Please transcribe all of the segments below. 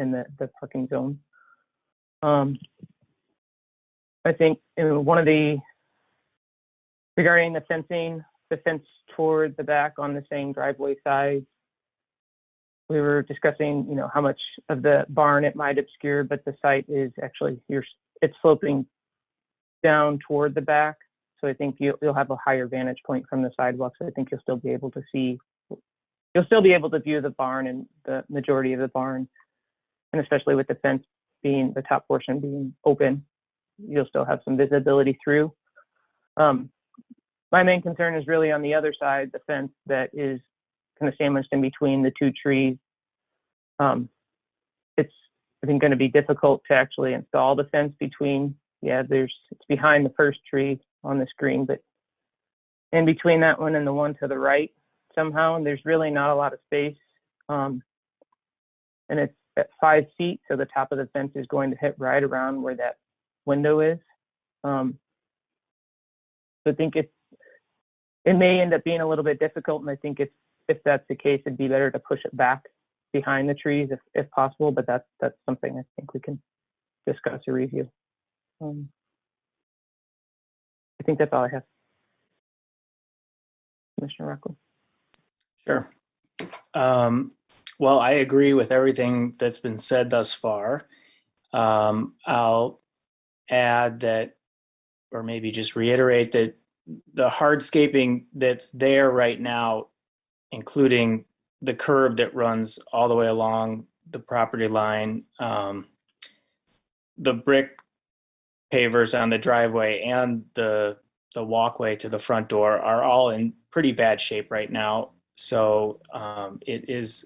in the parking zone. I think regarding the fencing, the fence toward the back on the same driveway side, we were discussing, how much of the barn it might obscure, but the site is actually it's sloping down toward the back. So I think you'll have a higher vantage point from the sidewalk. So I think you'll still be able to view the barn and the majority of the barn. And especially with the fence being, the top portion being open, you'll still have some visibility through. My main concern is really on the other side, the fence that is kind of sandwiched in between the two trees. It's, I think, going to be difficult to actually install the fence between, it's behind the first tree on the screen, but in between that one and the one to the right, somehow, and there's really not a lot of space. And it's at 5 feet, so the top of the fence is going to hit right around where that window is. So I think it may end up being a little bit difficult, and I think if that's the case, it'd be better to push it back behind the trees if possible, but that's something I think we can discuss or review. I think that's all I have. Commissioner Rockwell. Sure. Well, I agree with everything that's been said thus far. I'll add that, or maybe just reiterate that the hardscaping that's there right now, including the curb that runs all the way along the property line, the brick pavers on the driveway and the walkway to the front door are all in pretty bad shape right now. So it's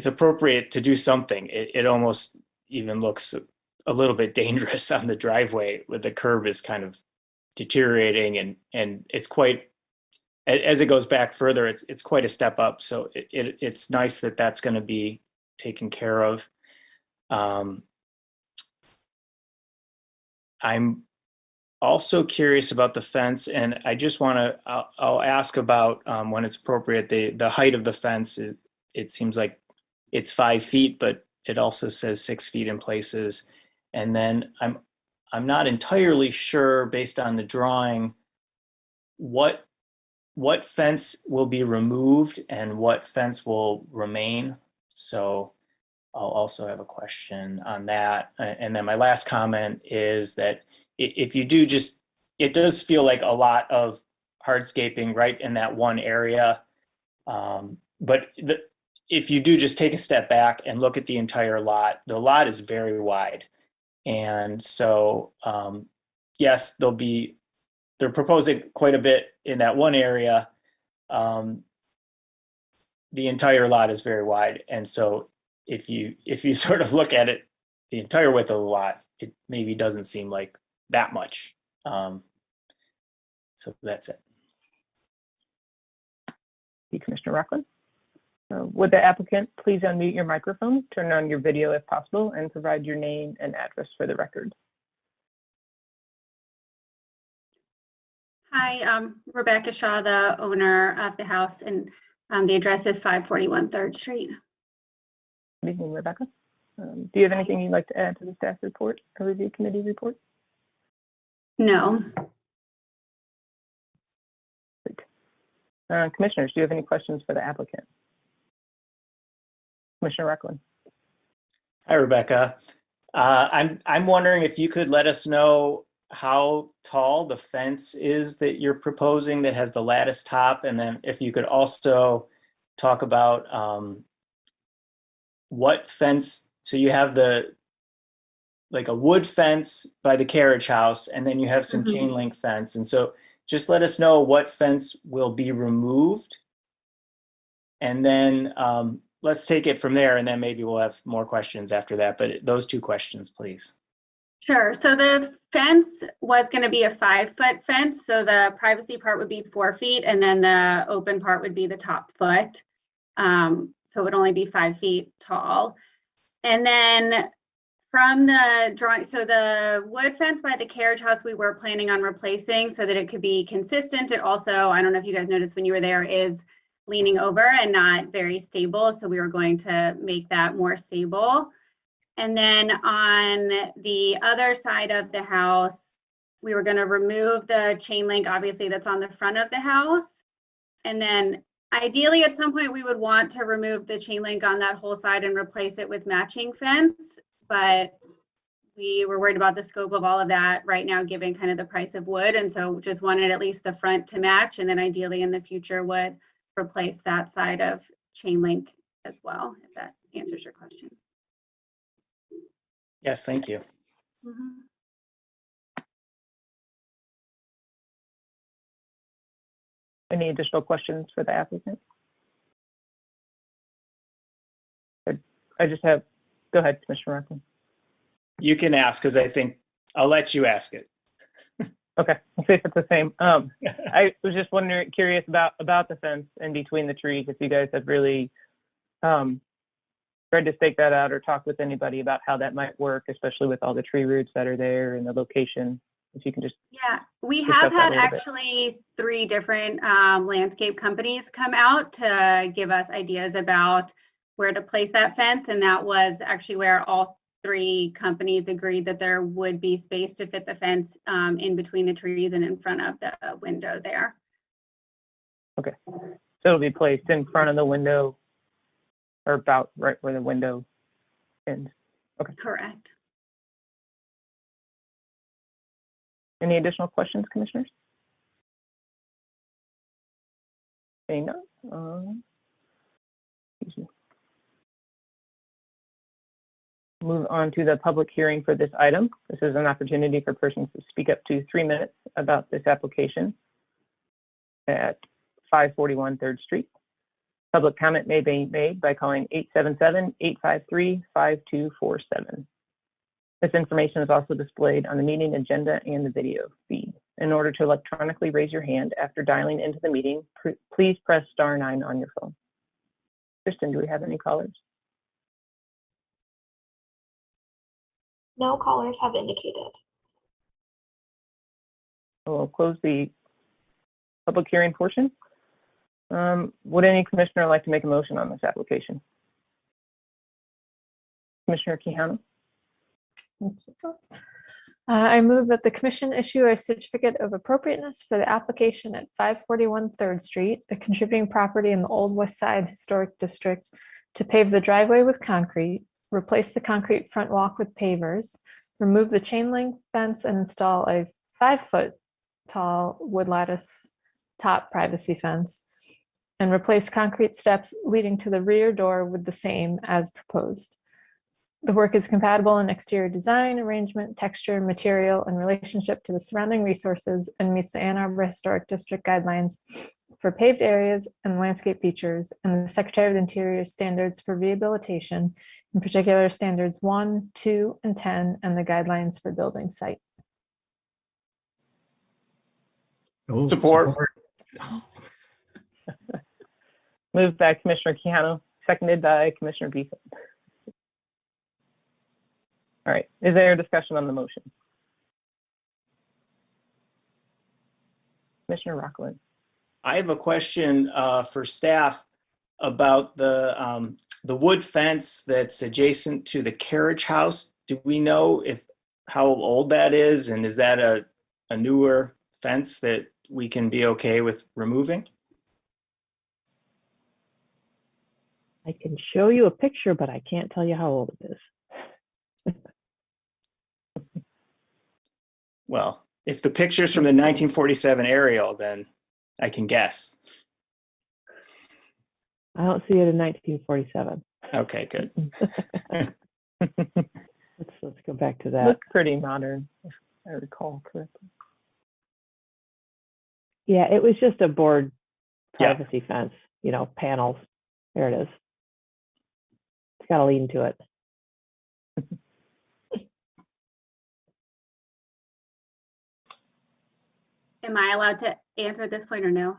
appropriate to do something. It almost even looks a little bit dangerous on the driveway where the curb is kind of deteriorating, and it's quite, as it goes back further, it's quite a step up. So it's nice that that's going to be taken care of. I'm also curious about the fence, and I just want to, I'll ask about when it's appropriate, the height of the fence. It seems like it's 5 feet, but it also says 6 feet in places. And then I'm not entirely sure, based on the drawing, what fence will be removed and what fence will remain. So I'll also have a question on that. And then my last comment is that if you do it does feel like a lot of hardscaping right in that one area. But if you do just take a step back and look at the entire lot, the lot is very wide. And so, yes, they're proposing quite a bit in that one area. The entire lot is very wide. And so if you sort of look at it, the entire width of the lot, it maybe doesn't seem like that much. So that's it. Thank you, Commissioner Rockland. Would the applicant please unmute your microphone, turn on your video if possible, and provide your name and address for the record? Hi, I'm Rebecca Shaw, the owner of the house, and the address is 541 3rd Street. Good evening, Rebecca. Do you have anything you'd like to add to the staff report or review committee report? No. Great. Commissioners, do you have any questions for the applicant? Commissioner Rockland. Hi, Rebecca. I'm wondering if you could let us know how tall the fence is that you're proposing that has the lattice top, and then if you could also talk about what fence. So you have like a wood fence by the carriage house, and then you have some chain link fence. And so just let us know what fence will be removed, and then let's take it from there, and then maybe we'll have more questions after that. But those two questions, please. Sure. So the fence was going to be a 5-foot fence. So the privacy part would be 4 feet, and then the open part would be the top foot. So it would only be 5 feet tall. And then from the drawing, so the wood fence by the carriage house, we were planning on replacing so that it could be consistent. It also, I don't know if you guys noticed when you were there, is leaning over and not very stable. So we were going to make that more stable. And then on the other side of the house, we were going to remove the chain link, obviously, that's on the front of the house. And then ideally, at some point, we would want to remove the chain link on that whole side and replace it with matching fence. But we were worried about the scope of all of that right now, given kind of the price of wood. And so just wanted at least the front to match. And then ideally in the future would replace that side of chain link as well, if that answers your question. Yes, thank you. Mhm. Any additional questions for the applicant? I just have, go ahead, Commissioner Rockland. You can ask, because I think I'll let you ask it. Okay, I'll see if it's the same. I was just wondering, curious about the fence in between the trees, if you guys have really tried to stake that out or talk with anybody about how that might work, especially with all the tree roots that are there and the location. If you can just, Yeah, we discuss have that a had little bit. actually 3 different landscape companies come out to give us ideas about where to place that fence. And that was actually where all 3 companies agreed that there would be space to fit the fence in between the trees and in front of the window there. okay. So it'll be placed in front of the window or about right where the window ends. Correct. Any additional questions, commissioners? Seeing none. Excuse me. Move on to the public hearing for this item. This is an opportunity for persons to speak up to 3 minutes about this application at 541 3rd Street. Public comment may be made by calling 877-853-5247. This information is also displayed on the meeting agenda and the video feed. In order to electronically raise your hand after dialing into the meeting, please press *9 on your phone. Kristen, do we have any callers? No callers have indicated. We'll close the public hearing portion. Would any commissioner like to make a motion on this application? Commissioner Quijano? I move that the commission issue a certificate of appropriateness for the application at 541 3rd Street, a contributing property in the Old West Side Historic District, to pave the driveway with concrete, replace the concrete front walk with pavers, remove the chain link fence, and install a 5-foot tall wood lattice top privacy fence, and replace concrete steps leading to the rear door with the same as proposed. The work is compatible in exterior design, arrangement, texture, material, and relationship to the surrounding resources and meets the Ann Arbor Historic District guidelines for paved areas and landscape features and the Secretary of the Interior standards for rehabilitation, in particular standards 1, 2, and 10, and the guidelines for building site. Oh, Support. Moved by Commissioner Quijano, seconded by Commissioner Beeson. All right, is there a discussion on the motion? Commissioner Rockland. I have a question for staff about the wood fence that's adjacent to the carriage house. Do we know how old that is, and is that a newer fence that we can be okay with removing? I can show you a picture, but I can't tell you how old it is. Well, if the picture's from the 1947 aerial, then I can guess. I don't see it in 1947. Okay, good. Let's go back to that. Looks pretty modern, if I recall correctly. Yeah, it was just a board Yeah. privacy fence, panels. There it is. It's got a lean to it. Am I allowed to answer at this point or no?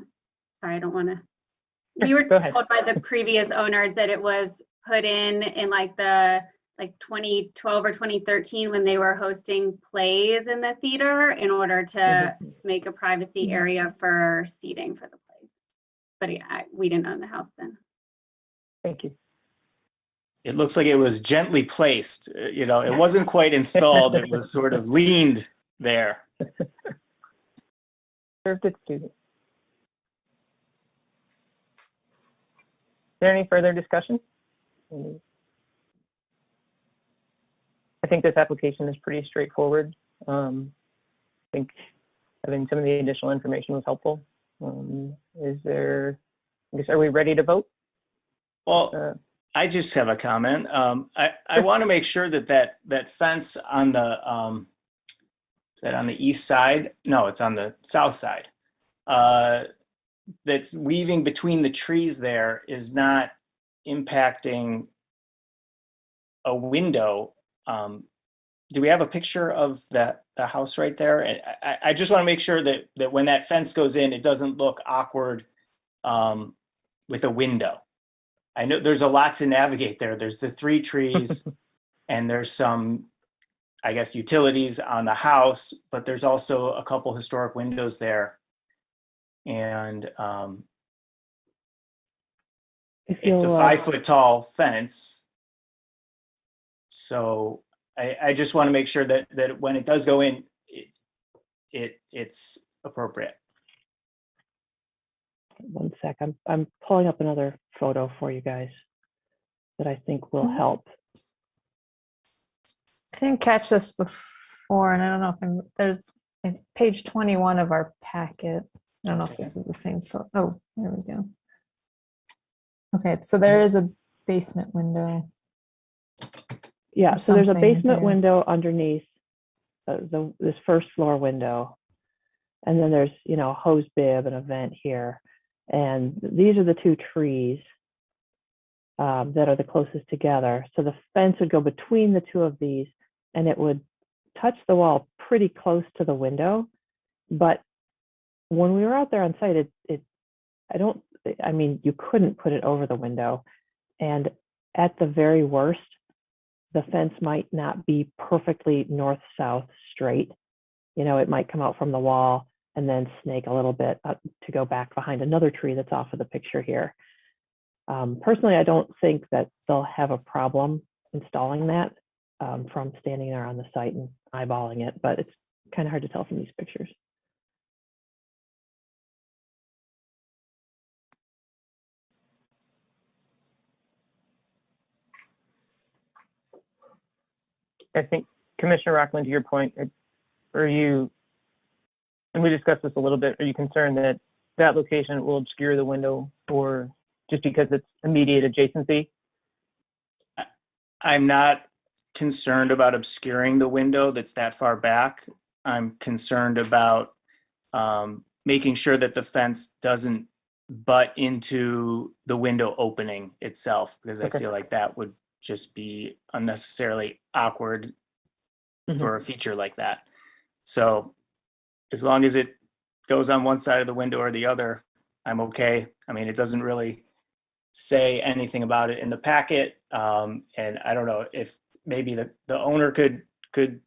Sorry, I don't want to. We were Go ahead. told by the previous owners that it was put in like 2012 or 2013 when they were hosting plays in the theater in order to make a privacy area for seating for the plays. but we didn't own the house then. Thank you. It looks like it was gently placed. You know, it wasn't quite installed. It was sort of leaned there. Served its duty. Is there any further discussion? I think this application is pretty straightforward. I think having some of the additional information was helpful. Is there, I guess, are we ready to vote? Well, I just have a comment. I want to make sure that that fence on the is that on the east side? No, it's on the south side. That's weaving between the trees there is not impacting a window. Do we have a picture of the house right there? I just want to make sure that when that fence goes in, it doesn't look awkward with a window. I know there's a lot to navigate there. There's the 3 trees and there's some, I guess, utilities on the house, but there's also a couple historic windows there. And it's a 5-foot tall fence. So I just want to make sure that when it does go in, it's appropriate. One sec, I'm pulling up another photo for you guys that I think will help. I didn't catch this before, and I don't know if there's page 21 of our packet. I don't know if this is the same photo. Oh, there we go. Okay, so there is a basement window. Yeah, so there's a something basement there. window underneath this first floor window. And then there's, you know, a hose bib and a vent here. And these are the 2 trees that are the closest together. So the fence would go between the 2 of these and it would touch the wall pretty close to the window. But when we were out there on site, I mean, you couldn't put it over the window. And at the very worst, the fence might not be perfectly north-south straight. You know, it might come out from the wall and then snake a little bit up to go back behind another tree that's off of the picture here. Personally, I don't think that they'll have a problem installing that from standing there on the site and eyeballing it, but it's kind of hard to tell from these pictures. I think, Commissioner Rockland, to your point, are you, and we discussed this a little bit, are you concerned that that location will obscure the window or just because it's immediate adjacency? I'm not concerned about obscuring the window that's that far back. I'm concerned about making sure that the fence doesn't butt into the window opening itself, because I feel like that would just be unnecessarily awkward for a feature like that. So as long as it goes on one side of the window or the other, I'm okay. I mean, it doesn't really say anything about it in the packet. And I don't know if maybe the owner could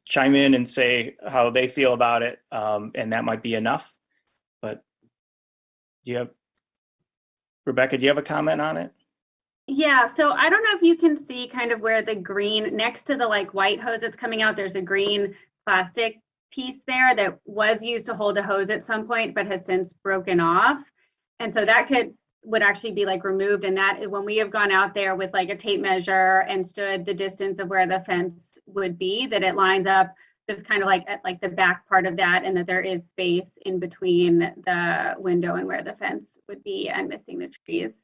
chime in and say how they feel about it. And that might be enough. But Rebecca, do you have a comment on it? Yeah, so I don't know if you can see kind of where the green, next to the like white hose that's coming out, there's a green plastic piece there that was used to hold a hose at some point, but has since broken off. And so that would actually be like removed. And that when we have gone out there with like a tape measure and stood the distance of where the fence would be, that it lines up just kind of like at like the back part of that, and that there is space in between the window and where the fence would be and missing the trees.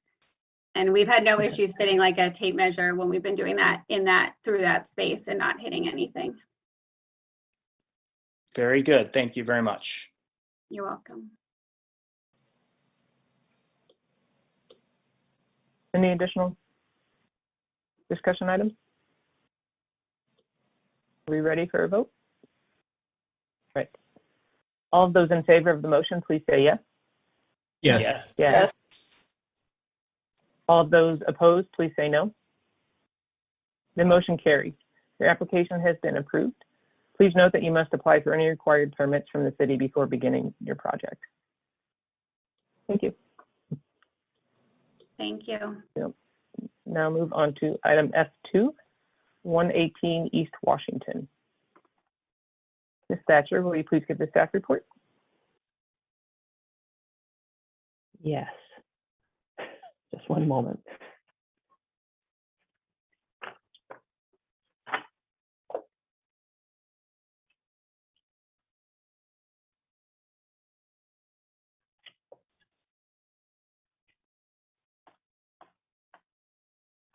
And we've had no issues fitting like a tape measure when we've been doing that through that space and not hitting anything. Very good. Thank you very much. You're welcome. Any additional discussion items? Are we ready for a vote? Right. All of those in favor of the motion, please say yes. Yes. Yes. All of those opposed, please say no. The motion carries. Your application has been approved. Please note that you must apply for any required permits from the city before beginning your project. Thank you. Thank you. Now move on to item F2, 118 East Washington. Ms. Thatcher, will you please give the staff report? Yes. Just one moment.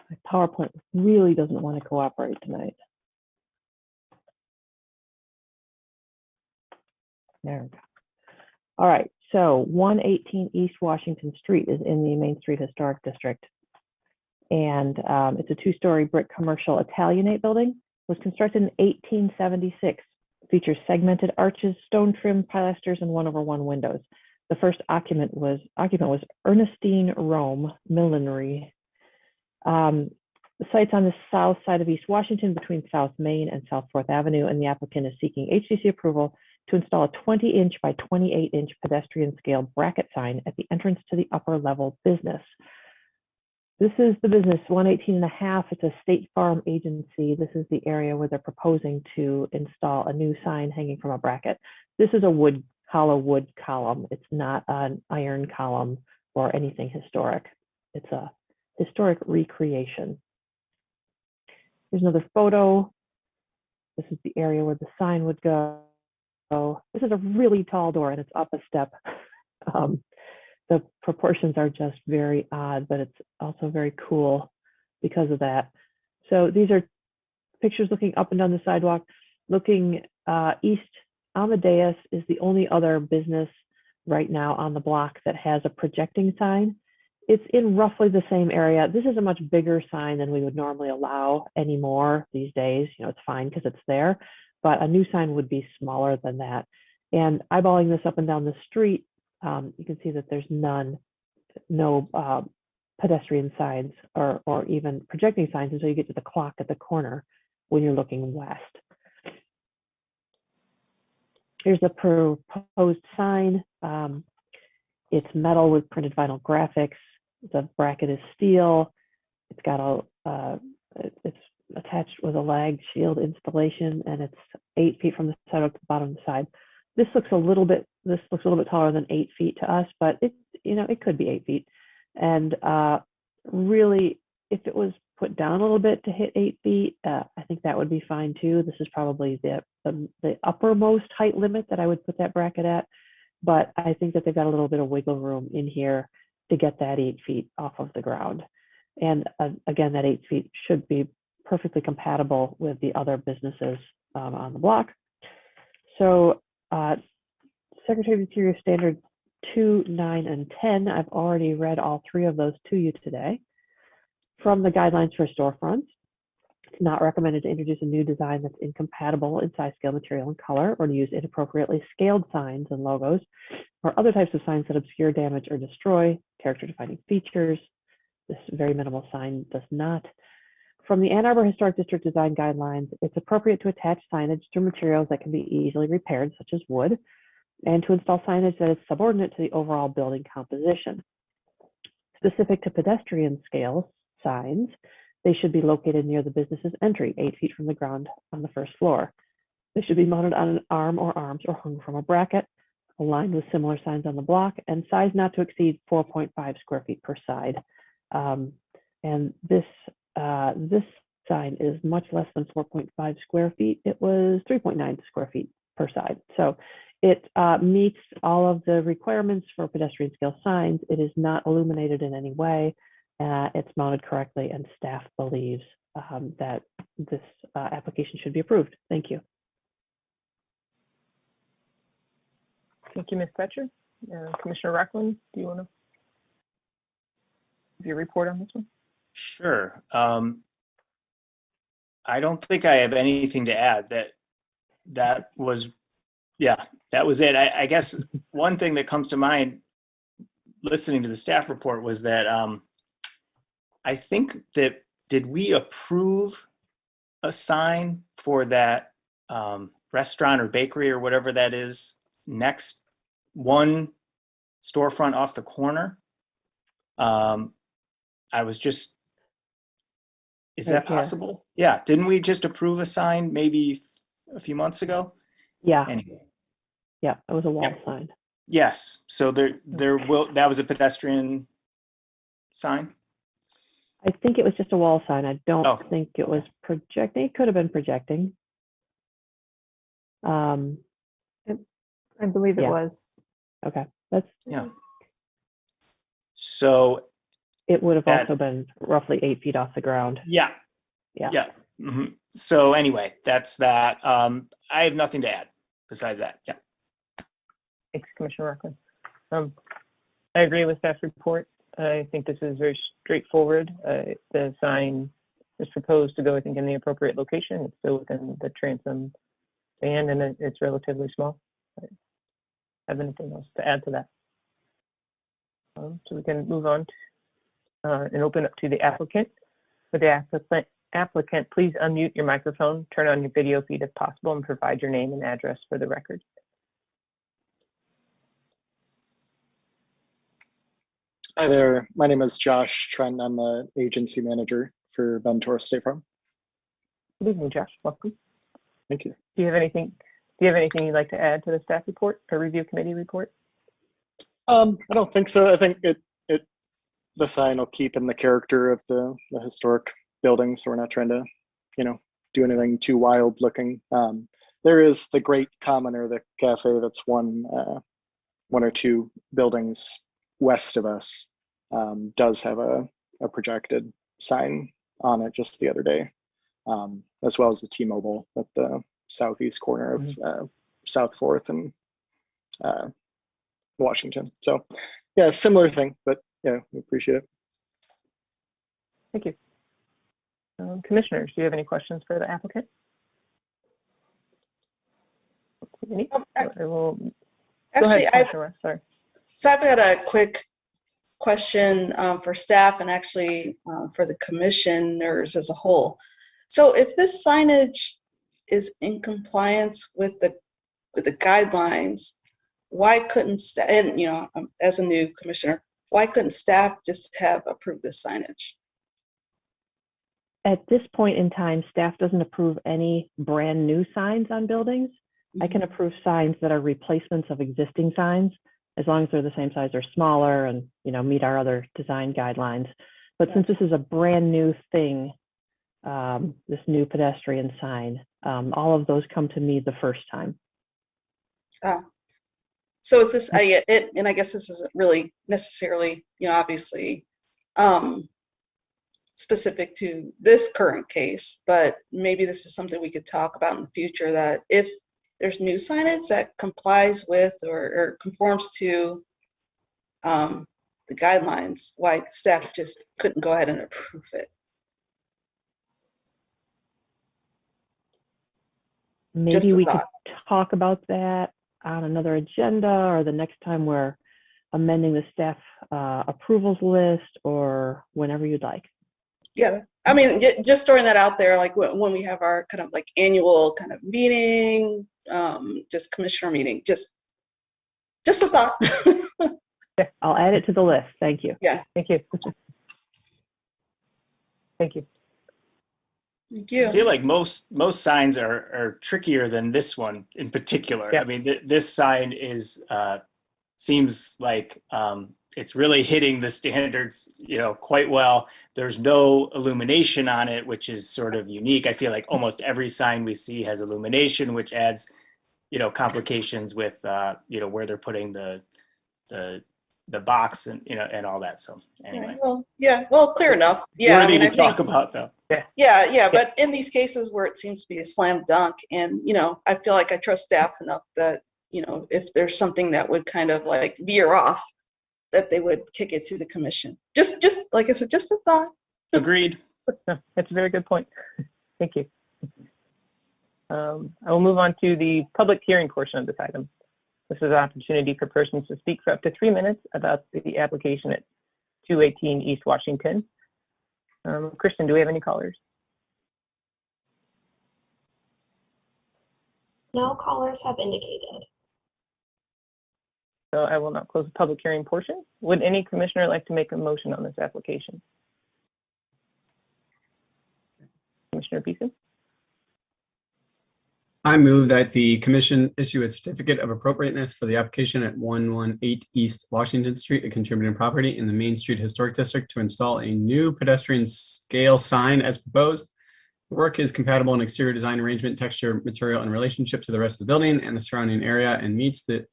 My PowerPoint really doesn't want to cooperate tonight. There we go. All right, so 118 East Washington Street is in the Main Street Historic District. And it's a two-story brick commercial Italianate building. Was constructed in 1876. Features segmented arches, stone trim pilasters, and 1/1 windows. The first occupant was Ernestine Rome Millinery. The site's on the south side of East Washington between South Main and South 4th Avenue, and the applicant is seeking HDC approval to install a 20-inch by 28-inch pedestrian scale bracket sign at the entrance to the upper level business. This is the business 118.5. It's a State Farm agency. This is the area where they're proposing to install a new sign hanging from a bracket. This is a hollow wood column. It's not an iron column or anything historic. It's a historic recreation. Here's another photo. This is the area where the sign would go. This is a really tall door and it's up a step. The proportions are just very odd, but it's also very cool because of that. So these are pictures looking up and down the sidewalk. Looking east, Amadeus is the only other business right now on the block that has a projecting sign. It's in roughly the same area. This is a much bigger sign than we would normally allow anymore these days. You know, it's fine because it's there, but a new sign would be smaller than that. And eyeballing this up and down the street, you can see that there's no pedestrian signs or even projecting signs until you get to the clock at the corner when you're looking west. Here's the proposed sign. It's metal with printed vinyl graphics. The bracket is steel. It's got it's attached with a lagged shield installation, and it's 8 feet from the sidewalk to the bottom of the side. This looks a little bit taller than 8 feet to us, but it could be 8 feet. And really, if it was put down a little bit to hit 8 feet, I think that would be fine too. This is probably the uppermost height limit that I would put that bracket at, but I think that they've got a little bit of wiggle room in here to get that 8 feet off of the ground. And again, that 8 feet should be perfectly compatible with the other businesses on the block. So Secretary of the Interior Standard 2, 9, and 10, I've already read all 3 of those to you today. From the guidelines for storefronts, it's not recommended to introduce a new design that's incompatible in size, scale, material, and color, or to use inappropriately scaled signs and logos, or other types of signs that obscure, damage, or destroy character-defining features. This very minimal sign does not. From the Ann Arbor Historic District Design Guidelines, it's appropriate to attach signage to materials that can be easily repaired, such as wood, and to install signage that is subordinate to the overall building composition. Specific to pedestrian scale signs, they should be located near the business's entry, 8 feet from the ground on the first floor. They should be mounted on an arm or arms or hung from a bracket, aligned with similar signs on the block, and size not to exceed 4.5 square feet per side. And this sign is much less than 4.5 square feet. It was 3.9 square feet per side. So it meets all of the requirements for pedestrian scale signs. It is not illuminated in any way. It's mounted correctly, and staff believes that this application should be approved. Thank you. Thank you, Ms. Thatcher. Commissioner Rockland, do you want to give your report on this one? Sure. I don't think I have anything to add. That was it. I guess one thing that comes to mind listening to the staff report was that I think that, did we approve a sign for that restaurant or bakery or whatever that is next one storefront off the corner? I was just, is Right that here. possible? Yeah, didn't we just approve a sign maybe a few months ago? Yeah, Anyway, yeah, it was a wall Yep. sign. yes, so that was a pedestrian sign? I think it was just a wall sign. I don't Oh, think it was okay. projecting. It could have been projecting. I believe it Yeah. was. Okay, that's, Yeah. So, it would have That- also been roughly 8 feet off the ground. yeah. Yeah. Yeah. Mhm. So anyway, that's that. I have nothing to add besides that. Yeah. Thanks, Commissioner Rockland. I agree with staff's report. I think this is very straightforward. The sign is proposed to go, I think, in the appropriate location. It's still within the transom band, and it's relatively small. I don't have anything else to add to that? So we can move on and open up to the applicant. For the applicant, please unmute your microphone, turn on your video feed if possible, and provide your name and address for the record. Hi there. My name is Josh Trent. I'm the agency manager for Ventura State Farm. Good evening, Josh. Welcome. Thank you. Do you have anything you'd like to add to the staff report or review committee report? I don't think so. I think the sign will keep in the character of the historic building, so we're not trying to, do anything too wild looking. There is the Great Commoner, the cafe that's one or two buildings west of us, does have a projected sign on it just the other day, as well as the T-Mobile at the southeast corner of South 4th and Washington. So yeah, similar thing, but yeah, we appreciate it. Thank you. Commissioners, do you have any questions for the applicant? Any? I will, go Actually, ahead, Commissioner West, sorry. so I've got a quick question for staff and actually for the commissioners as a whole. So if this signage is in compliance with the guidelines, why couldn't staff, and as a new commissioner, why couldn't staff just have approved this signage? At this point in time, staff doesn't approve any brand new signs on buildings. I can approve signs that are replacements of existing signs, as long as they're the same size or smaller and, meet our other design guidelines. But since this is a brand new thing, this new pedestrian sign, all of those come to me the first time. So is this, and I guess this isn't really necessarily, obviously, specific to this current case, but maybe this is something we could talk about in the future, that if there's new signage that complies with or conforms to the guidelines, why staff just couldn't go ahead and approve it. Maybe we could talk about that on another agenda or the next time we're amending the staff approvals list or whenever you'd like. Yeah, I mean, just throwing that out there, like when we have our kind of like annual kind of meeting, just commissioner meeting, just a thought. I'll add it to the list. Thank you. Yeah. Thank you. Thank you. Thank you. I feel like most signs are trickier than this one in particular. Yeah. I mean, this sign is seems like it's really hitting the standards, quite well. There's no illumination on it, which is sort of unique. I feel like almost every sign we see has illumination, which adds, complications with, where they're putting the box and, and all that. So anyway. Well, clear enough. Yeah, Worthy I mean, to talk about though. Yeah, but in these cases where it seems to be a slam dunk, and I feel like I trust staff enough that if there's something that would kind of like veer off, that they would kick it to the commission. Just like I said, just a thought. Agreed. No, that's a very good point. Thank you. I will move on to the public hearing portion of this item. This is an opportunity for persons to speak for up to 3 minutes about the application at 218 East Washington. Kristen, do we have any callers? No callers have indicated. So I will not close the public hearing portion. Would any commissioner like to make a motion on this application? Commissioner Beeson. I move that the commission issue a certificate of appropriateness for the application at 118 East Washington Street, a contributing property in the Main Street Historic District, to install a new pedestrian scale sign as proposed. The work is compatible in exterior design, arrangement, texture, material, and relationship to the rest of the building and the surrounding area, and meets the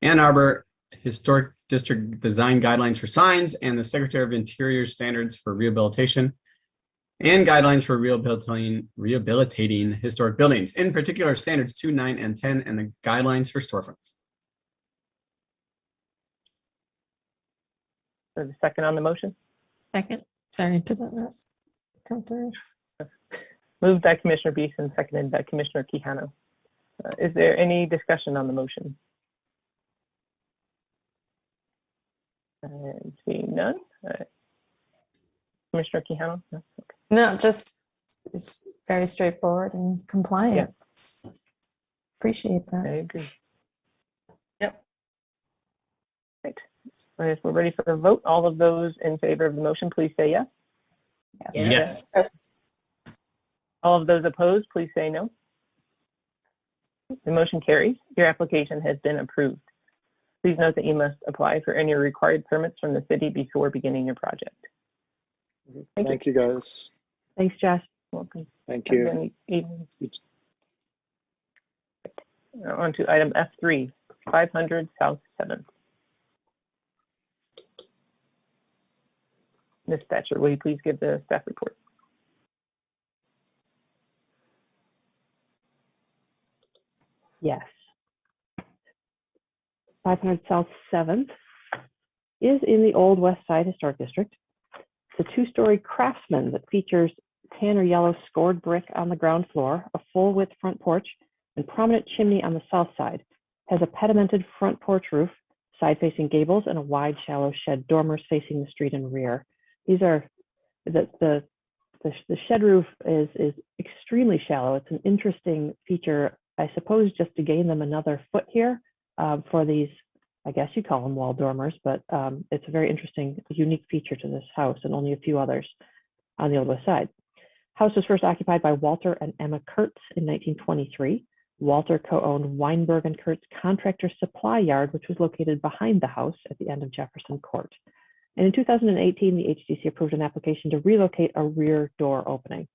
Ann Arbor Historic District design guidelines for signs and the Secretary of Interior standards for rehabilitation and guidelines for rehabilitating historic buildings, in particular standards 2, 9, and 10, and the guidelines for storefronts. So the second on the motion. Second. Sorry, did that not come through? Moved by Commissioner Beeson, seconded by Commissioner Quijano. Is there any discussion on the motion? Seeing none. Commissioner Quijano? No? Okay. No, just it's very straightforward and compliant. Appreciate that. I agree. Yep. Right. If we're ready for a vote, all of those in favor of the motion, please say yes. Yes. Yes. All of those opposed, please say no. The motion carries. Your application has been approved. Please note that you must apply for any required permits from the city before beginning your project. Thank you, guys. Thanks, Josh. Welcome. Thank Have a you. good evening. On to item F3, 500 South 7th. Ms. Thatcher, will you please give the staff report? Yes. 500 South 7th is in the Old West Side Historic District. It's a two-story craftsman that features tan or yellow scored brick on the ground floor, a full-width front porch, and prominent chimney on the south side. Has a pedimented front porch roof, side-facing gables, and a wide, shallow shed dormers facing the street and rear. These are the shed roof is extremely shallow. It's an interesting feature, I suppose, just to gain them another foot here for these, I guess you call them wall dormers, but it's a very interesting, unique feature to this house and only a few others on the Old West Side. House was first occupied by Walter and Emma Kurtz in 1923. Walter co-owned Weinberg and Kurtz Contractor Supply Yard, which was located behind the house at the end of Jefferson Court. And in 2018, the HDC approved an application to relocate a rear door opening.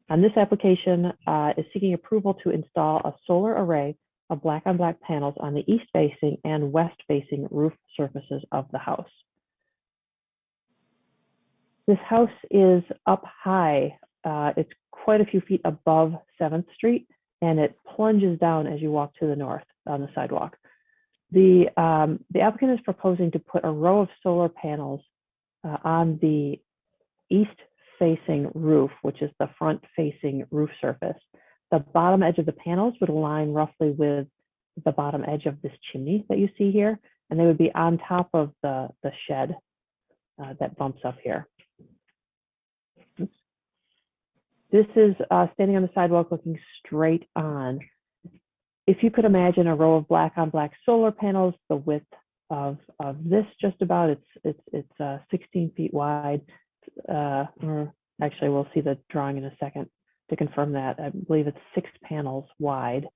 And this application is seeking approval to install a solar array of black-on-black panels on the east-facing and west-facing roof surfaces of the house. This house is up high. It's quite a few feet above 7th Street, and it plunges down as you walk to the north on the sidewalk. The applicant is proposing to put a row of solar panels on the east-facing roof, which is the front-facing roof surface. The bottom edge of the panels would align roughly with the bottom edge of this chimney that you see here, and they would be on top of the shed that bumps up here. This is standing on the sidewalk looking straight on. If you could imagine a row of black-on-black solar panels, the width of this just about, it's 16 feet wide. Or actually, we'll see the drawing in a second to confirm that. I believe it's 6 panels wide.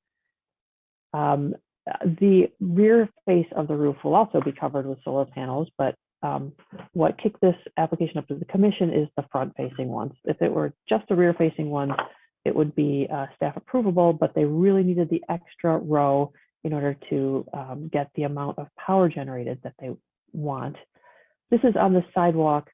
The rear face of the roof will also be covered with solar panels, but what kicked this application up to the commission is the front-facing ones. If it were just the rear-facing ones, it would be staff approvable, but they really needed the extra row in order to get the amount of power generated that they want. This is on the sidewalk,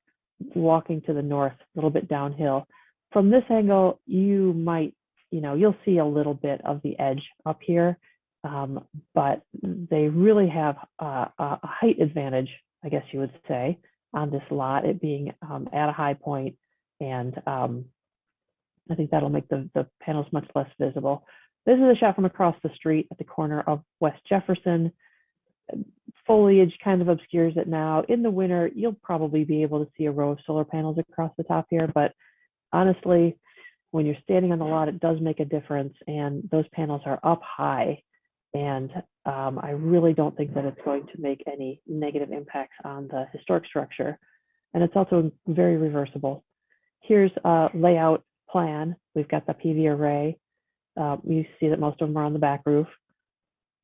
walking to the north, a little bit downhill. From this angle, you might, you'll see a little bit of the edge up here, but they really have a height advantage, I guess you would say, on this lot, it being at a high point, and I think that'll make the panels much less visible. This is a shot from across the street at the corner of West Jefferson. Foliage kind of obscures it now. In the winter, you'll probably be able to see a row of solar panels across the top here, but honestly, when you're standing on the lot, it does make a difference, and those panels are up high, and I really don't think that it's going to make any negative impacts on the historic structure, and it's also very reversible. Here's a layout plan, we've got the PV array. You see that most of them are on the back roof.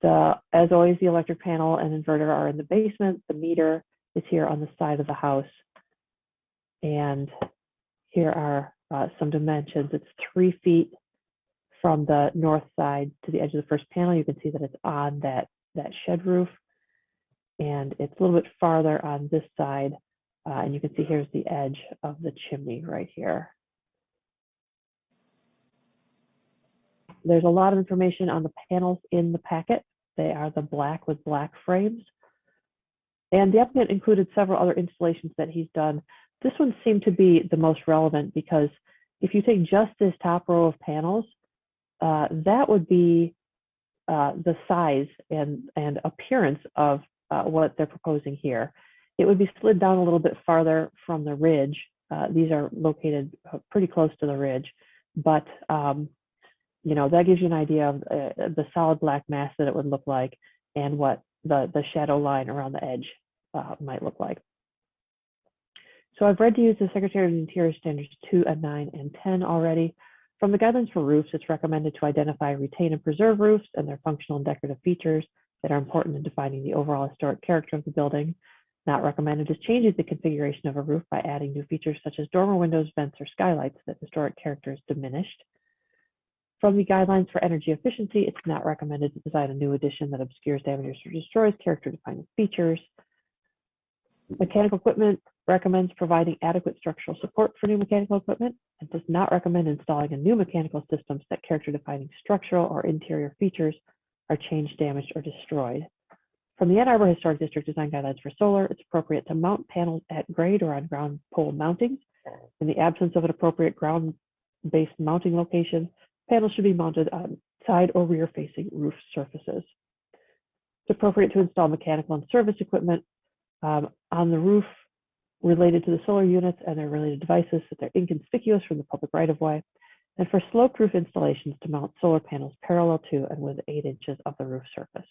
As always, the electric panel and inverter are in the basement. The meter is here on the side of the house. And here are some dimensions. It's 3 feet from the north side to the edge of the first panel. You can see that it's on that shed roof. And it's a little bit farther on this side. And you can see here's the edge of the chimney right here. There's a lot of information on the panels in the packet. They are the black with black frames. And the applicant included several other installations that he's done. This one seemed to be the most relevant because if you take just this top row of panels, that would be the size and appearance of what they're proposing here. It would be slid down a little bit farther from the ridge. These are located pretty close to the ridge, but you know, that gives you an idea of the solid black mass that it would look like and what the shadow line around the edge might look like. So I've read to use the Secretary of the Interior Standards 2 and 9 and 10 already. From the guidelines for roofs, it's recommended to identify, retain, and preserve roofs and their functional and decorative features that are important in defining the overall historic character of the building. Not recommended is changes the configuration of a roof by adding new features such as dormer windows, vents, or skylights that historic character is diminished. From the guidelines for energy efficiency, it's not recommended to design a new addition that obscures, damages, or destroys character-defining features. Mechanical equipment recommends providing adequate structural support for new mechanical equipment and does not recommend installing a new mechanical systems that character-defining structural or interior features are changed, damaged, or destroyed. From the Arbor Historic District Design Guidelines for Solar, it's appropriate to mount panels at grade or on ground pole mountings. In the absence of an appropriate ground-based mounting location, panels should be mounted on side or rear facing roof surfaces. It's appropriate to install mechanical and service equipment on the roof related to the solar units and their related devices so that they're inconspicuous from the public right-of-way. And for sloped roof installations to mount solar panels parallel to and within 8 inches of the roof surface.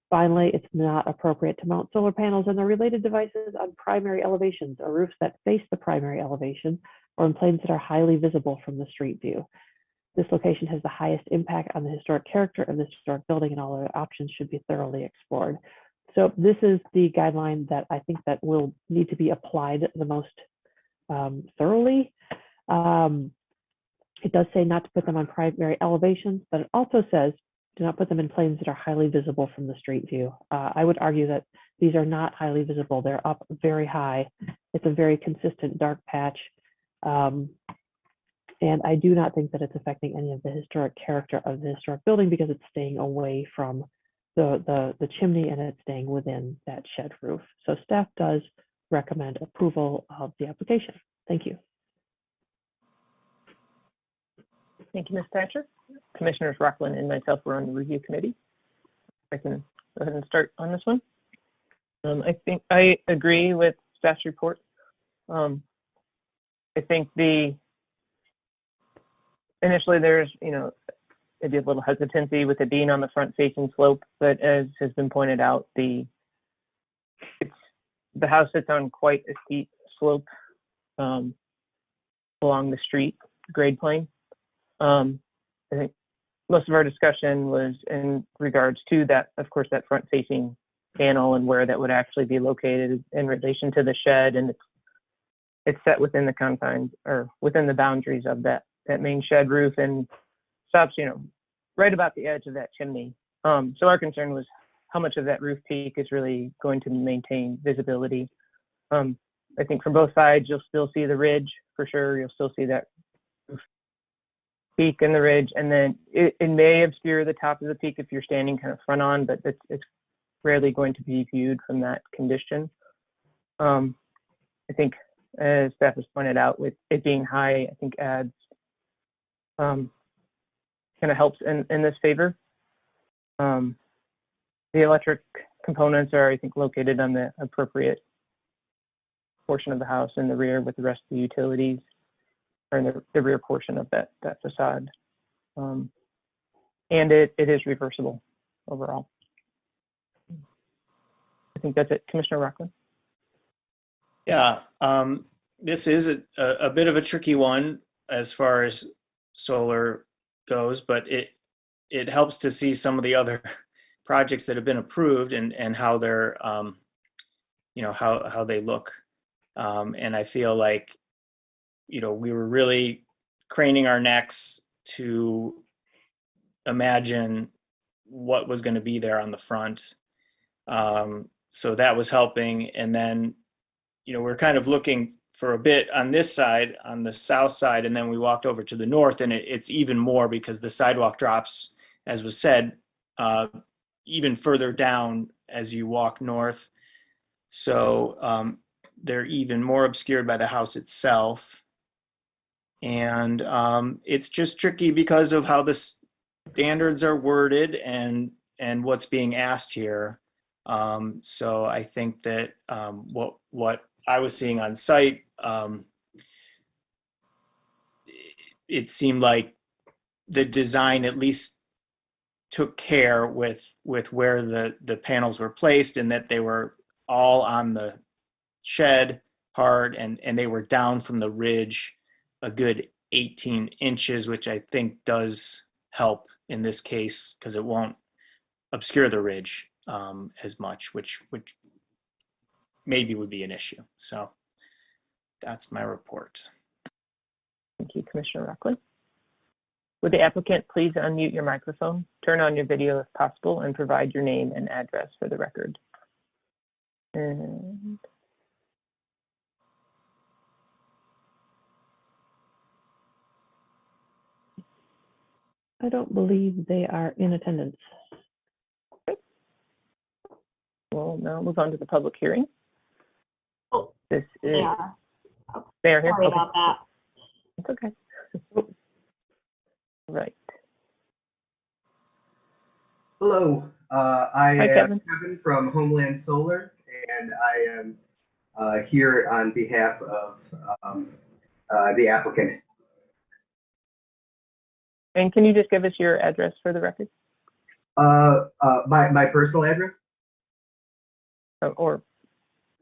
Finally, it's not appropriate to mount solar panels and their related devices on primary elevations or roofs that face the primary elevation or in planes that are highly visible from the street view. This location has the highest impact on the historic character of this historic building, and all other options should be thoroughly explored. So this is the guideline that I think that will need to be applied the most thoroughly. It does say not to put them on primary elevations, but it also says do not put them in planes that are highly visible from the street view. I would argue that these are not highly visible. They're up very high. It's a very consistent dark patch. And I do not think that it's affecting any of the historic character of the historic building because it's staying away from the chimney and it's staying within that shed roof. So staff does recommend approval of the application. Thank you. Thank you, Ms. Thatcher. Commissioners Rockland and myself were on the review committee. I can go ahead and start on this one. I think I agree with staff's report. I think initially there's, maybe a little hesitancy with it being on the front facing slope, but as has been pointed out, the house sits on quite a steep slope along the street grade plane. I think most of our discussion was in regards to that, of course, that front facing panel and where that would actually be located in relation to the shed, and it's set within the confines or within the boundaries of that main shed roof and stops, right about the edge of that chimney. So our concern was how much of that roof peak is really going to maintain visibility. I think from both sides, you'll still see the ridge for sure. You'll still see that roof peak and the ridge, and then it may obscure the top of the peak if you're standing kind of front on, but it's rarely going to be viewed from that condition. I think, as staff has pointed out, with it being high, I think adds kind of helps in this favor. The electric components are, I think, located on the appropriate portion of the house in the rear with the rest of the utilities, or in the rear portion of that facade. And it is reversible overall. I think that's it. Commissioner Rockland. Yeah, this is a bit of a tricky one. as far as solar goes, but it helps to see some of the other projects that have been approved and how they're, you know, how they look. And I feel like, you know, we were really craning our necks to imagine what was going to be there on the front. So that was helping. And then, you know, we're kind of looking for a bit on this side, on the south side, and then we walked over to the north, and it's even more because the sidewalk drops, as was said, even further down as you walk north. So they're even more obscured by the house itself. And it's just tricky because of how the standards are worded and what's being asked here. So I think that what I was seeing on site, it seemed like the design at least took care with where the panels were placed, and that they were all on the shed part, and they were down from the ridge a good 18 inches, which I think does help in this case because it won't obscure the ridge as much, which maybe would be an issue. So that's my report. Thank you, Commissioner Rockland. Would the applicant please unmute your microphone, turn on your video if possible, and provide your name and address for the record? And I don't believe they are in attendance. we'll now move on to the public hearing. Oh, This is, they are. they are here? Sorry Okay. about that. It's okay. Right. Hello, I Hi, am Kevin. Kevin from Homeland Solar, and I am here on behalf of the applicant. And can you just give us your address for the record? My personal address? Or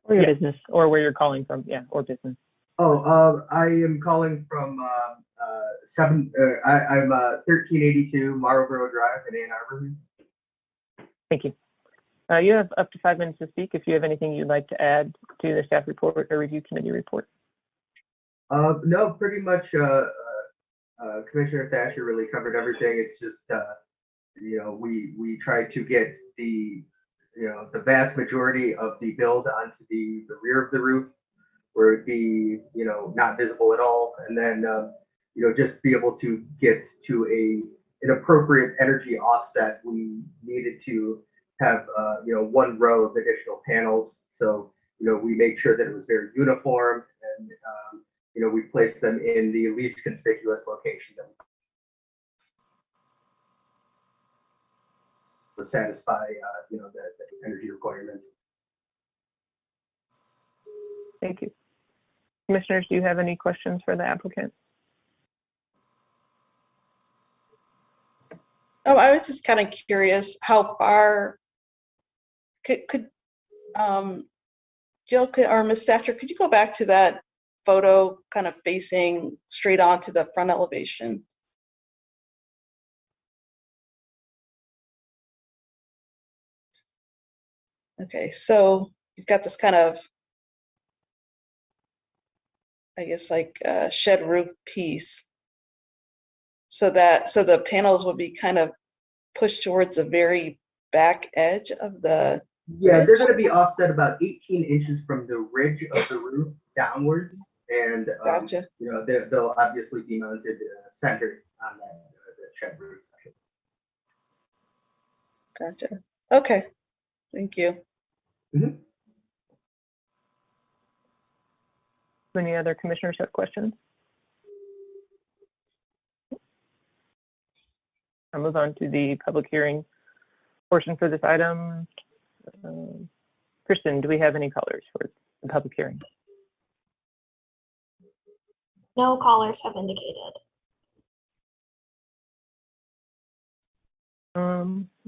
Or your Yeah. business. or where you're calling from, yeah, or business. I am calling from I'm 1382 Marlboro Drive in Ann Arbor. Thank you. You have up to 5 minutes to speak if you have anything you'd like to add to the staff report or review committee report. No, pretty much Commissioner Thatcher really covered everything. It's just, you know, we try to get the vast majority of the build onto the rear of the roof where it'd be, you know, not visible at all. And then, you know, just be able to get to an appropriate energy offset. We needed to have, you know, one row of additional panels. So, you know, we made sure that it was very uniform, and, you know, we placed them in the least conspicuous location that to satisfy, you know, the energy requirements. Thank you. Commissioners, do you have any questions for the applicant? Oh, I was just kind of curious how far could Jill or Ms. Thatcher, could you go back to that photo kind of facing straight onto the front elevation? Okay, so you've got this kind of, I guess, like shed roof piece. So the panels would be kind of pushed towards the very back edge of the Yeah, ridge? they're going to be offset about 18 inches from the ridge of the roof downwards, and Gotcha. you know, they'll obviously be mounted centered on that the shed roof section. Gotcha. Okay. Thank you. Any other commissioners have questions? I'll move on to the public hearing portion for this item. Kristen, do we have any callers for the public hearing? No callers have indicated.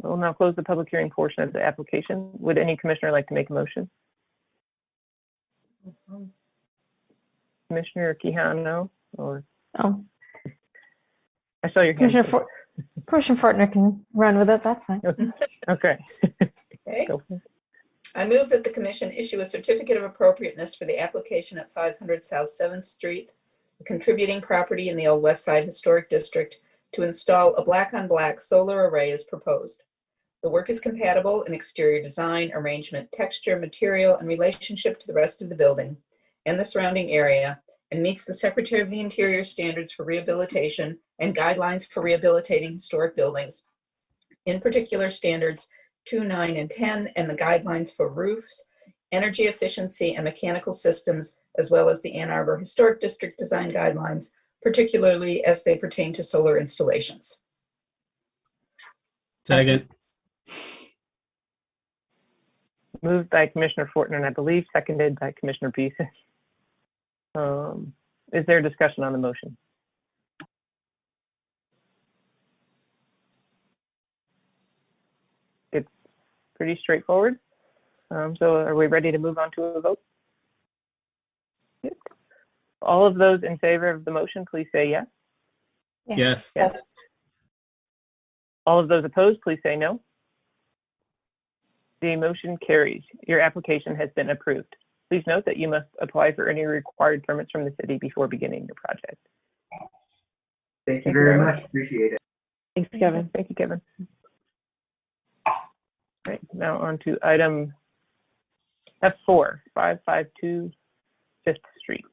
We'll now close the public hearing portion of the application. Would any commissioner like to make a motion? Commissioner Quijano or Oh, I saw your hand. Commissioner Fortner can run with it. That's fine. Okay. Okay. Go for it. I move that the commission issue a certificate of appropriateness for the application at 500 South 7th Street, a contributing property in the Old West Side Historic District, to install a black-on-black solar array as proposed. The work is compatible in exterior design, arrangement, texture, material, and relationship to the rest of the building and the surrounding area, and meets the Secretary of the Interior standards for rehabilitation and guidelines for rehabilitating historic buildings, in particular standards 2, 9, and 10, and the guidelines for roofs, energy efficiency, and mechanical systems, as well as the Ann Arbor Historic District design guidelines, particularly as they pertain to solar installations. Second. Moved by Commissioner Fortner, and I believe seconded by Commissioner Beeson. Is there discussion on the motion? It's pretty straightforward. So are we ready to move on to a vote? Good. All of those in favor of the motion, please say yes. Yes. Yes. All of those opposed, please say no. The motion carries. Your application has been approved. Please note that you must apply for any required permits from the city before beginning your project. Thank you very much. Appreciate it. Thanks, Kevin. Thank you, Kevin. Right, now on to item F4, 552 5th Street.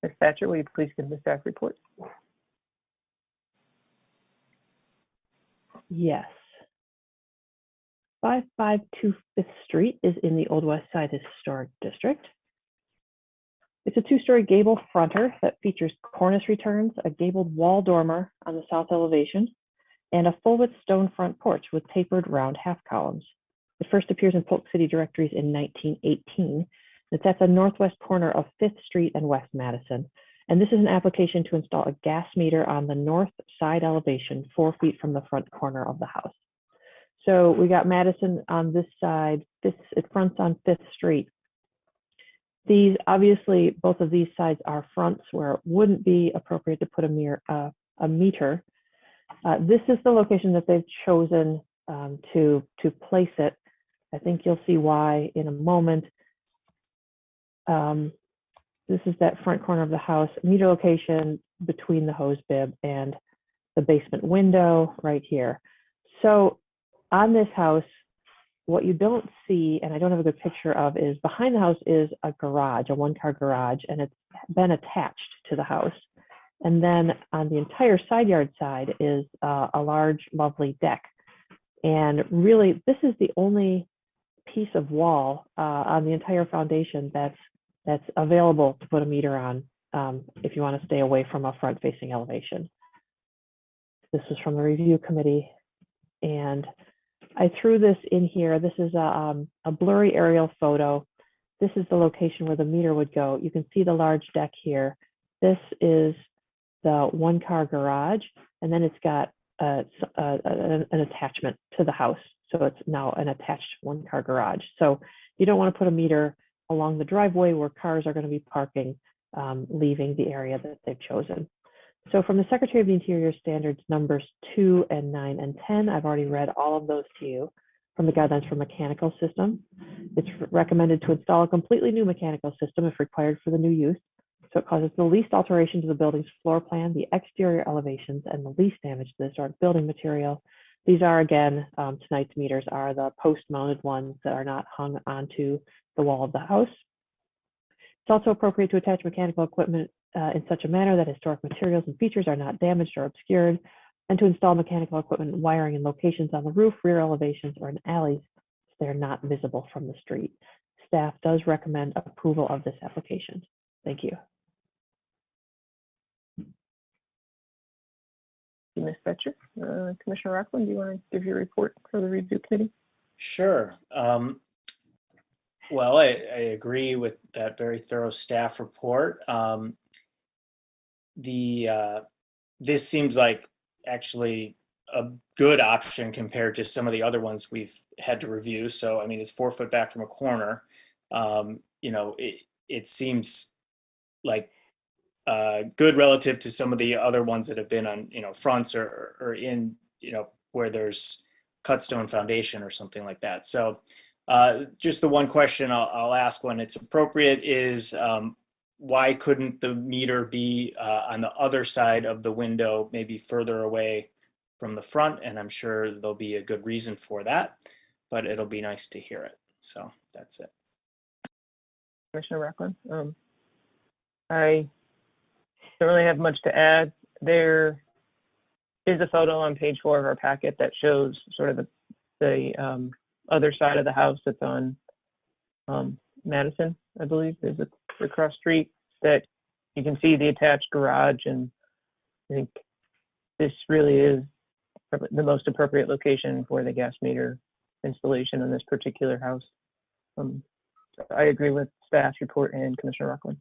Ms. Thatcher, will you please give the staff report? Yes. 552 5th Street is in the Old West Side Historic District. It's a two-story gable fronter that features cornice returns, a gabled wall dormer on the south elevation, and a full-width stone front porch with tapered round half columns. It first appears in Polk City directories in 1918. It's at the northwest corner of 5th Street and West Madison. And this is an application to install a gas meter on the north side elevation, 4 feet from the front corner of the house. So we got Madison on this side. It fronts on 5th Street. These, obviously, both of these sides are fronts where it wouldn't be appropriate to put a meter. This is the location that they've chosen to place it. I think you'll see why in a moment. This is that front corner of the house, meter location between the hose bib and the basement window right here. So on this house, what you don't see, and I don't have a good picture of, is behind the house is a garage, a one-car garage, and it's been attached to the house. And then on the entire side yard side is a large, lovely deck. And really, this is the only piece of wall on the entire foundation that's available to put a meter on if you want to stay away from a front-facing elevation. This was from the review committee, and I threw this in here. This is a blurry aerial photo. This is the location where the meter would go. You can see the large deck here. This is the one-car garage, and then it's got an attachment to the house. So it's now an attached one-car garage. So you don't want to put a meter along the driveway where cars are going to be parking, leaving the area that they've chosen. So from the Secretary of the Interior standards numbers 2 and 9 and 10, I've already read all of those to you. From the guidelines for mechanical system, it's recommended to install a completely new mechanical system if required for the new use. So it causes the least alteration to the building's floor plan, the exterior elevations, and the least damage to the historic building material. These are, again, tonight's meters are the post-mounted ones that are not hung onto the wall of the house. It's also appropriate to attach mechanical equipment in such a manner that historic materials and features are not damaged or obscured, and to install mechanical equipment and wiring in locations on the roof, rear elevations, or in alleys so they're not visible from the street. Staff does recommend approval of this application. Thank you. Ms. Fetcher. Commissioner Rockland, do you want to give your report for the review committee? Sure. Well, I agree with that very thorough staff report. This seems like actually a good option compared to some of the other ones we've had to review. So, I mean, it's 4 foot back from a corner. You know, it seems like good relative to some of the other ones that have been on, fronts or in, where there's cut stone foundation or something like that. So just the one question I'll ask when it's appropriate is why couldn't the meter be on the other side of the window, maybe further away from the front? And I'm sure there'll be a good reason for that, but it'll be nice to hear it. So that's it. Commissioner Rockland. I don't really have much to add. There is a photo on page 4 of our packet that shows sort of the other side of the house that's on Madison, I believe, is the cross street, that you can see the attached garage, and I think this really is the most appropriate location for the gas meter installation in this particular house. I agree with staff's report and Commissioner Rockland.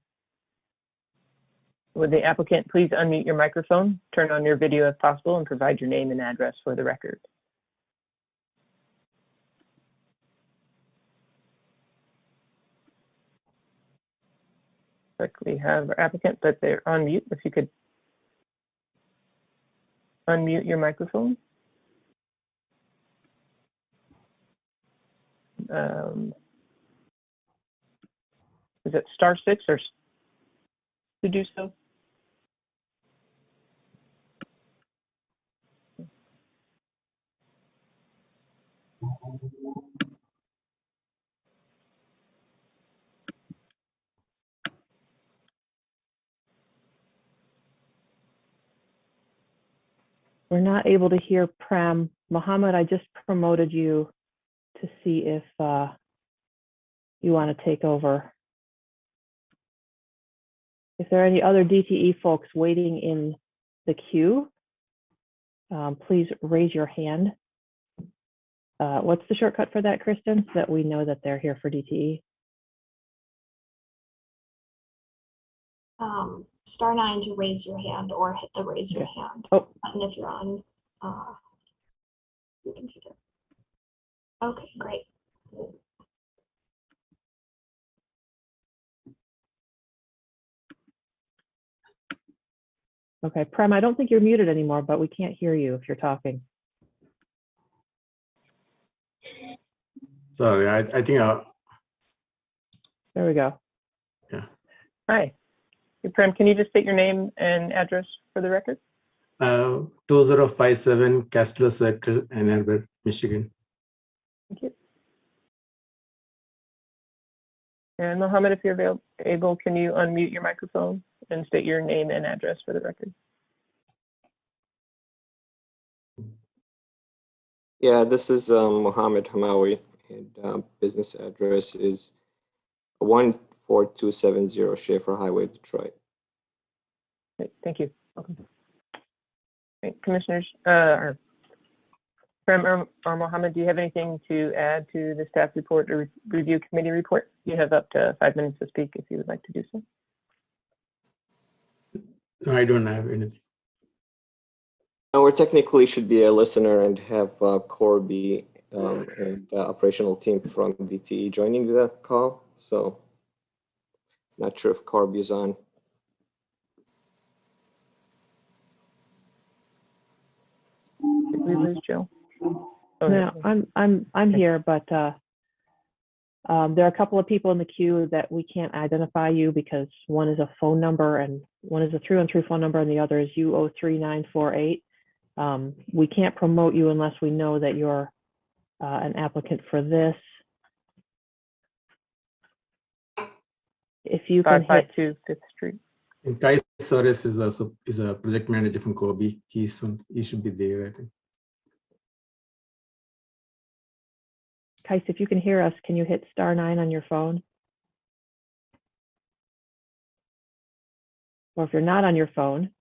Would the applicant please unmute your microphone, turn on your video if possible, and provide your name and address for the record? We have our applicant, but they're on mute. If you could unmute your microphone. Is it *6 or to do so? We're not able to hear Prem. Mohammed, I just promoted you to see if you want to take over. If there are any other DTE folks waiting in the queue, please raise your hand. What's the shortcut for that, Kristen, so that we know that they're here for DTE? *9 to raise your hand, or hit the raise your hand button if you're on your computer. Okay, great. Okay, Prem, I don't think you're muted anymore, but we can't hear you if you're talking. Sorry, I think There we go. Yeah. Hi. Hey, Prem, can you just state your name and address for the record? 2057 Castler Circle, Ann Arbor, Michigan. Thank you. And Mohammed, if you're able, can you unmute your microphone and state your name and address for the record? Yeah, this is Mohammed Hamawi, and business address is 14270 Schaefer Highway, Detroit. Great, thank you. Okay. Great. Commissioners, or Prem or Mohammed, do you have anything to add to the staff report or review committee report? You have up to 5 minutes to speak if you would like to do so. No, I don't have anything. We technically should be a listener and have Corby and operational team from DTE joining the call. So not sure if Corby is on. Did we lose Joe? Oh, No, I'm here, but there are a couple of people in the queue that we can't identify you because one is a phone number and one is a 313 phone number and the other is U03948. We can't promote you unless we know that you're an applicant for this. If you can hit 552 5th Street. And Kai Soros is a project manager from Kobe. He should be there, I think. Kais, if you can hear us, can you hit *9 on your phone? Or if you're not on your phone,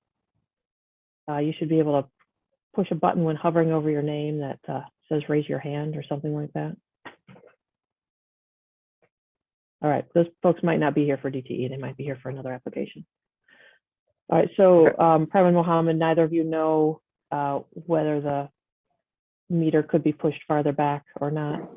you should be able to push a button when hovering over your name that says raise your hand or something like that. All right, those folks might not be here for DTE. They might be here for another application. All right, so Prem and Mohammed, neither of you know whether the meter could be pushed farther back or not.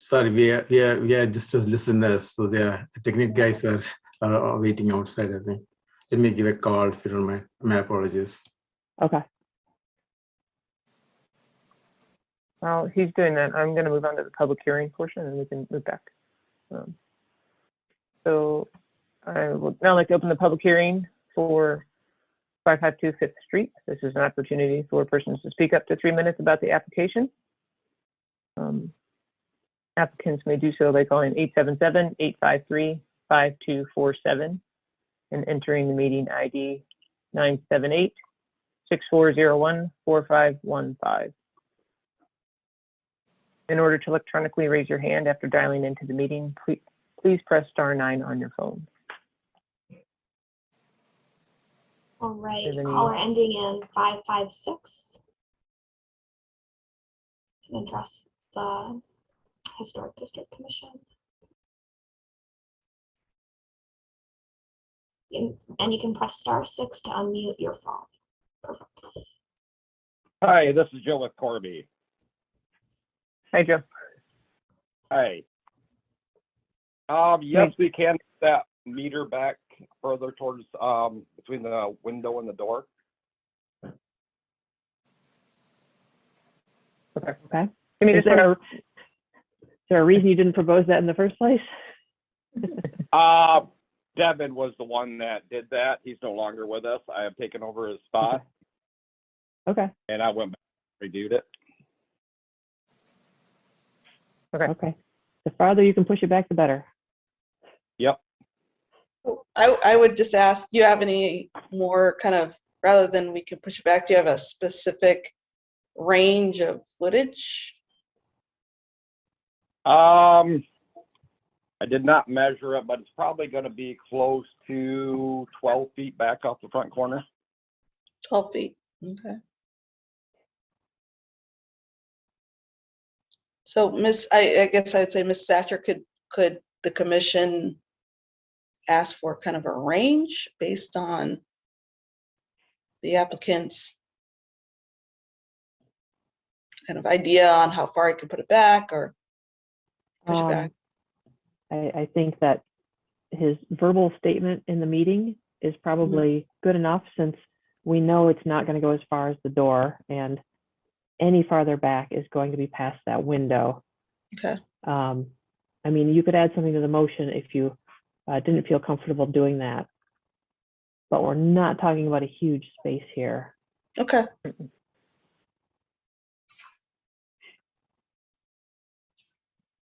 Sorry, we are just as listeners. So the technical guys are waiting outside, I think. Let me give a call if you don't mind. My apologies. Okay. While he's doing that, I'm going to move on to the public hearing portion and we can move back. So I would now like to open the public hearing for 552 5th Street. This is an opportunity for persons to speak up to 3 minutes about the application. Applicants may do so by calling 877-853-5247 and entering the meeting ID 978-6401-4515. In order to electronically raise your hand after dialing into the meeting, please press *9 on your phone. All right, Is any- caller ending in 556. Can address the Historic District Commission. And you can press *6 to unmute your phone. Perfect. Hi, this is Joe with Corby. Hi, Joe. Hi. Yes, we can get that meter back further towards between the window and the door. Okay. Okay. Give me Is just there a reason you didn't propose that in the first place? Devin was the one that did that. He's no longer with us. I have taken over his spot. Okay. And I went back and reviewed it. Okay. The farther you can push it back, the better. Yep. I would just ask, do you have any more kind of, rather than we can push it back, do you have a specific range of footage? I did not measure it, but it's probably going to be close to 12 feet back off the front corner. 12 feet. Okay. So I guess I'd say Ms. Thatcher, could the commission ask for kind of a range based on the applicant's kind of idea on how far he can put it back or push it back? I think that his verbal statement in the meeting is probably good enough, since we know it's not going to go as far as the door, and any farther back is going to be past that window. Okay. I mean, you could add something to the motion if you didn't feel comfortable doing that, but we're not talking about a huge space here. Okay.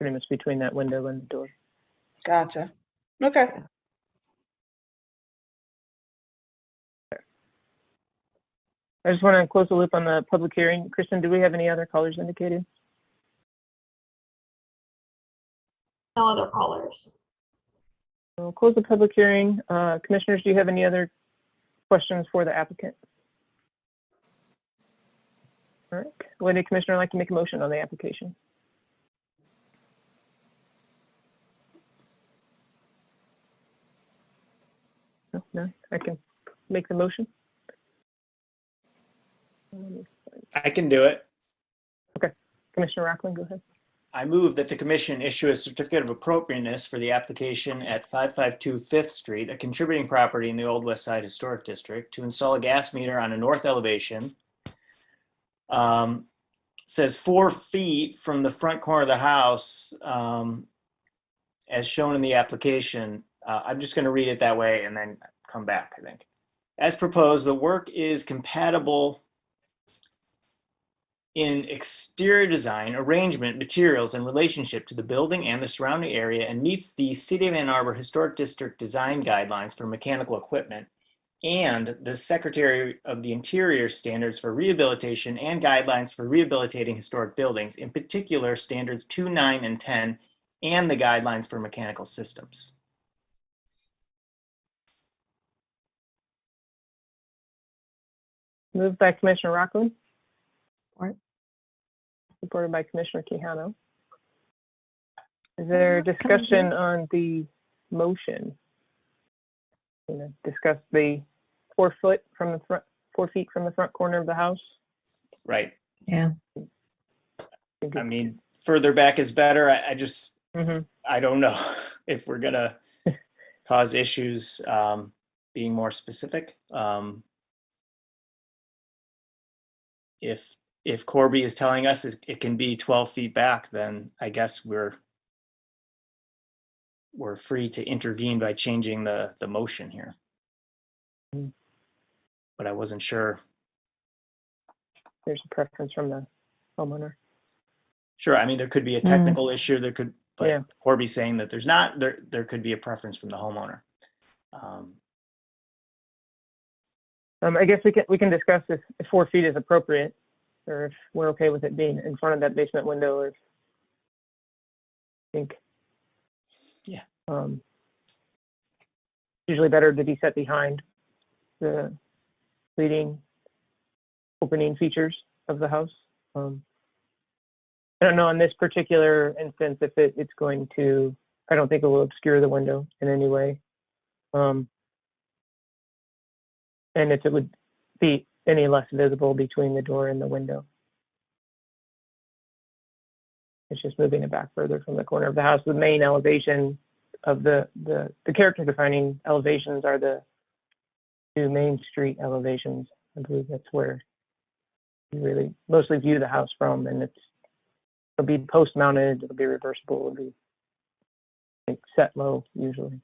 pretty much between that window and the door. Gotcha. Okay. I just want to close the loop on the public hearing. Kristen, do we have any other callers indicated? No other callers. We'll close the public hearing. Commissioners, do you have any other questions for the applicant? All right. Would a commissioner like to make a motion on the application? No, I can make the motion. I can do it. Okay. Commissioner Rockland, go ahead. I move that the commission issue a certificate of appropriateness for the application at 552 5th Street, a contributing property in the Old West Side Historic District, to install a gas meter on a north elevation. Says 4 feet from the front corner of the house, as shown in the application. I'm just going to read it that way and then come back, I think. As proposed, the work is compatible in exterior design, arrangement, materials, and relationship to the building and the surrounding area, and meets the City of Ann Arbor Historic District design guidelines for mechanical equipment and the Secretary of the Interior standards for rehabilitation and guidelines for rehabilitating historic buildings, in particular standards 2, 9, and 10, and the guidelines for mechanical systems. Moved by Commissioner Rockland. Supported by Commissioner Quijano. Is there discussion on the motion? Discuss the 4 foot from the front, 4 feet from the front corner of the house. Right. Yeah. I mean, further back is better. I just, Mhm. I don't know if we're gonna cause issues being more specific. If Corby is telling us it can be 12 feet back, then I guess we're free to intervene by changing the motion here. Mhm. But I wasn't sure. There's a preference from the homeowner. Sure, I mean, there could be a technical issue, there could, but Yeah. Corby's saying that there's not, there could be a preference from the homeowner. I guess we can discuss if 4 feet is appropriate, or if we're okay with it being in front of that basement window, or if I think. Yeah. Usually better to be set behind the leading opening features of the house. I don't know in this particular instance if it's going to, I don't think it will obscure the window in any way. And if it would be any less visible between the door and the window. It's just moving it back further from the corner of the house. The main elevation of the character defining elevations are the 2 Main Street elevations. I believe that's where you really mostly view the house from, and it'll be post mounted, it'll be reversible, it'll be like set low usually.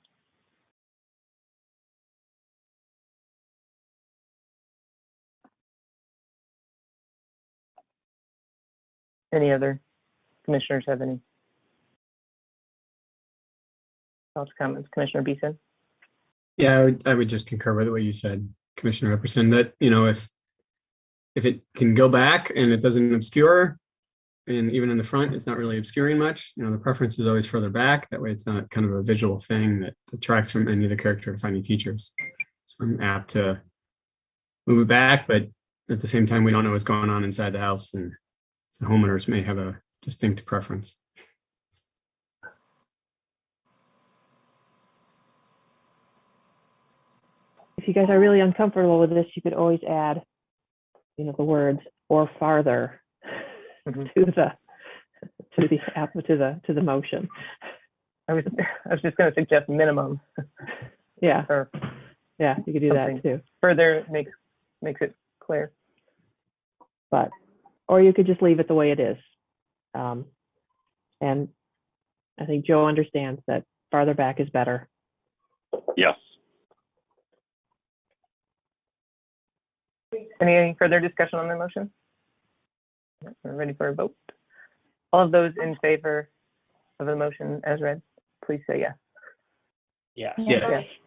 Any other commissioners have any thoughts, comments? Commissioner Beeson? Yeah, I would just concur with what you said, Commissioner Epperson, that, you know, if it can go back and it doesn't obscure, and even in the front, it's not really obscuring much, you know, the preference is always further back. That way it's not kind of a visual thing that detracts from any of the character defining features. So I'm apt to move it back, but at the same time, we don't know what's going on inside the house, and the homeowners may have a distinct preference. If you guys are really uncomfortable with this, you could always add, you know, the words "or farther" Mm-hmm. to the motion. I was just going to suggest minimum. Yeah. Or yeah, you could do that too. Further makes it clear. Or you could just leave it the way it is. And I think Joe understands that farther back is better. Yes. Any further discussion on the motion? We're ready for a vote. All of those in favor of the motion as read, please say yes. Yes. Yes.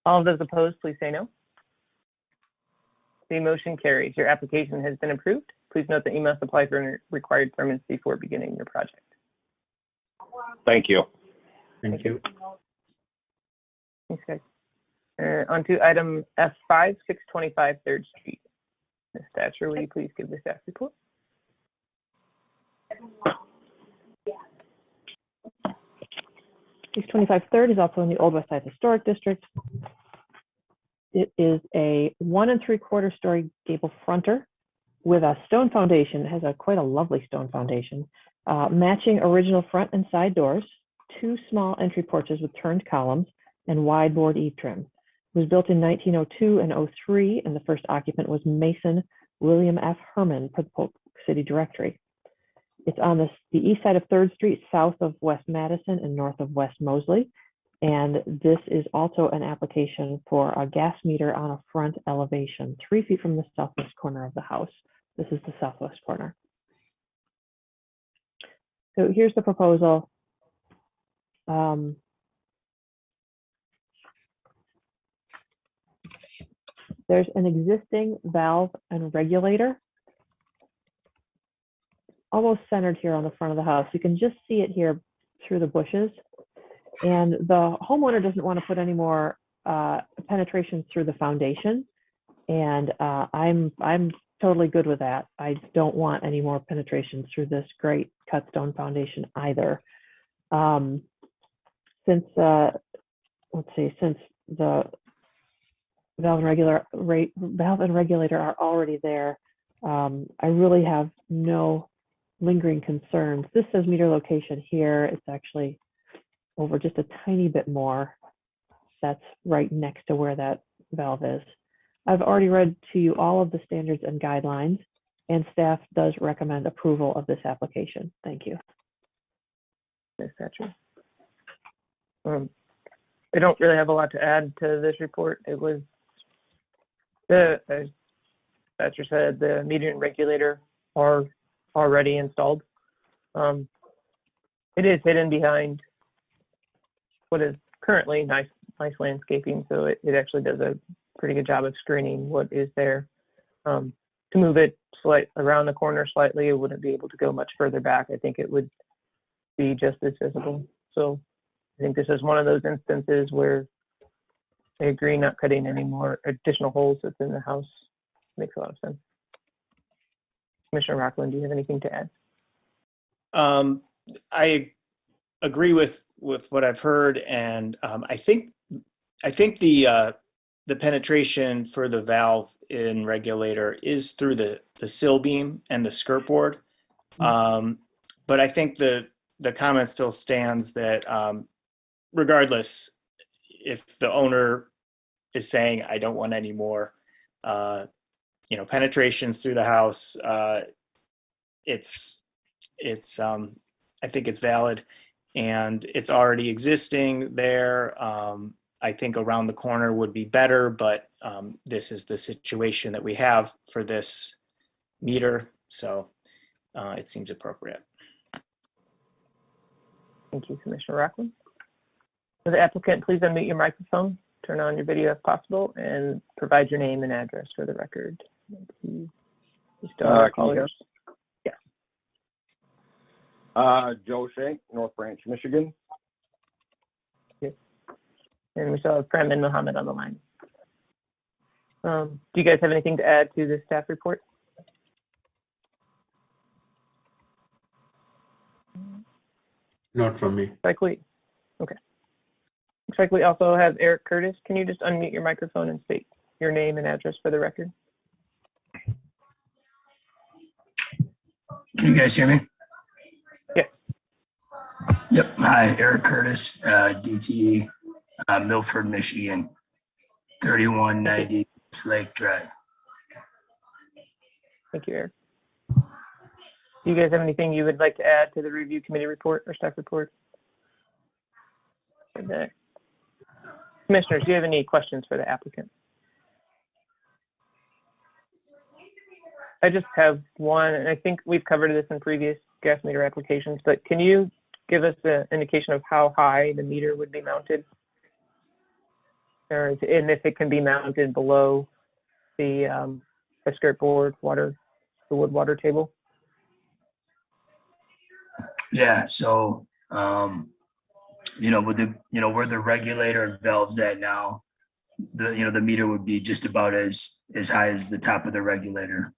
All of those opposed, please say no. The motion carries. Your application has been approved. Please note that you must apply for required permits before beginning your project. Thank you. Thank you. Thanks, guys. On to item F5, 625 3rd Street. Ms. Thatcher, will you please give the staff report? 625 3rd is also in the Old West Side Historic District. It is a 1 3/4 story gable fronter with a stone foundation. It has quite a lovely stone foundation, matching original front and side doors, 2 small entry porches with turned columns, and wide board eave trim. It was built in 1902 and 03, and the first occupant was Mason William F. Herman per the Polk City Directory. It's on the east side of 3rd Street, south of West Madison and north of West Mosley. And this is also an application for a gas meter on a front elevation, 3 feet from the southwest corner of the house. This is the southwest corner. So here's the proposal. There's an existing valve and regulator almost centered here on the front of the house. You can just see it here through the bushes. And the homeowner doesn't want to put any more penetration through the foundation. And I'm totally good with that. I don't want any more penetration through this great cut stone foundation either. Since the valve and regulator are already there, I really have no lingering concerns. This says meter location here. It's actually over just a tiny bit more. That's right next to where that valve is. I've already read to you all of the standards and guidelines, and staff does recommend approval of this application. Thank you. Ms. Thatcher. I don't really have a lot to add to this report. It was as Thatcher said, the metering regulator are already installed. It is hidden behind what is currently nice landscaping, so it actually does a pretty good job of screening what is there. To move it around the corner slightly, it wouldn't be able to go much further back. I think it would be just as visible. So I think this is one of those instances where I agree not cutting any more additional holes within the house makes a lot of sense. Commissioner Rockland, do you have anything to add? I agree with what I've heard, and I think the penetration for the valve in regulator is through the sill beam and the skirt board. But I think the comment still stands that regardless, if the owner is saying, I don't want any more, penetrations through the house, I think it's valid, and it's already existing there. I think around the corner would be better, but this is the situation that we have for this meter, so it seems appropriate. Thank you, Commissioner Rockland. For the applicant, please unmute your microphone, turn on your video if possible, and provide your name and address for the record. You still have callers? Yes. Joe Shank, North Branch, Michigan. Yes. And we still have Prem and Mohammed on the line. Do you guys have anything to add to the staff report? Not from me. Okay. Looks like we also have Eric Curtis. Can you just unmute your microphone and state your name and address for the record? Can you guys hear me? Yeah. Yep. Hi, Eric Curtis, DTE, Milford, Michigan, 3190 Lake Drive. Thank you, Eric. Do you guys have anything you would like to add to the review committee report or staff report? Okay. Commissioners, do you have any questions for the applicant? I just have one, and I think we've covered this in previous gas meter applications, but can you give us an indication of how high the meter would be mounted? And if it can be mounted below the skirt board the wood water table? Yeah, so with where the regulator valve's at now, the meter would be just about as high as the top of the regulator.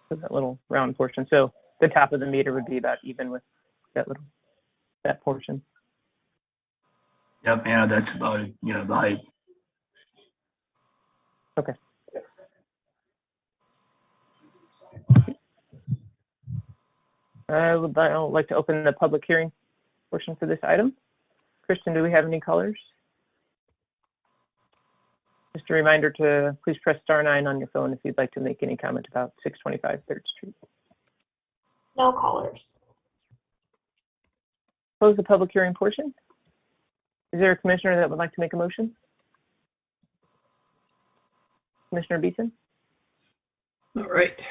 So that little round portion. So the top of the meter would be about even with that portion. Yep, that's about it, the height. Okay. I would like to open the public hearing portion for this item. Kristen, do we have any callers? Just a reminder to please press *9 on your phone if you'd like to make any comment about 625 3rd Street. No callers. Close the public hearing portion. Is there a commissioner that would like to make a motion? Commissioner Beeson? All right.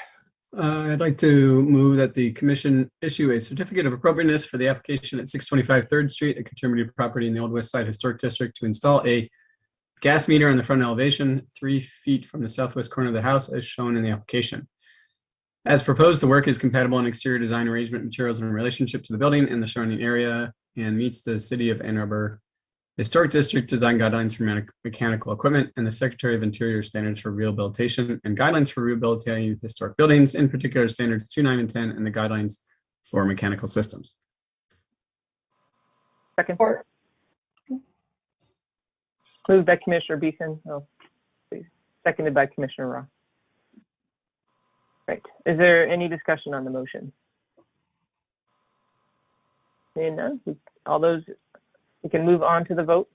I'd like to move that the commission issue a certificate of appropriateness for the application at 625 3rd Street, a contributed property in the Old West Side Historic District, to install a gas meter on the front elevation 3 feet from the southwest corner of the house as shown in the application. As proposed, the work is compatible in exterior design arrangement materials in relationship to the building and the surrounding area and meets the City of Ann Arbor Historic District design guidelines for mechanical equipment and the Secretary of Interior standards for rehabilitation and guidelines for rehabilitating historic buildings, in particular standards 2, 9, and 10, and the guidelines for mechanical systems. Second. Moved by Commissioner Beeson. Oh, please. Seconded by Commissioner Ross. Right. Is there any discussion on the motion? Seeing none, all those, we can move on to the vote.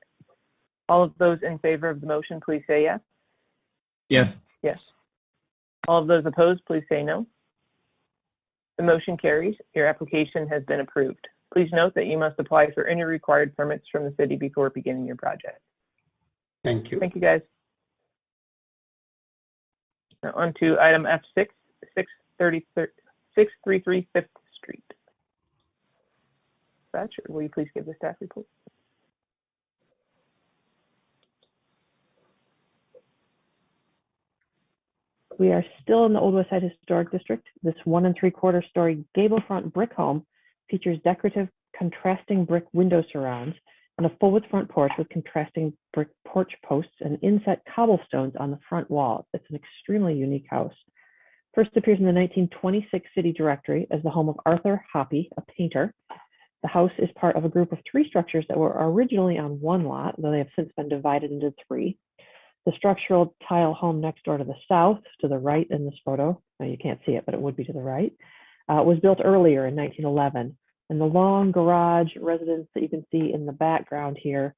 All of those in favor of the motion, please say yes. Yes. Yes. All of those opposed, please say no. The motion carries. Your application has been approved. Please note that you must apply for any required permits from the city before beginning your project. Thank you. Thank you, guys. Now on to item F6, 633 5th Street. Thatcher, will you please give the staff report? We are still in the Old West Side Historic District. This 1 3/4 story gable front brick home features decorative contrasting brick window surrounds and a full width front porch with contrasting brick porch posts and inset cobblestones on the front wall. It's an extremely unique house. First appears in the 1926 city directory as the home of Arthur Hoppy, a painter. The house is part of a group of 3 structures that were originally on 1 lot, though they have since been divided into 3. The structural tile home next door to the south, to the right in this photo, now you can't see it, but it would be to the right, was built earlier in 1911. And the long garage residence that you can see in the background here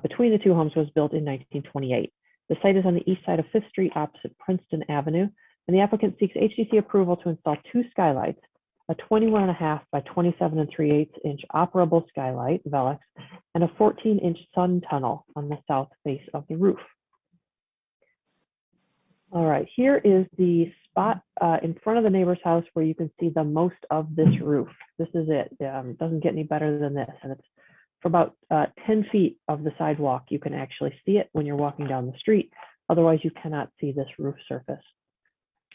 between the 2 homes was built in 1928. The site is on the east side of 5th Street opposite Princeton Avenue, and the applicant seeks HDC approval to install 2 skylights, a 21.5 by 27 3/8 inch operable skylight, Velux, and a 14-inch sun tunnel on the south face of the roof. All right, here is the spot in front of the neighbor's house where you can see the most of this roof. This is it. It doesn't get any better than this. And it's for about 10 feet of the sidewalk. You can actually see it when you're walking down the street. Otherwise, you cannot see this roof surface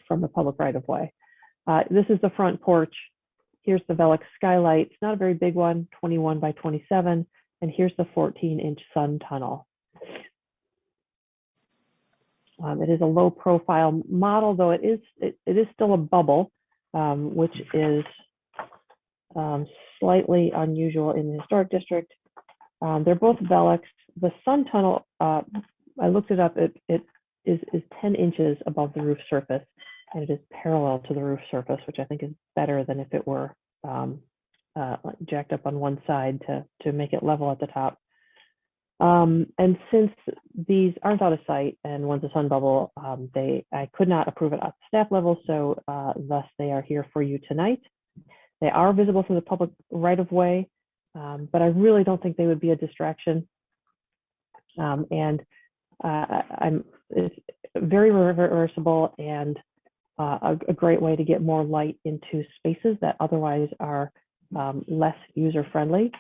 from the public right-of-way. This is the front porch. Here's the Velux skylight. It's not a very big one, 21 by 27. And here's the 14-inch sun tunnel. It is a low profile model, though it is still a bubble, which is slightly unusual in the historic district. They're both Velux. The sun tunnel, I looked it up, it is 10 inches above the roof surface, and it is parallel to the roof surface, which I think is better than if it were jacked up on one side to make it level at the top. And since these aren't out of sight and one's a sun bubble, I could not approve it at staff level, so thus they are here for you tonight. They are visible from the public right-of-way, but I really don't think they would be a distraction. It's very reversible and a great way to get more light into spaces that otherwise are less user-friendly.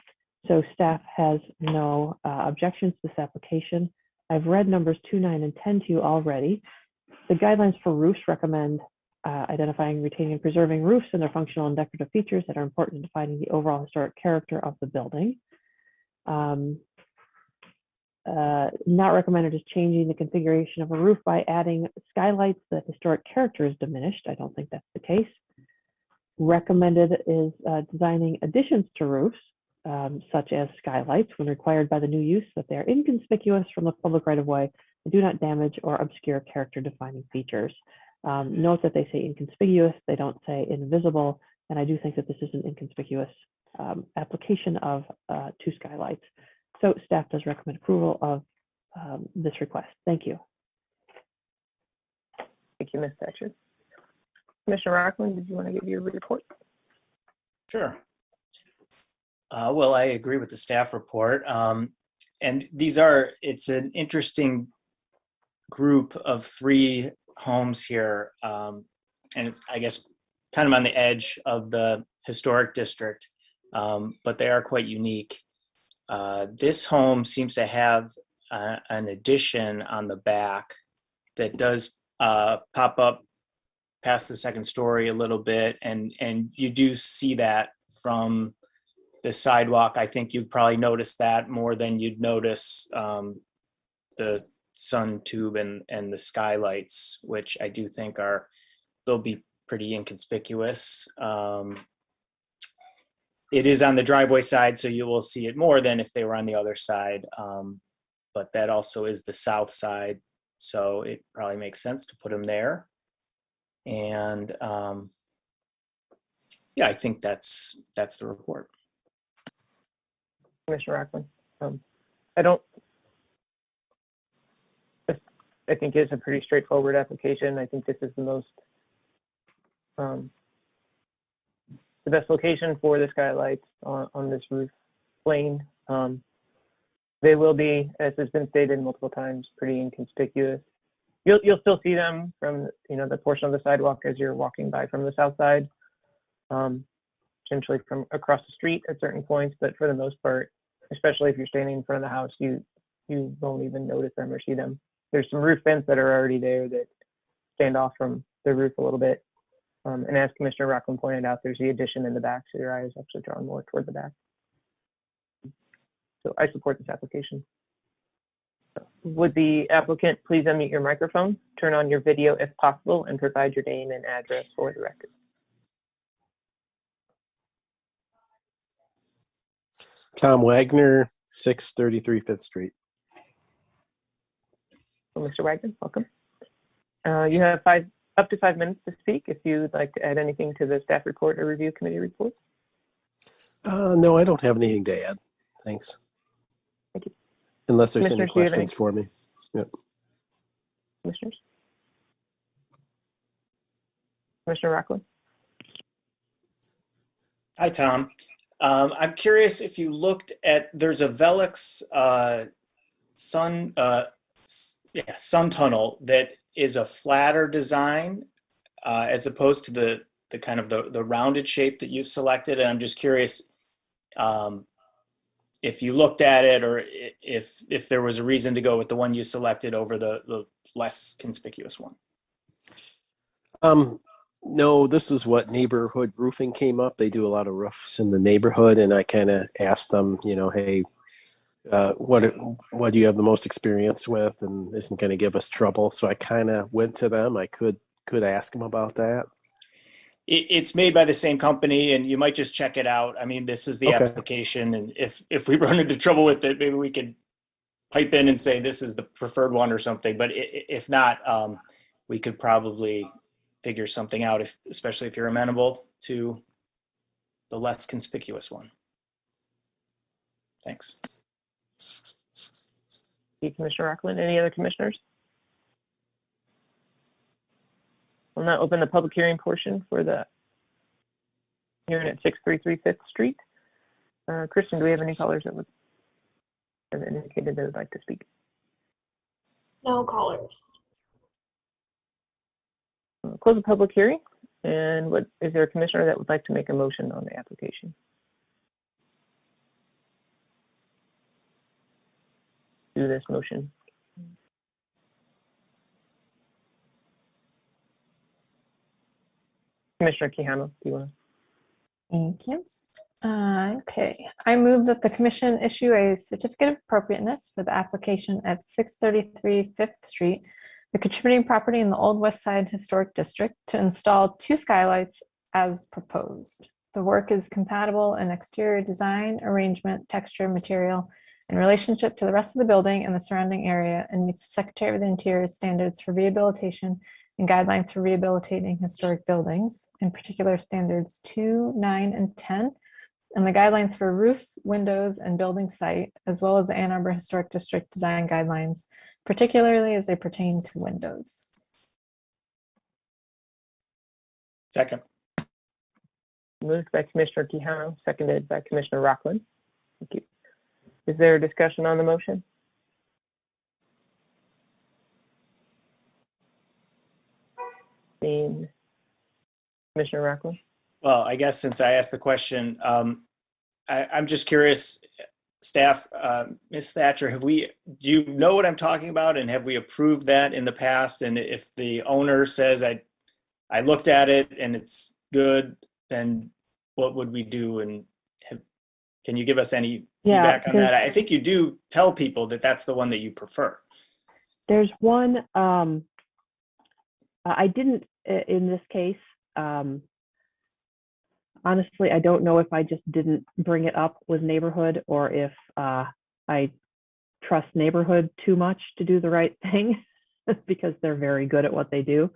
So staff has no objections to this application. I've read numbers 2, 9, and 10 to you already. The guidelines for roofs recommend identifying, retaining, and preserving roofs and their functional and decorative features that are important in defining the overall historic character of the building. Not recommended is changing the configuration of a roof by adding skylights. The historic character is diminished. I don't think that's the case. Recommended is designing additions to roofs, such as skylights, when required by the new use, that they are inconspicuous from the public right-of-way and do not damage or obscure character-defining features. Note that they say inconspicuous, they don't say invisible, and I do think that this is an inconspicuous application of 2 skylights. So staff does recommend approval of this request. Thank you. Thank you, Ms. Thatcher. Commissioner Rockland, did you want to give your report? Sure. Well, I agree with the staff report. And it's an interesting group of 3 homes here. And it's, I guess, kind of on the edge of the historic district, but they are quite unique. This home seems to have an addition on the back that does pop up past the 2nd story a little bit, and you do see that from the sidewalk. I think you'd probably notice that more than you'd notice the sun tube and the skylights, which I do think they'll be pretty inconspicuous. It is on the driveway side, so you will see it more than if they were on the other side. But that also is the south side, so it probably makes sense to put them there. And yeah, I think that's the report. Commissioner Rockland. I think it's a pretty straightforward application. I think this is the most, the best location for the skylights on this roof plane. They will be, as has been stated multiple times, pretty inconspicuous. You'll still see them from, the portion of the sidewalk as you're walking by from the south side, essentially from across the street at certain points, but for the most part, especially if you're standing in front of the house, you won't even notice them or see them. There's some roof vents that are already there that stand off from the roof a little bit. And as Commissioner Rockland pointed out, there's the addition in the back, so your eye is actually drawn more toward the back. So I support this application. Would the applicant please unmute your microphone, turn on your video if possible, and provide your name and address for the record. Tom Wagner, 633 5th Street. Well, Mr. Wagner, welcome. You have up to 5 minutes to speak if you'd like to add anything to the staff report or review committee report. No, I don't have anything to add. Thanks. Thank you. Unless there's any Commissioners, do you have questions for me. Yep. Commissioners? Commissioner Rockland? Hi, Tom. I'm curious if you looked at, there's a Velux sun tunnel that is a flatter design as opposed to the kind of the rounded shape that you've selected. And I'm just curious if you looked at it or if there was a reason to go with the one you selected over the less conspicuous one. No, this is what neighborhood roofing came up. They do a lot of roofs in the neighborhood, and I kind of asked them, hey, what do you have the most experience with, and isn't going to give us trouble? So I kind of went to them. I could ask them about that. It's made by the same company, and you might just check it out. I mean, this is the Okay. application, and if we run into trouble with it, maybe we could pipe in and say this is the preferred one or something. But if not, we could probably figure something out, especially if you're amenable to the less conspicuous one. Thanks. Thank you, Commissioner Rockland. Any other commissioners? We'll now open the public hearing portion for the hearing at 633 5th Street. Kristen, do we have any callers that would have indicated they would like to speak? No callers. We'll close the public hearing. And is there a commissioner that would like to make a motion on the application? Do this motion. Commissioner Quijano, do you want to? Thank you. Okay, I move that the commission issue a certificate of appropriateness for the application at 633 5th Street, the contributing property in the Old West Side Historic District, to install 2 skylights as proposed. The work is compatible in exterior design, arrangement, texture, material, in relationship to the rest of the building and the surrounding area, and meets the Secretary of the Interior's standards for rehabilitation and guidelines for rehabilitating historic buildings, in particular standards 2, 9, and 10, and the guidelines for roofs, windows, and building site, as well as the Ann Arbor Historic District design guidelines, particularly as they pertain to windows. Second. Moved by Commissioner Quijano, seconded by Commissioner Rockland. Thank you. Is there a discussion on the motion? Seeing Commissioner Rockland. Well, I guess since I asked the question, I'm just curious, staff, Ms. Thatcher, do you know what I'm talking about, and have we approved that in the past? And if the owner says I looked at it and it's good, then what would we do? And can you give us any feedback on that? I think you do tell people that that's the one that you prefer. There's one, I didn't in this case. Honestly, I don't know if I just didn't bring it up with neighborhood or if I trust neighborhood too much to do the right thing because they're very good at what they do.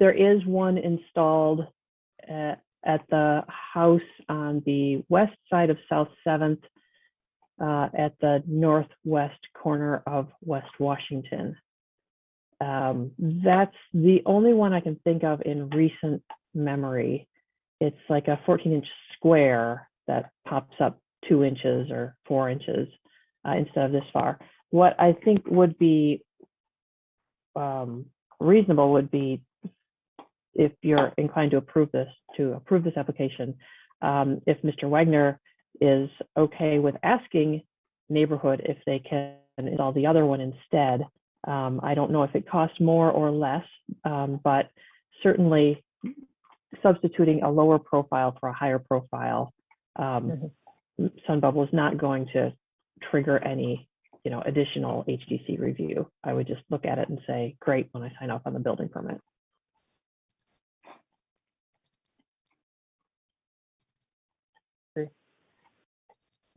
There is one installed at the house on the west side of South 7th at the northwest corner of West Washington. That's the only one I can think of in recent memory. It's like a 14-inch square that pops up 2 inches or 4 inches instead of this far. What I think would be reasonable would be, if you're inclined to approve this application, if Mr. Wagner is okay with asking neighborhood if they can install the other one instead. I don't know if it costs more or less, but certainly substituting a lower profile for a higher profile, Sun Bubble is not going to trigger any, additional HDC review. I would just look at it and say, great, when I sign off on the building permit.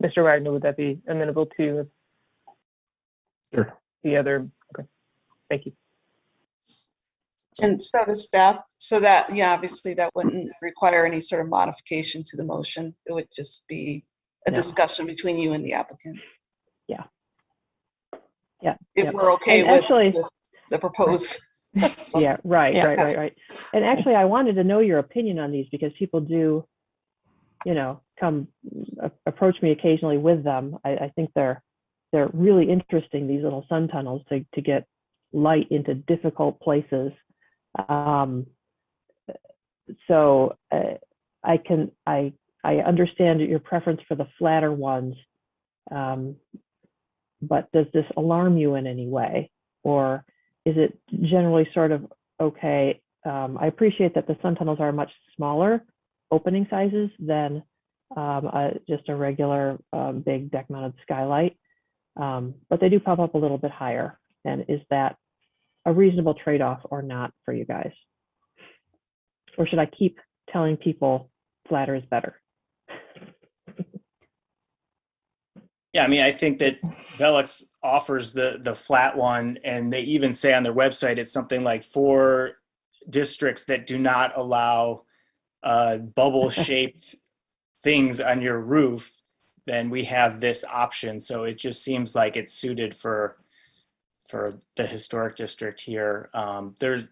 Mr. Wagner, would that be amenable to Sure. the other? Okay, thank you. And so does staff, so that, obviously that wouldn't require any sort of modification to the motion. It would just be a discussion between you and the applicant. Yeah. If we're okay and with, actually, with the proposed. Yeah, right. And actually, I wanted to know your opinion on these because people do, come approach me occasionally with them. I think they're really interesting, these little sun tunnels to get light into difficult places. So I understand your preference for the flatter ones, but does this alarm you in any way, or is it generally sort of okay? I appreciate that the sun tunnels are much smaller opening sizes than just a regular big deck mounted skylight, but they do pop up a little bit higher. And is that a reasonable trade-off or not for you guys? Or should I keep telling people flatter is better? Yeah, I mean, I think that Velux offers the flat one, and they even say on their website it's something like for districts that do not allow bubble-shaped things on your roof, then we have this option. So it just seems like it's suited for the historic district here.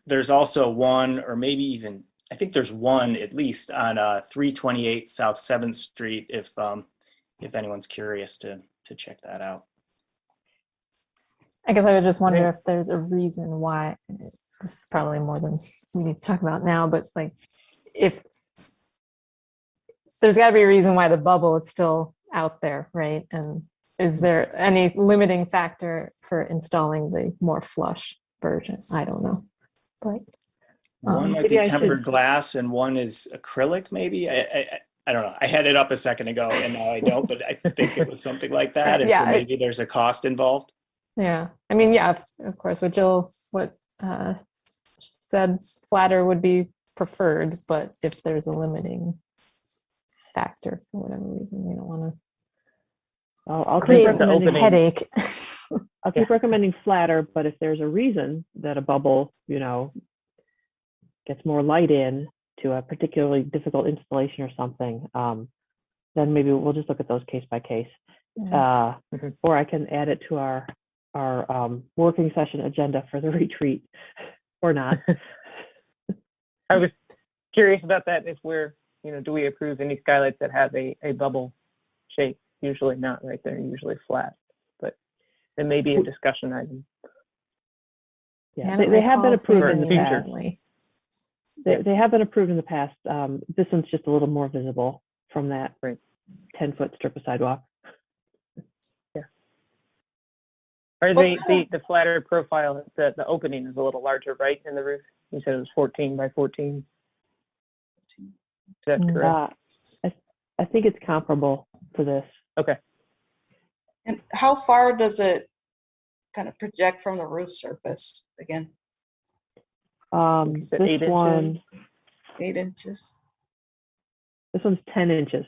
There's also one, or maybe even, I think there's one at least on 328 South 7th Street, if anyone's curious to check that out. I guess I would just wonder if there's a reason why. This is probably more than we need to talk about now, but it's like, if there's got to be a reason why the bubble is still out there, right? And is there any limiting factor for installing the more flush version? I don't know, but one might be tempered glass and one is acrylic, maybe. I don't know. I had it up a second ago and now I don't, but I think it was something like that. And so maybe there's a cost involved. Yeah, I mean, yeah, of course, what Jill said, flatter would be preferred, but if there's a limiting factor for whatever reason, we don't want to I'll create keep recommending a headache. I'll keep recommending flatter, but if there's a reason that a bubble, gets more light in to a particularly difficult installation or something, then maybe we'll just look at those case by case. Or I can add it to our working session agenda for the retreat, or not. I was curious about that. If we're, do we approve any skylights that have a bubble shape? Usually not, right? They're usually flat, but it may be a discussion item. Yeah, they have been approved in the past. They have been approved in the past. This one's just a little more visible from that 10-foot strip of sidewalk. Yeah. Or the flatter profile, the opening is a little larger, right, in the roof? You said it was 14 by 14. Is that correct? I think it's comparable to this. Okay. And how far does it kind of project from the roof surface again? This one, 8 inches. This one's 10 inches.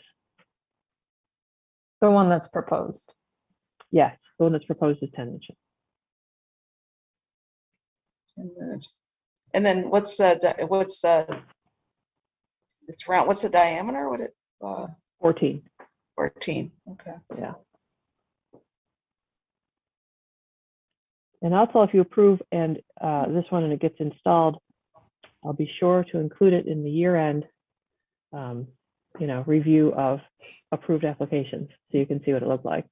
The one that's proposed. Yes, the one that's proposed is 10 inches. And then what's it's round, what's the diameter? 14. 14, okay. Yeah. And also, if you approve and this one and it gets installed, I'll be sure to include it in the year-end, review of approved applications, so you can see what it looked like.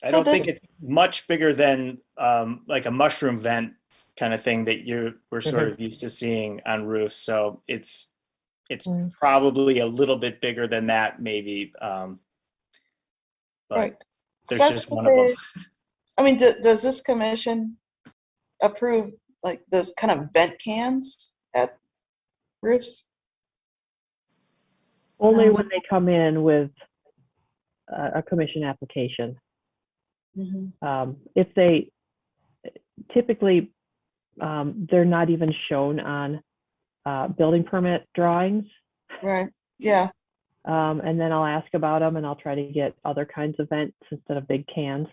I don't think it's much bigger than like a mushroom vent kind of thing that we're sort of used to seeing on roofs. So it's probably a little bit bigger than that, maybe. But right. There's just one of them. I mean, does this commission approve like those kind of vent cans at roofs? Only when they come in with a commission application. Mm-hmm. If they typically, they're not even shown on building permit drawings. Right. Yeah. And then I'll ask about them and I'll try to get other kinds of vents instead of big cans.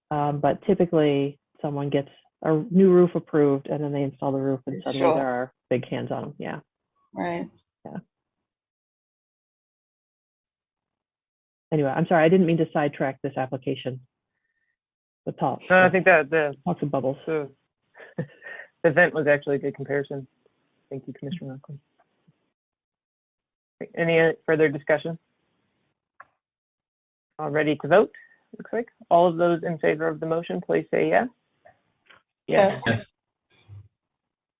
But typically someone gets a new roof approved and then they install the roof and suddenly there are big cans on them. Yeah. Right. Yeah. Anyway, I'm sorry, I didn't mean to sidetrack this application. But talk. No, I think that the talk of bubbles. The vent was actually a good comparison. Thank you, Commissioner Malcolm. Any further discussion? All ready to vote? Looks like all of those in favor of the motion, please say yes. Yes.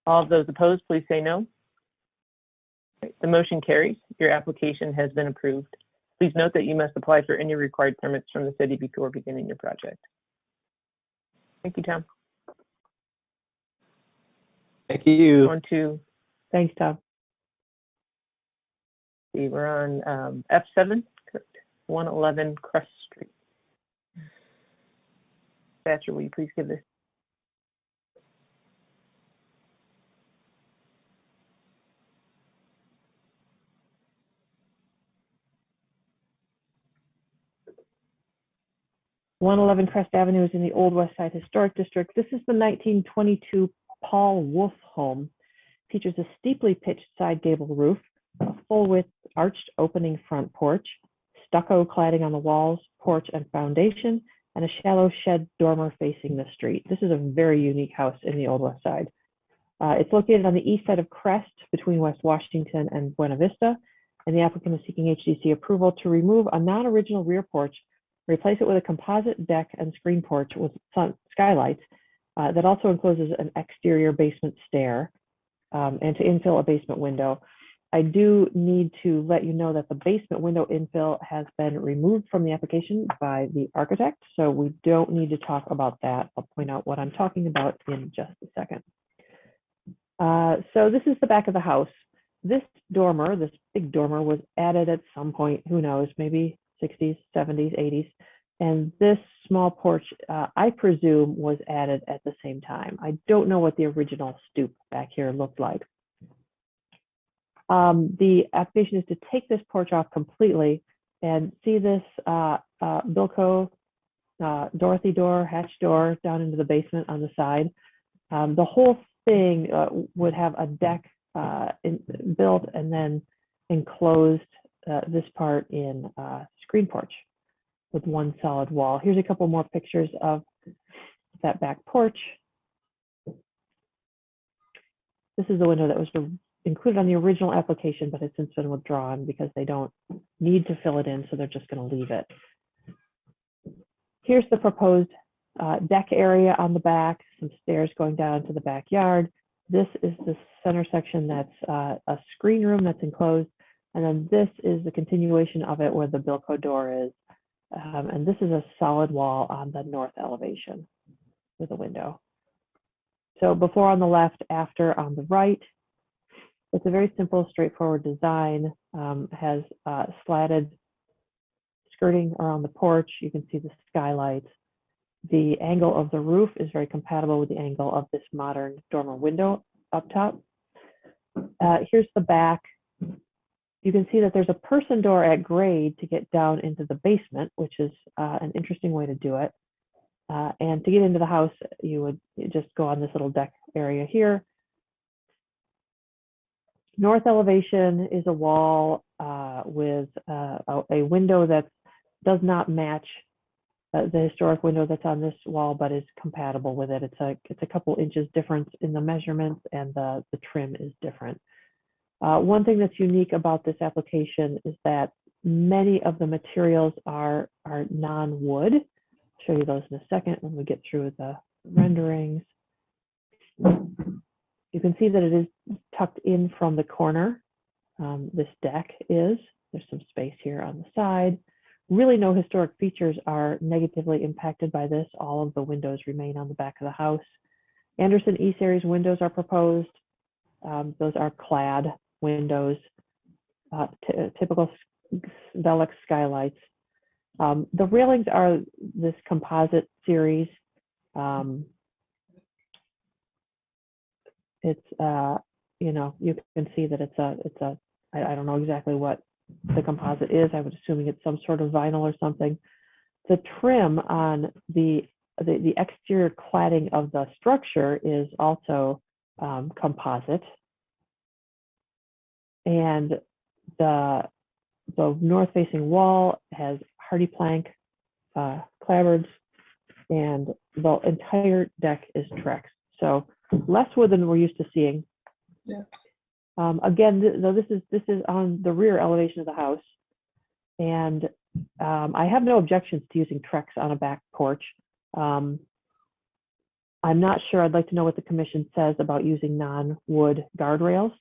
All of those opposed, please say no. The motion carries. Your application has been approved. Please note that you must apply for any required permits from the city before beginning your project. Thank you, Tom. Thank you. On to, thanks, Tom. See, we're on F7, 111 Crest Street. Thatcher, will you please give this? (111) Crest Avenue is in the Old West Side Historic District. This is the 1922 Paul Wolf home. Features a steeply pitched side gable roof, a full-width arched opening front porch, stucco cladding on the walls, porch and foundation, and a shallow shed dormer facing the street. This is a very unique house in the Old West Side. It's located on the east side of Crest between West Washington and Buena Vista, and the applicant is seeking HDC approval to remove a non-original rear porch, replace it with a composite deck and screen porch with skylights that also encloses an exterior basement stair and to infill a basement window. I do need to let you know that the basement window infill has been removed from the application by the architect, so we don't need to talk about that. I'll point out what I'm talking about in just a second. So this is the back of the house. This dormer, this big dormer, was added at some point, who knows, maybe 60s, 70s, 80s. And this small porch, I presume, was added at the same time. I don't know what the original stoop back here looked like. The application is to take this porch off completely and see this Bilko Dorothy door, hatch door down into the basement on the side. The whole thing would have a deck built and then enclosed this part in screen porch with one solid wall. Here's a couple more pictures of that back porch. This is the window that was included on the original application, but has since been withdrawn because they don't need to fill it in, so they're just going to leave it. Here's the proposed deck area on the back, some stairs going down to the backyard. This is the center section that's a screen room that's enclosed. And then this is the continuation of it where the Bilko door is. And this is a solid wall on the north elevation with a window. So before on the left, after on the right. It's a very simple, straightforward design. Has slatted skirting around the porch. You can see the skylights. The angle of the roof is very compatible with the angle of this modern dormer window up top. Here's the back. You can see that there's a person door at grade to get down into the basement, which is an interesting way to do it. And to get into the house, you would just go on this little deck area here. North elevation is a wall with a window that does not match the historic window that's on this wall, but is compatible with it. It's a couple inches difference in the measurements, and the trim is different. One thing that's unique about this application is that many of the materials are non-wood. I'll show you those in a second when we get through the renderings. You can see that it is tucked in from the corner. This deck is. There's some space here on the side. Really no historic features are negatively impacted by this. All of the windows remain on the back of the house. Anderson E-Series windows are proposed. Those are clad windows, typical Velux skylights. The railings are this composite series. It's you know, you can see that it's a I don't know exactly what the composite is. I would assuming it's some sort of vinyl or something. The trim on the exterior cladding of the structure is also composite, and the north-facing wall has hardy plank clapboards, and the entire deck is Trex. So less wood than we're used to seeing. Yeah. Again, though this is on the rear elevation of the house, and I have no objections to using Trex on a back porch. I'm not sure. I'd like to know what the commission says about using non-wood guardrails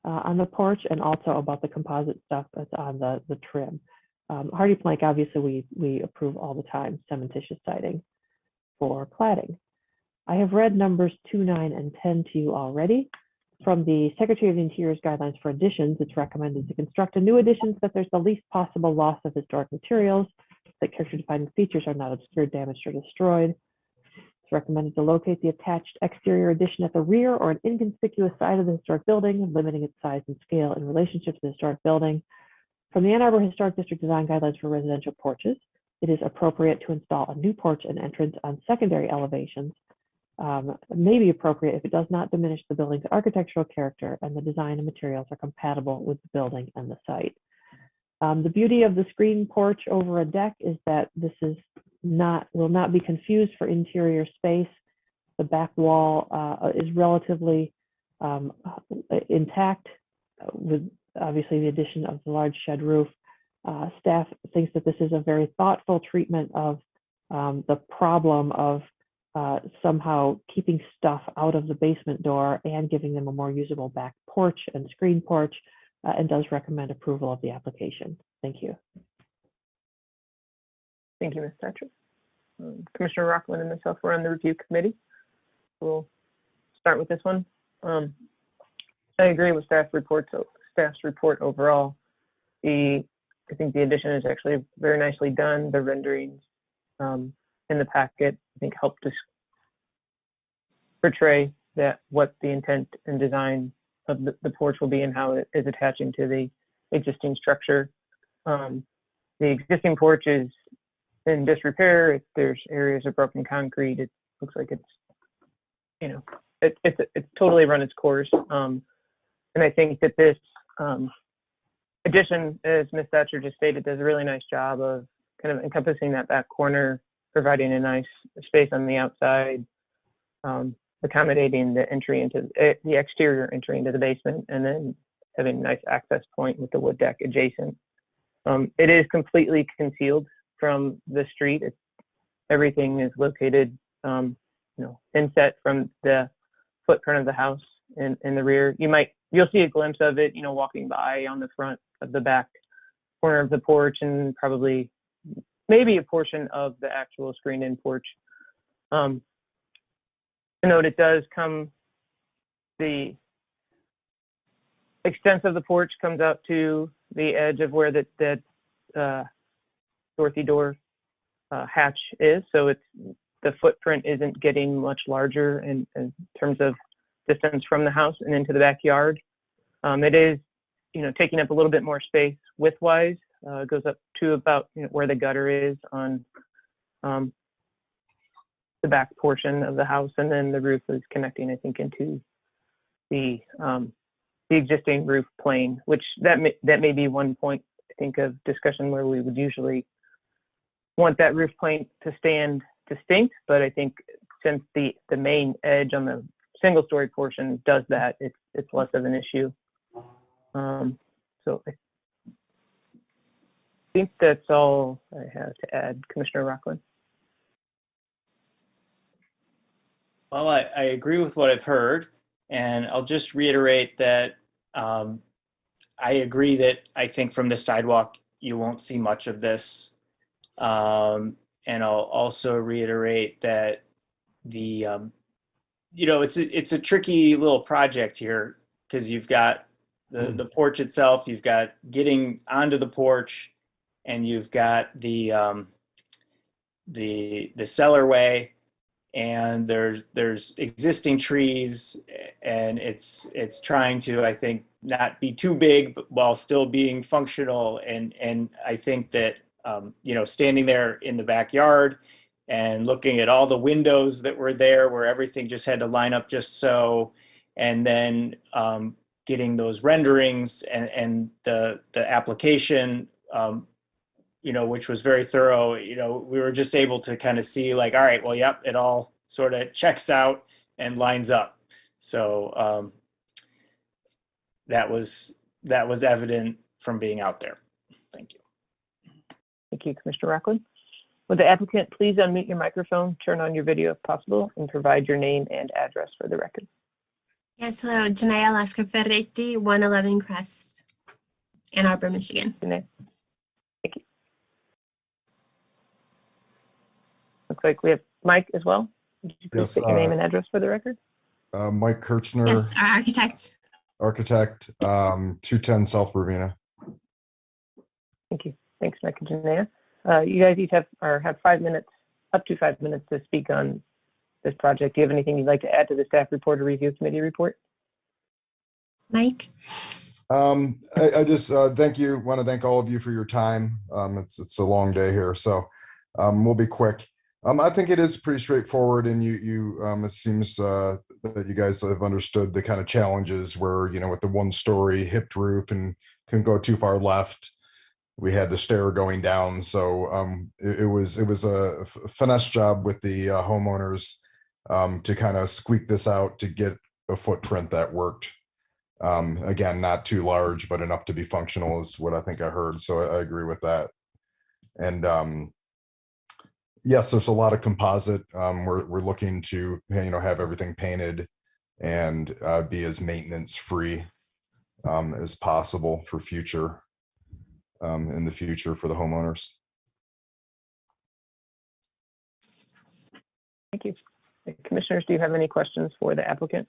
on the porch, and also about the composite stuff that's on the trim. Hardy plank, obviously, we approve all the time, cementitious siding for cladding. I have read numbers 2, 9, and 10 to you already. From the Secretary of the Interior's guidelines for additions, it's recommended to construct a new addition so that there's the least possible loss of historic materials, that character-defining features are not obscured, damaged, or destroyed. It's recommended to locate the attached exterior addition at the rear or an inconspicuous side of the historic building, limiting its size and scale in relationship to the historic building. From the Ann Arbor Historic District Design Guidelines for residential porches, it is appropriate to install a new porch and entrance on secondary elevations. May be appropriate if it does not diminish the building's architectural character and the design and materials are compatible with the building and the site. The beauty of the screen porch over a deck is that this will not be confused for interior space. The back wall is relatively intact, with obviously the addition of the large shed roof. Staff thinks that this is a very thoughtful treatment of the problem of somehow keeping stuff out of the basement door and giving them a more usable back porch and screen porch, and does recommend approval of the application. Thank you. Thank you, Ms. Thatcher. Commissioner Rockland and myself were on the review committee. We'll start with this one. I agree with staff's report overall. I think the addition is actually very nicely done. The renderings in the packet, I think, helped to portray that what the intent and design of the porch will be and how it is attaching to the existing structure. The existing porch is in disrepair. If there's areas of broken concrete, it looks like it's, you know, it's totally run its course. And I think that this addition, as Ms. Thatcher just stated, does a really nice job of kind of encompassing that back corner, providing a nice space on the outside, accommodating the entry into the exterior entry into the basement, and then having a nice access point with the wood deck adjacent. It is completely concealed from the street. Everything is located, you know, inset from the footprint of the house in the rear. You'll see a glimpse of it, you know, walking by on the front of the back corner of the porch, and probably maybe a portion of the actual screened-in porch. Note it does come, the extent of the porch comes out to the edge of where that Dorothy door hatch is, so the footprint isn't getting much larger in terms of distance from the house and into the backyard. It is, you know, taking up a little bit more space widthwise. It goes up to about, you know, where the gutter is on the back portion of the house, and then the roof is connecting, I think, into the existing roof plane, which that may be one point, I think, of discussion where we would usually want that roof plane to stand distinct, but I think since the main edge on the single story portion does that, it's less of an issue. So I think that's all I have to add, Commissioner Rockland. Well, I agree with what I've heard, and I'll just reiterate that I agree that I think from the sidewalk you won't see much of this. And I'll also reiterate that the it's a tricky little project here because you've got the porch itself, you've got getting onto the porch, and you've got the cellarway, and there's existing trees, and it's trying to, I think, not be too big but while still being functional, and I think that standing there in the backyard and looking at all the windows that were there where everything just had to line up just so, and then getting those renderings and the application, which was very thorough. We were just able to kind of see like, all right, well, yep, it all sort of checks out and lines up. So that was evident from being out there. Thank you. Thank you, Commissioner Rockland. Would the applicant please unmute your microphone, turn on your video if possible, and provide your name and address for the record? Yes, hello, Janaea Lasker Ferretti, 111 Crest, Ann Arbor, Michigan. Janaea. Thank you. Looks like we have Mike as well. Would you please state your name and address for the record? Mike Kirchner. Yes, our architect. Architect, 210 South Bravina. Thank you. Thanks, Mike and Janaea. You guys each have 5 minutes, up to 5 minutes to speak on this project. Do you have anything you'd like to add to the staff report or review committee report? Mike? I just want to thank all of you for your time. It's a long day here, so we'll be quick. I think it is pretty straightforward, and it seems that you guys have understood the kind of challenges where, with the one-story hipped roof and couldn't go too far left. We had the stair going down, so it was a finesse job with the homeowners to kind of squeak this out to get a footprint that worked. Again, not too large, but enough to be functional is what I think I heard. So I agree with that. And yes, there's a lot of composite. We're looking to have everything painted and be as maintenance free as possible for future. In the future for the homeowners. Thank you. Commissioners, do you have any questions for the applicant?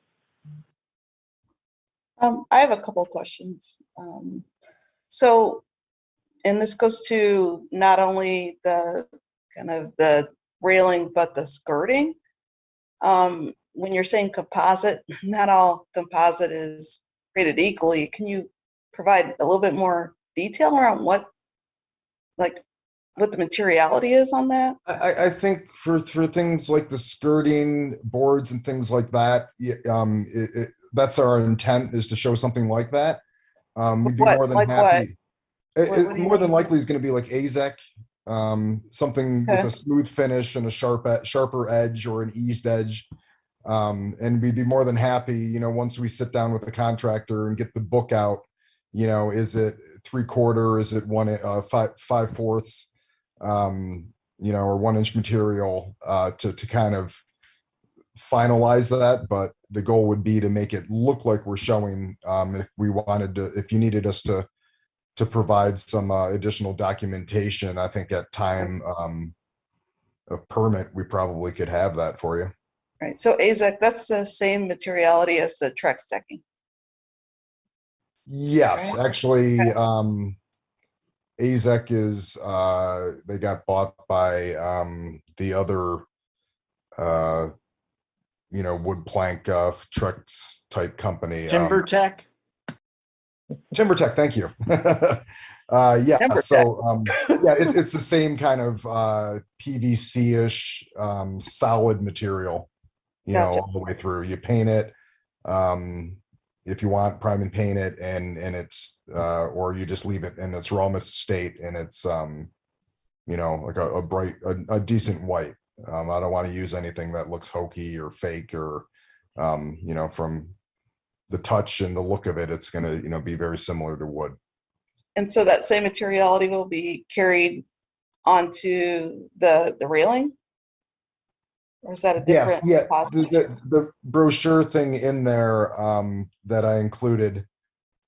I have a couple of questions. So, and this goes to not only the kind of the railing, but the skirting. When you're saying composite, not all composite is rated equally. Can you provide a little bit more detail around what the materiality is on that? I think for things like the skirting boards and things like that, that's our intent, is to show something like that. We'd be more than happy. More than likely is going to be like AZEK, something with a smooth finish and a sharper edge or an eased edge. And we'd be more than happy, once we sit down with the contractor and get the book out, is it 3/4, is it 5/4, or 1 inch material to kind of finalize that. But the goal would be to make it look like we're showing, if you needed us to provide some additional documentation, I think at time of permit, we probably could have that for you. Right, so AZEK, that's the same materiality as the Trex decking. Yes, Right. actually, AZEK is, they got bought by the other, wood plank Trex type company. Timber Tech? Timber Tech, thank you. Yeah, Timber so yeah, it's the same kind of PVC-ish solid material, you know, Gotcha. all the way through. You paint it, if you want, prime and paint it, and it's or you just leave it in its rawest state, and it's you know, like a bright, a decent white. I don't want to use anything that looks hokey or fake or you know, from the touch and the look of it, it's going to, you know, be very similar to wood. And so that same materiality will be carried onto the railing? Or is that a different Yes, yeah. composite? The brochure thing in there that I included,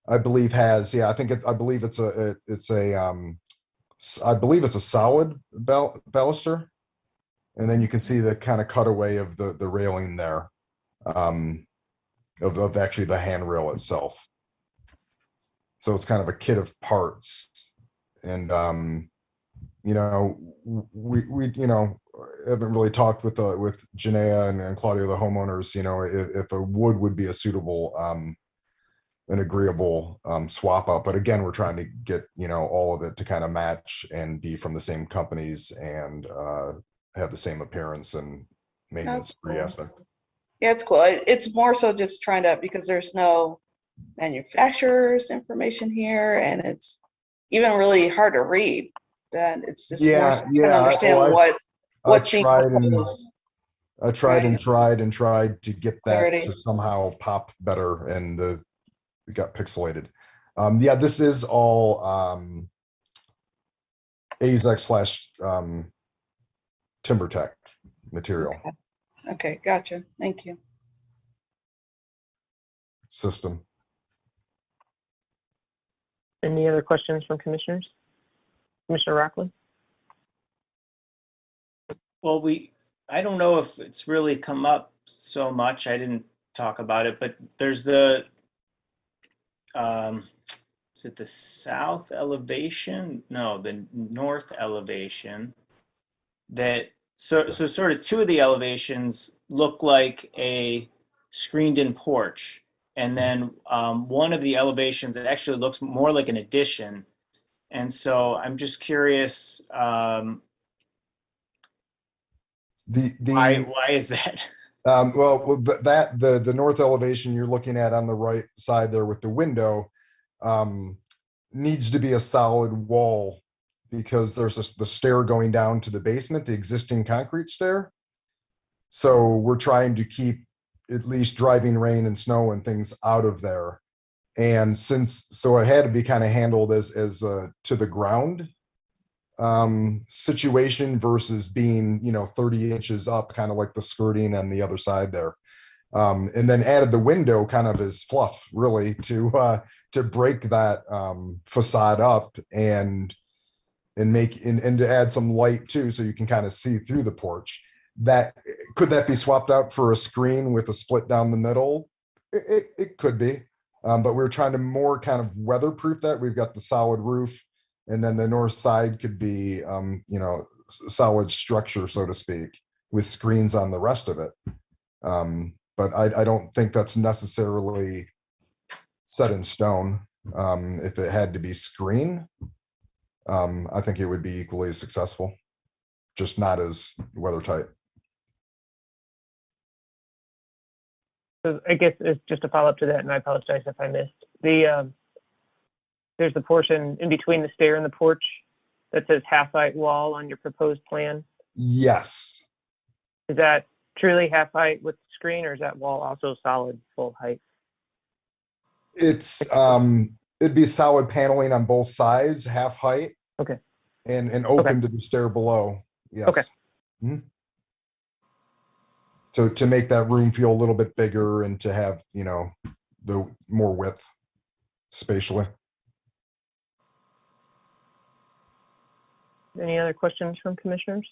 I believe has, yeah, I believe it's a I believe it's a solid baluster, and then you can see the kind of cutaway of the railing there, of actually the handrail itself. So it's kind of a kit of parts, and you know, we you know, haven't really talked with Janaea and Claudia, the homeowners, you know, if a wood would be a suitable an agreeable swap out. But again, we're trying to get, you know, all of it to kind of match and be from the same companies and have the same appearance and maintenance free aspect. Yeah, it's cool. It's more so just trying to, because there's no manufacturer's information here, and it's even really hard to read. Then it's just more so trying to understand what's being proposed. I tried and tried to get that Clarity. to somehow pop better, and it got pixelated. Yeah, this is all AZEK / Timber Tech material. Okay, gotcha. Thank you. System. Any other questions from commissioners? Commissioner Rockland? Well, I don't know if it's really come up so much. I didn't talk about it, but there's the, is it the south elevation? No, the north elevation. That so sort of two of the elevations look like a screened-in porch, and then one of the elevations actually looks more like an addition. And so I'm just curious, why is that? Well, the north elevation you're looking at on the right side there with the window needs to be a solid wall, because there's the stair going down to the basement, the existing concrete stair. So we're trying to keep at least driving rain and snow and things out of there. And so it had to be kind of handled as to the ground situation versus being, you know, 30 inches up, kind of like the skirting on the other side there. And then added the window kind of as fluff, really, to break that facade up and to add some light too, so you can kind of see through the porch. Could that be swapped out for a screen with a split down the middle? It could be, but we're trying to more kind of weatherproof that. We've got the solid roof, and then the north side could be, you know, solid structure, so to speak, with screens on the rest of it. But I don't think that's necessarily set in stone. If it had to be screen, I think it would be equally as successful, just not as weather tight. So I guess it's just a follow-up to that, and I apologize if I missed. There's the portion in between the stair and the porch that says half-height wall on your proposed plan. Yes. Is that truly half-height with screen, or is that wall also solid full height? It's it'd be solid paneling on both sides, half height. Okay. And open to the stair below. Yes. Okay. Mm-hmm. So to make that room feel a little bit bigger and to have, you know, the more width spatially. Any other questions from commissioners?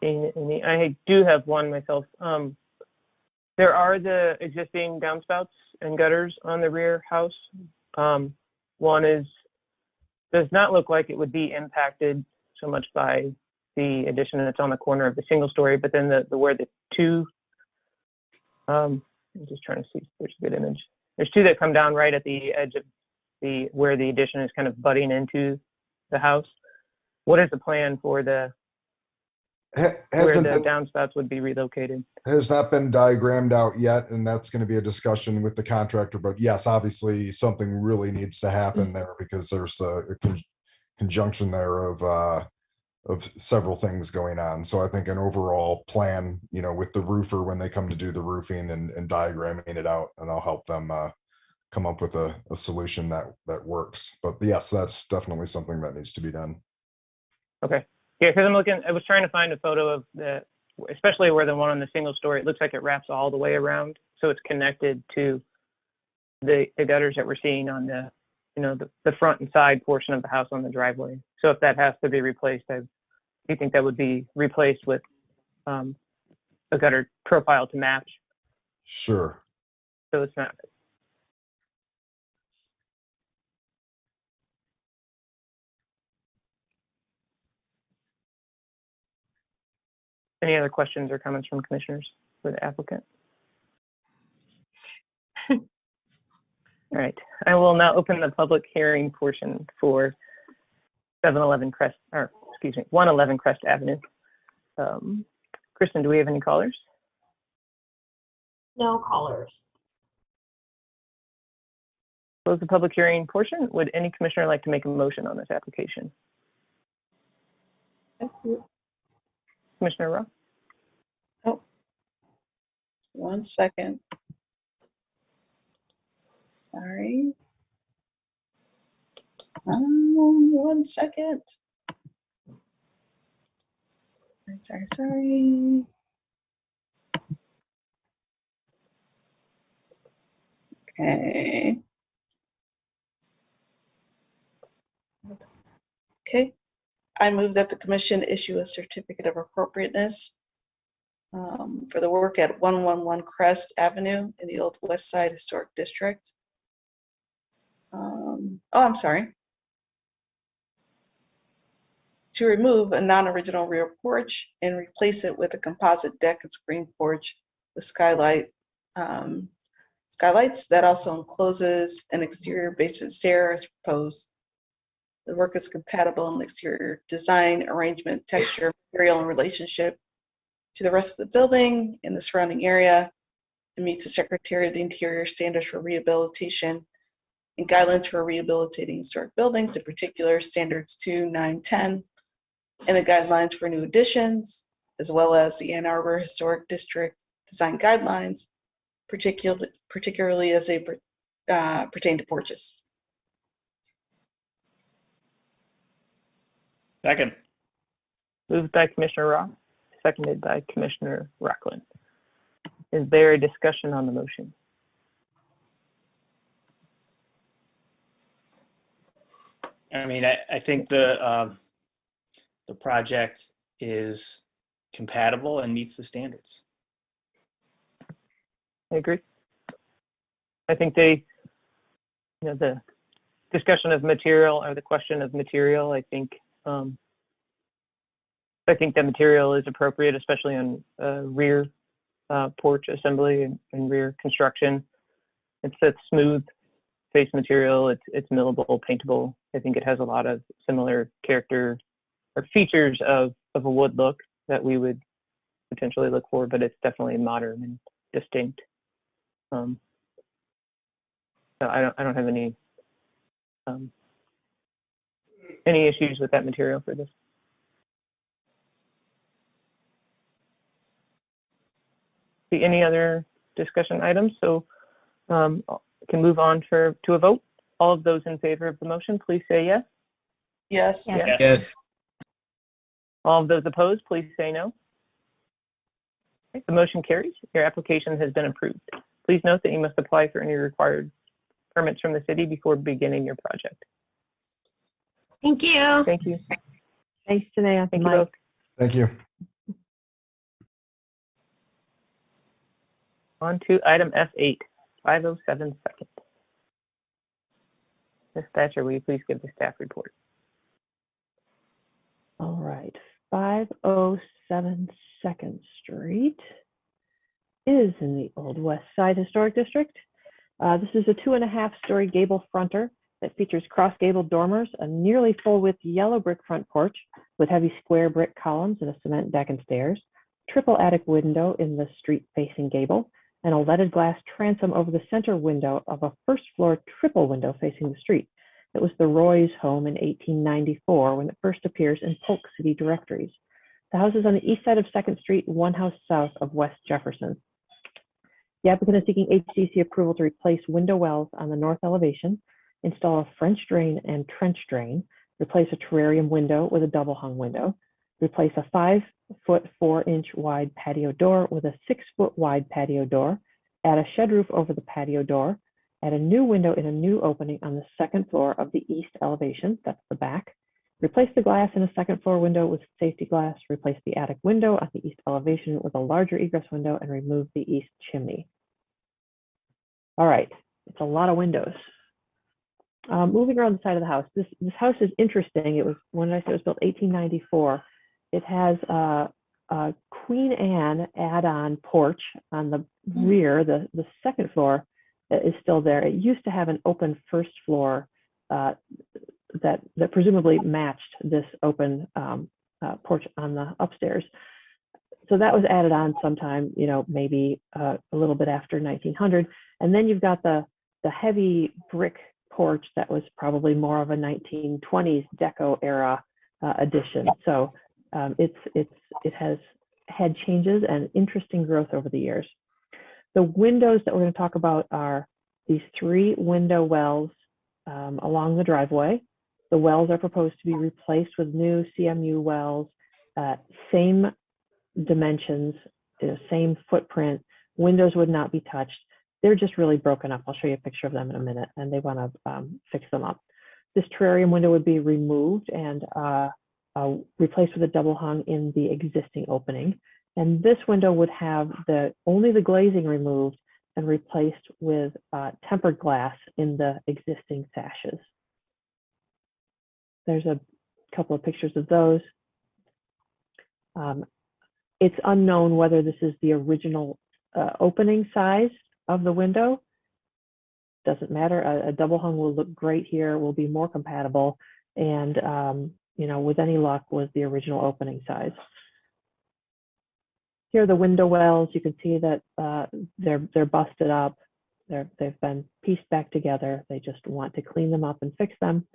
I do have one myself. There are the existing downspouts and gutters on the rear house. One does not look like it would be impacted so much by the addition that's on the corner of the single story, but then where the two, I'm just trying to see if there's a good image. there's two that come down right at the edge of where the addition is kind of butting into the house. What is the plan for where the downspouts would be relocated? Has not been diagrammed out yet, and that's going to be a discussion with the contractor. But yes, obviously something really needs to happen there because there's a conjunction there of several things going on. So I think an overall plan, with the roofer when they come to do the roofing and diagramming it out, and I'll help them come up with a solution that works. But yes, that's definitely something that needs to be done. Okay. Yeah, because I was trying to find a photo of especially where the one on the single story, it looks like it wraps all the way around. So it's connected to the gutters that we're seeing on the front and side portion of the house on the driveway. So if that has to be replaced, do you think that would be replaced with a gutter profile to match? Sure. So it's not. Any other questions or comments from commissioners for the applicant? All right, I will now open the public hearing portion for 111 Crest Avenue. Kristen, do we have any callers? No callers. Close the public hearing portion. Would any commissioner like to make a motion on this application? Commissioner Roth? Oh, 1 second. Sorry. 1 second. Sorry. Okay. Okay. I move that the commission issue a certificate of appropriateness for the work at 111 Crest Avenue in the Old West Side Historic District. I'm sorry. To remove a non-original rear porch and replace it with a composite deck and screen porch with skylights that also encloses an exterior basement stair as proposed. The work is compatible in exterior design, arrangement, texture, material, and relationship to the rest of the building and the surrounding area. It meets the Secretary of the Interior standards for rehabilitation and guidelines for rehabilitating historic buildings, in particular standards 2, 9, 10, and the guidelines for new additions, as well as the Ann Arbor Historic District design guidelines, particularly as they pertain to porches. Second. Moved by Commissioner Roth, seconded by Commissioner Rockland. Is there a discussion on the motion? I mean, I think the project is compatible and meets the standards. I agree. I think the discussion of material or the question of material, I think the material is appropriate, especially on rear porch assembly and rear construction. It's that smooth face material. It's millable, paintable. I think it has a lot of similar character or features of a wood look that we would potentially look for, but it's definitely modern and distinct. So I don't have any issues with that material for this. See any other discussion items? So can move on to a vote. All of those in favor of the motion, please say yes. Yes. Yes. Yes. All of those opposed, please say no. Okay, the motion carries. Your application has been approved. Please note that you must apply for any required permits from the city before beginning your project. Thank you. Thank you. Thanks, Janae. Thank you both. Thank you. On to item F8, 507 seconds. Dispatcher, will you please give the staff report? All right, 507 2nd Street is in the Old West Side Historic District. This is a 2.5-story gable fronter that features cross-gabled dormers, a nearly full-width yellow brick front porch with heavy square brick columns and a cement deck and stairs, triple attic window in the street-facing gable, and a leaded glass transom over the center window of a first-floor triple window facing the street. It was the Roy's home in 1894 when it first appears in Polk City directories. The house is on the east side of 2nd Street, one house south of West Jefferson. The applicant is seeking HDC approval to replace window wells on the north elevation, install a French drain and trench drain, replace a terrarium window with a double hung window, replace a 5-foot 4-inch wide patio door with a 6-foot wide patio door, add a shed roof over the patio door, add a new window in a new opening on the 2nd floor of the east elevation, that's the back, replace the glass in a 2nd floor window with safety glass, replace the attic window on the east elevation with a larger egress window, and remove the east chimney. All right, it's a lot of windows. Moving around the side of the house, this house is interesting. It was, when I say it was built 1894, it has a Queen Anne add-on porch on the rear. The 2nd floor is still there. It used to have an open 1st floor that presumably matched this open porch on the upstairs. So that was added on sometime, you know, maybe a little bit after 1900. And then you've got the heavy brick porch that was probably more of a 1920s deco era addition. So it has had changes and interesting growth over the years. The windows that we're going to talk about are these 3 window wells along the driveway. The wells are proposed to be replaced with new CMU wells, same dimensions, same footprint. Windows would not be touched. They're just really broken up. I'll show you a picture of them in a minute, and they want to fix them up. This terrarium window would be removed and replaced with a double hung in the existing opening. And this window would have only the glazing removed and replaced with tempered glass in the existing sashes. There's a couple of pictures of those. It's unknown whether this is the original opening size of the window. Doesn't matter. A double hung will look great here, will be more compatible, and you know, with any luck, was the original opening size. Here are the window wells. You can see that they're busted up. They've been pieced back together. They just want to clean them up and fix them.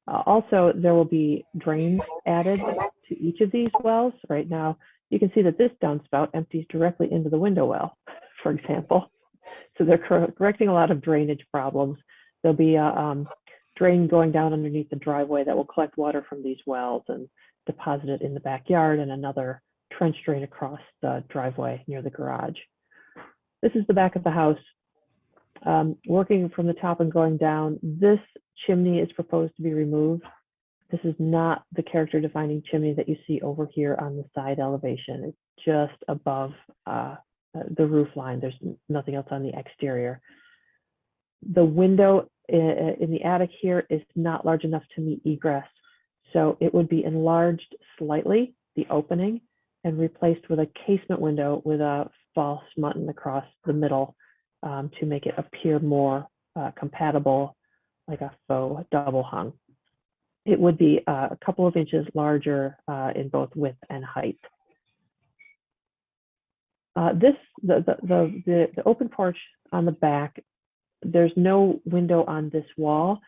Also, there will be drains added to each of these wells. Right now, you can see that this downspout empties directly into the window well, for example. So they're correcting a lot of drainage problems. There'll be a drain going down underneath the driveway that will collect water from these wells and deposit it in the backyard, and another trench drain across the driveway near the garage. This is the back of the house. Working from the top and going down, this chimney is proposed to be removed. This is not the character defining chimney that you see over here on the side elevation. It's just above the roof line. There's nothing else on the exterior. The window in the attic here is not large enough to meet egress, so it would be enlarged slightly, the opening, and replaced with a casement window with a false mutton across the middle to make it appear more compatible, like a faux double hung. It would be a couple of inches larger in both width and height. The open porch on the back, there's no window on this wall,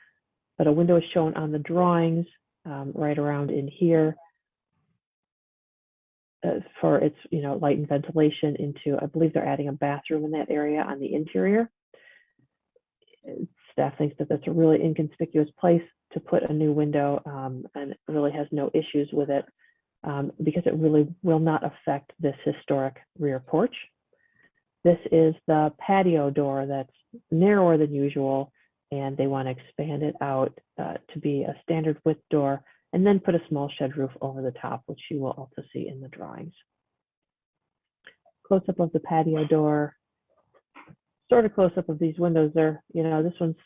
but a window is shown on the drawings right around in here for its, you know, light and ventilation into, I believe they're adding a bathroom in that area on the interior. Staff thinks that that's a really inconspicuous place to put a new window, and really has no issues with it because it really will not affect this historic rear porch. This is the patio door that's narrower than usual, and they want to expand it out to be a standard width door, and then put a small shed roof over the top, which you will also see in the drawings. Close-up of the patio door, sort of close-up of these windows there. You know, this one's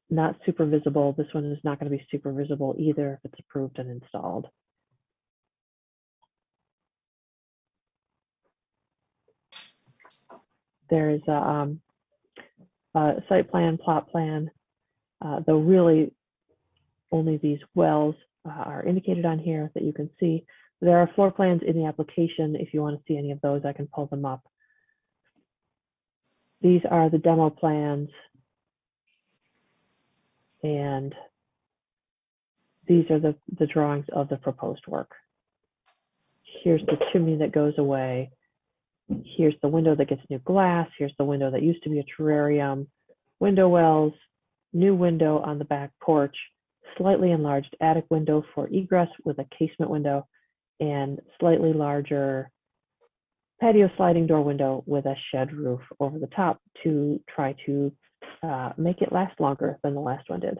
not super visible. This one is not going to be super visible either if it's approved and installed. There's site plan, plot plan, though really only these wells are indicated on here that you can see. There are floor plans in the application. If you want to see any of those, I can pull them up. These are the demo plans. And these are the drawings of the proposed work. Here's the chimney that goes away. Here's the window that gets new glass. Here's the window that used to be a terrarium. Window wells, new window on the back porch, slightly enlarged attic window for egress with a casement window, and slightly larger patio sliding door window with a shed roof over the top to try to make it last longer than the last one did.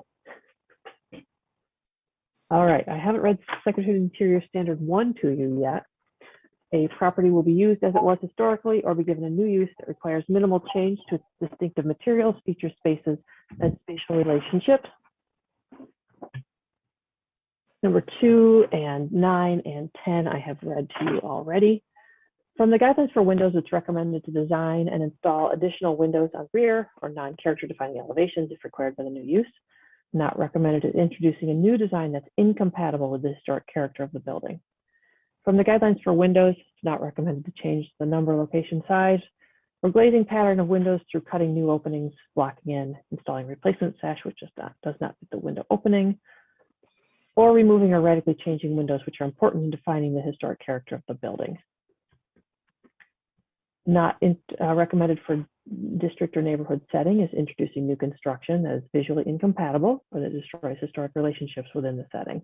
All right, I haven't read Secretary of Interior Standard 1 to you yet. A property will be used as it was historically or be given a new use that requires minimal change to its distinctive materials, feature spaces, and spatial relationships. Number 2 and 9 and 10 I have read to you already. From the guidelines for windows, it's recommended to design and install additional windows on rear or non-character defining elevations if required by the new use. Not recommended is introducing a new design that's incompatible with the historic character of the building. From the guidelines for windows, it's not recommended to change the number, location, size, or glazing pattern of windows through cutting new openings, blocking in, installing replacement sash, which does not fit the window opening, or removing or radically changing windows, which are important in defining the historic character of the building. Not recommended for district or neighborhood setting is introducing new construction that is visually incompatible or that destroys historic relationships within the setting.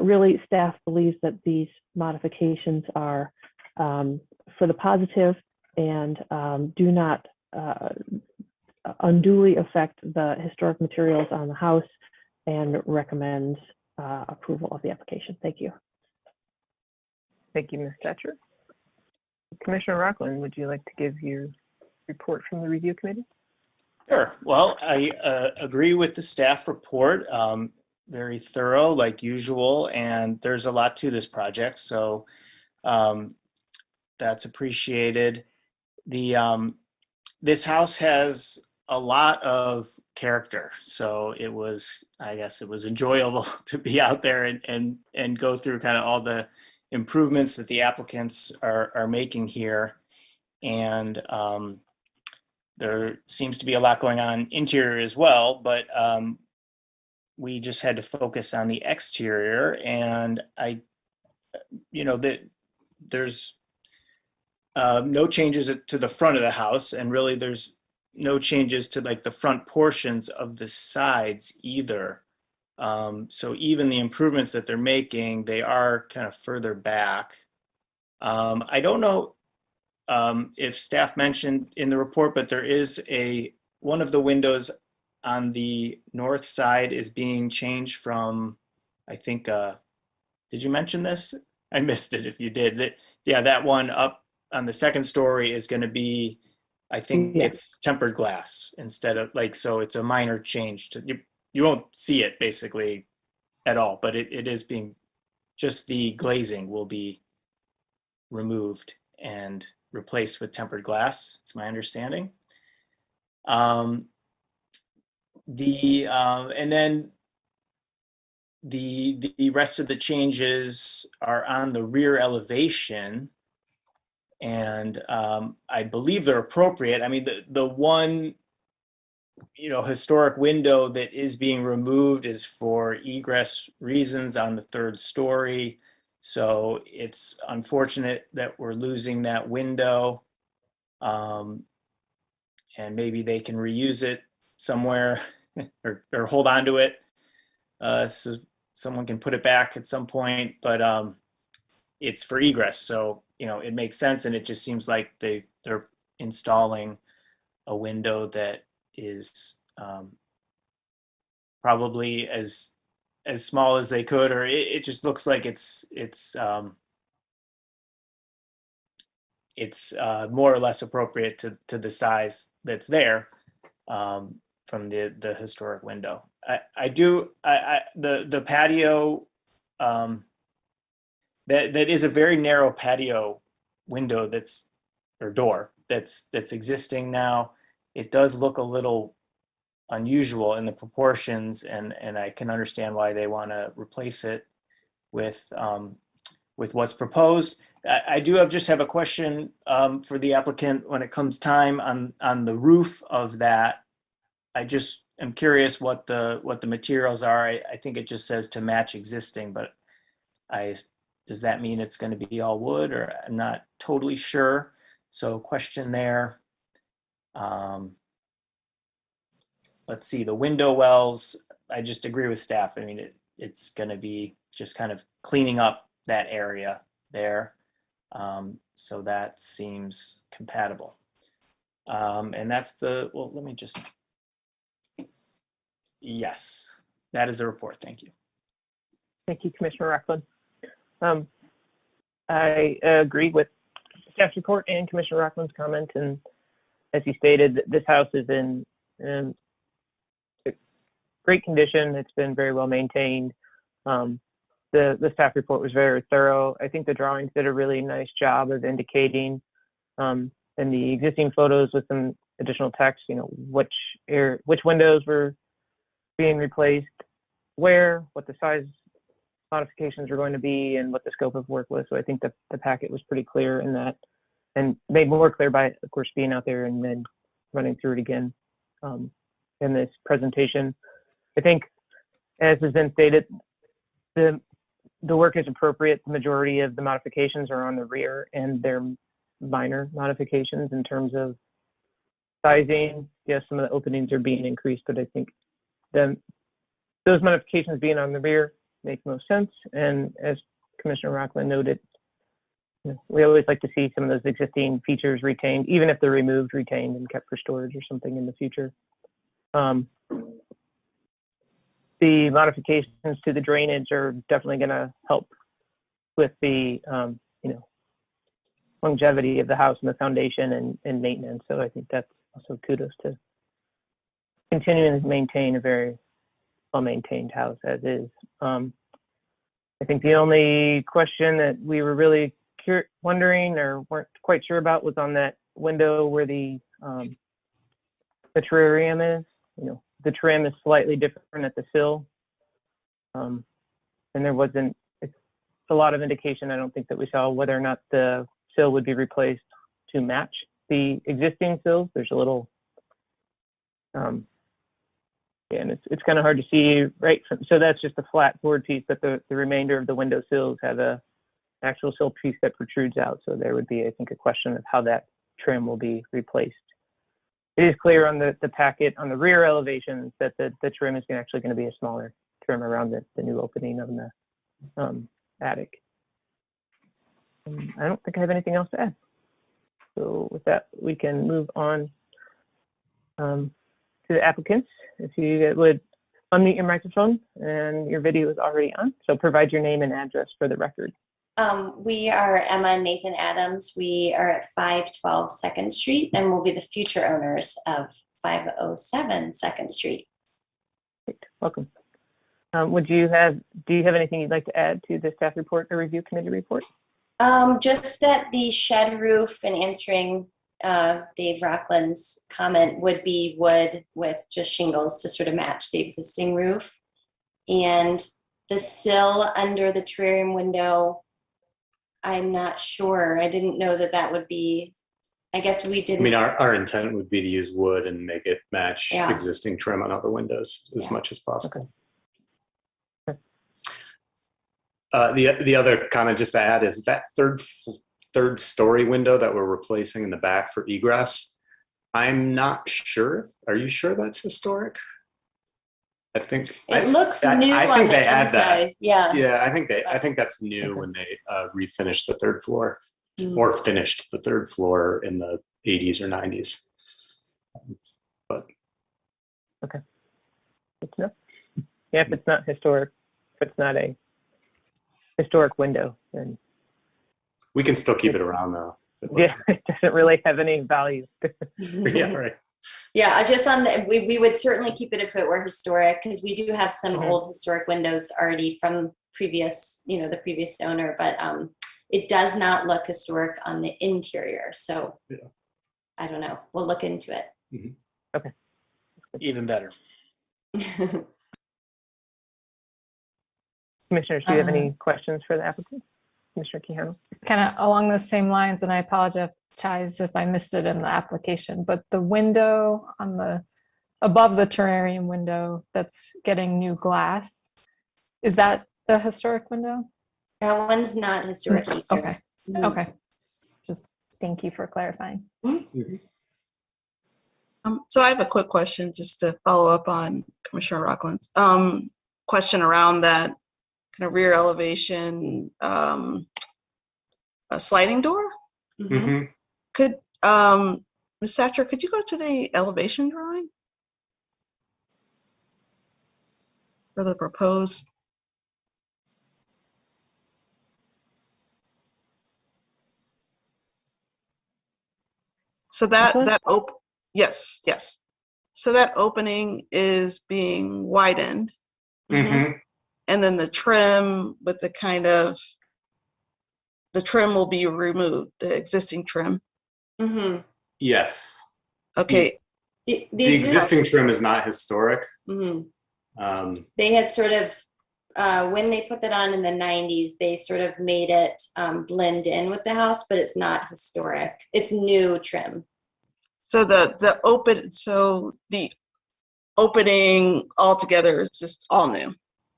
Really, staff believes that these modifications are for the positive and do not unduly affect the historic materials on the house, and recommends approval of the application. Thank you. Thank you, Ms. Thatcher. Commissioner Rockland, would you like to give your report from the review committee? Sure. Well, I agree with the staff report. Very thorough, like usual, and there's a lot to this project, so that's appreciated. This house has a lot of character, so it was, I guess, it was enjoyable to be out there and go through kind of all the improvements that the applicants are making here. And there seems to be a lot going on interior as well, but we just had to focus on the exterior. And there's no changes to the front of the house, and really there's no changes to like the front portions of the sides either. So even the improvements that they're making, they are kind of further back. I don't know if staff mentioned in the report, but there is one of the windows on the north side is being changed from, I think, did you mention this? I missed it if you did. That one up on the second story is going to be, I think, it's tempered glass instead of so it's a minor change. You won't see it basically at all, but it is being, just the glazing will be removed and replaced with tempered glass. It's my understanding. And then the rest of the changes are on the rear elevation, and I believe they're appropriate. I mean, the one historic window that is being removed is for egress reasons on the third story. So it's unfortunate that we're losing that window. And maybe they can reuse it somewhere or hold on to it. So someone can put it back at some point, but it's for egress. So, it makes sense. And it just seems like they're installing a window that is probably as small as they could, or it just looks like it's more or less appropriate to the size that's there from the historic window. The patio, that is a very narrow patio window or door that's existing now. it does look a little unusual in the proportions, and I can understand why they want to replace it with what's proposed. I do just have a question for the applicant when it comes time on the roof of that. I just am curious what the materials are. I think it just says to match existing, but does that mean it's going to be all wood, or I'm not totally sure. So question there. Let's see, the window wells, I just agree with staff. I mean, it's going to be just kind of cleaning up that area there. So that seems compatible. And that's well, let me just, yes, that is the report. Thank you. Thank you, Commissioner Rockland. I agree with staff's report and Commissioner Rockland's comment. And as you stated, this house is in great condition. It's been very well maintained. The staff report was very thorough. I think the drawings did a really nice job of indicating in the existing photos with some additional text, which windows were being replaced, where, what the size modifications were going to be, and what the scope of work was. So I think the packet was pretty clear in that, and made more clear by, of course, being out there and then running through it again in this presentation. I think, as has been stated, the work is appropriate. The majority of the modifications are on the rear, and they're minor modifications in terms of sizing. Yes, some of the openings are being increased, but I think those modifications being on the rear make most sense. And as Commissioner Rockland noted, we always like to see some of those existing features retained, even if they're removed, retained, and kept for storage or something in the future. The modifications to the drainage are definitely going to help with the longevity of the house and the foundation and maintenance. So I think that's also kudos to continuing to maintain a very well-maintained house as is. I think the only question that we were really wondering or weren't quite sure about was on that window where the terrarium is. The trim is slightly different at the sill. And there wasn't a lot of indication, I don't think, that we saw whether or not the sill would be replaced to match the existing sills. There's a little, and it's kind of hard to see, right? So that's just a flat board piece, but the remainder of the window sills have a actual sill piece that protrudes out. So there would be, I think, a question of how that trim will be replaced. It is clear on the packet on the rear elevations that the trim is actually going to be a smaller trim around the new opening of the attic. I don't think I have anything else to add. So with that, we can move on to the applicants. If you would unmute your microphone, and your video is already on. So provide your name and address for the record. We are Emma and Nathan Adams. We are at 512 2nd Street, and we'll be the future owners of 507 2nd Street. Great. Welcome. Do you have anything you'd like to add to the staff report or review committee report? Just that the shed roof, and answering Dave Rockland's comment, would be wood with just shingles to sort of match the existing roof. And the sill under the terrarium window, I'm not sure. I didn't know that would be, I guess we didn't. I mean, our intent would be to use wood and make it match existing trim on other windows as much as possible. Okay. The other comment just to add is that third story window that we're replacing in the back for egress. I'm not sure. Are you sure that's historic? I think it looks new. I think they add that. Yeah. Yeah, I think that's new when they refinished the third floor or finished the third floor in the 80s or 90s. But okay. Good to know. Yeah, if it's not historic, if it's not a historic window, then we can still keep it around though. Yeah, it doesn't really have any value. Yeah, right. Yeah, just on we would certainly keep it if it were historic, because we do have some old historic windows already from previous, the previous owner, but it does not look historic on the interior. So I don't know. We'll look into it. Okay. Even better. Commissioners, do you have any questions for the applicant? Commissioner Quijano? Kind of along those same lines, and I apologize if I missed it in the application, but the window on the above the terrarium window that's getting new glass, is that the historic window? That one's not historic either. Okay. Mhm. Okay. Just thank you for clarifying. So I have a quick question just to follow up on Commissioner Rockland's question around that kind of rear elevation a sliding door. Mhm. Could Ms. Thatcher, could you go to the elevation drawing for the proposed? So yes. So that opening is being widened. Mhm. And then the trim with the kind of, the trim will be removed, the existing trim. Mm-hmm. Yes. Okay. The existing trim is not historic. Mm-hmm. They had sort of, when they put that on in the 90s, they sort of made it blend in with the house, but it's not historic. It's new trim. So the opening altogether is just all new.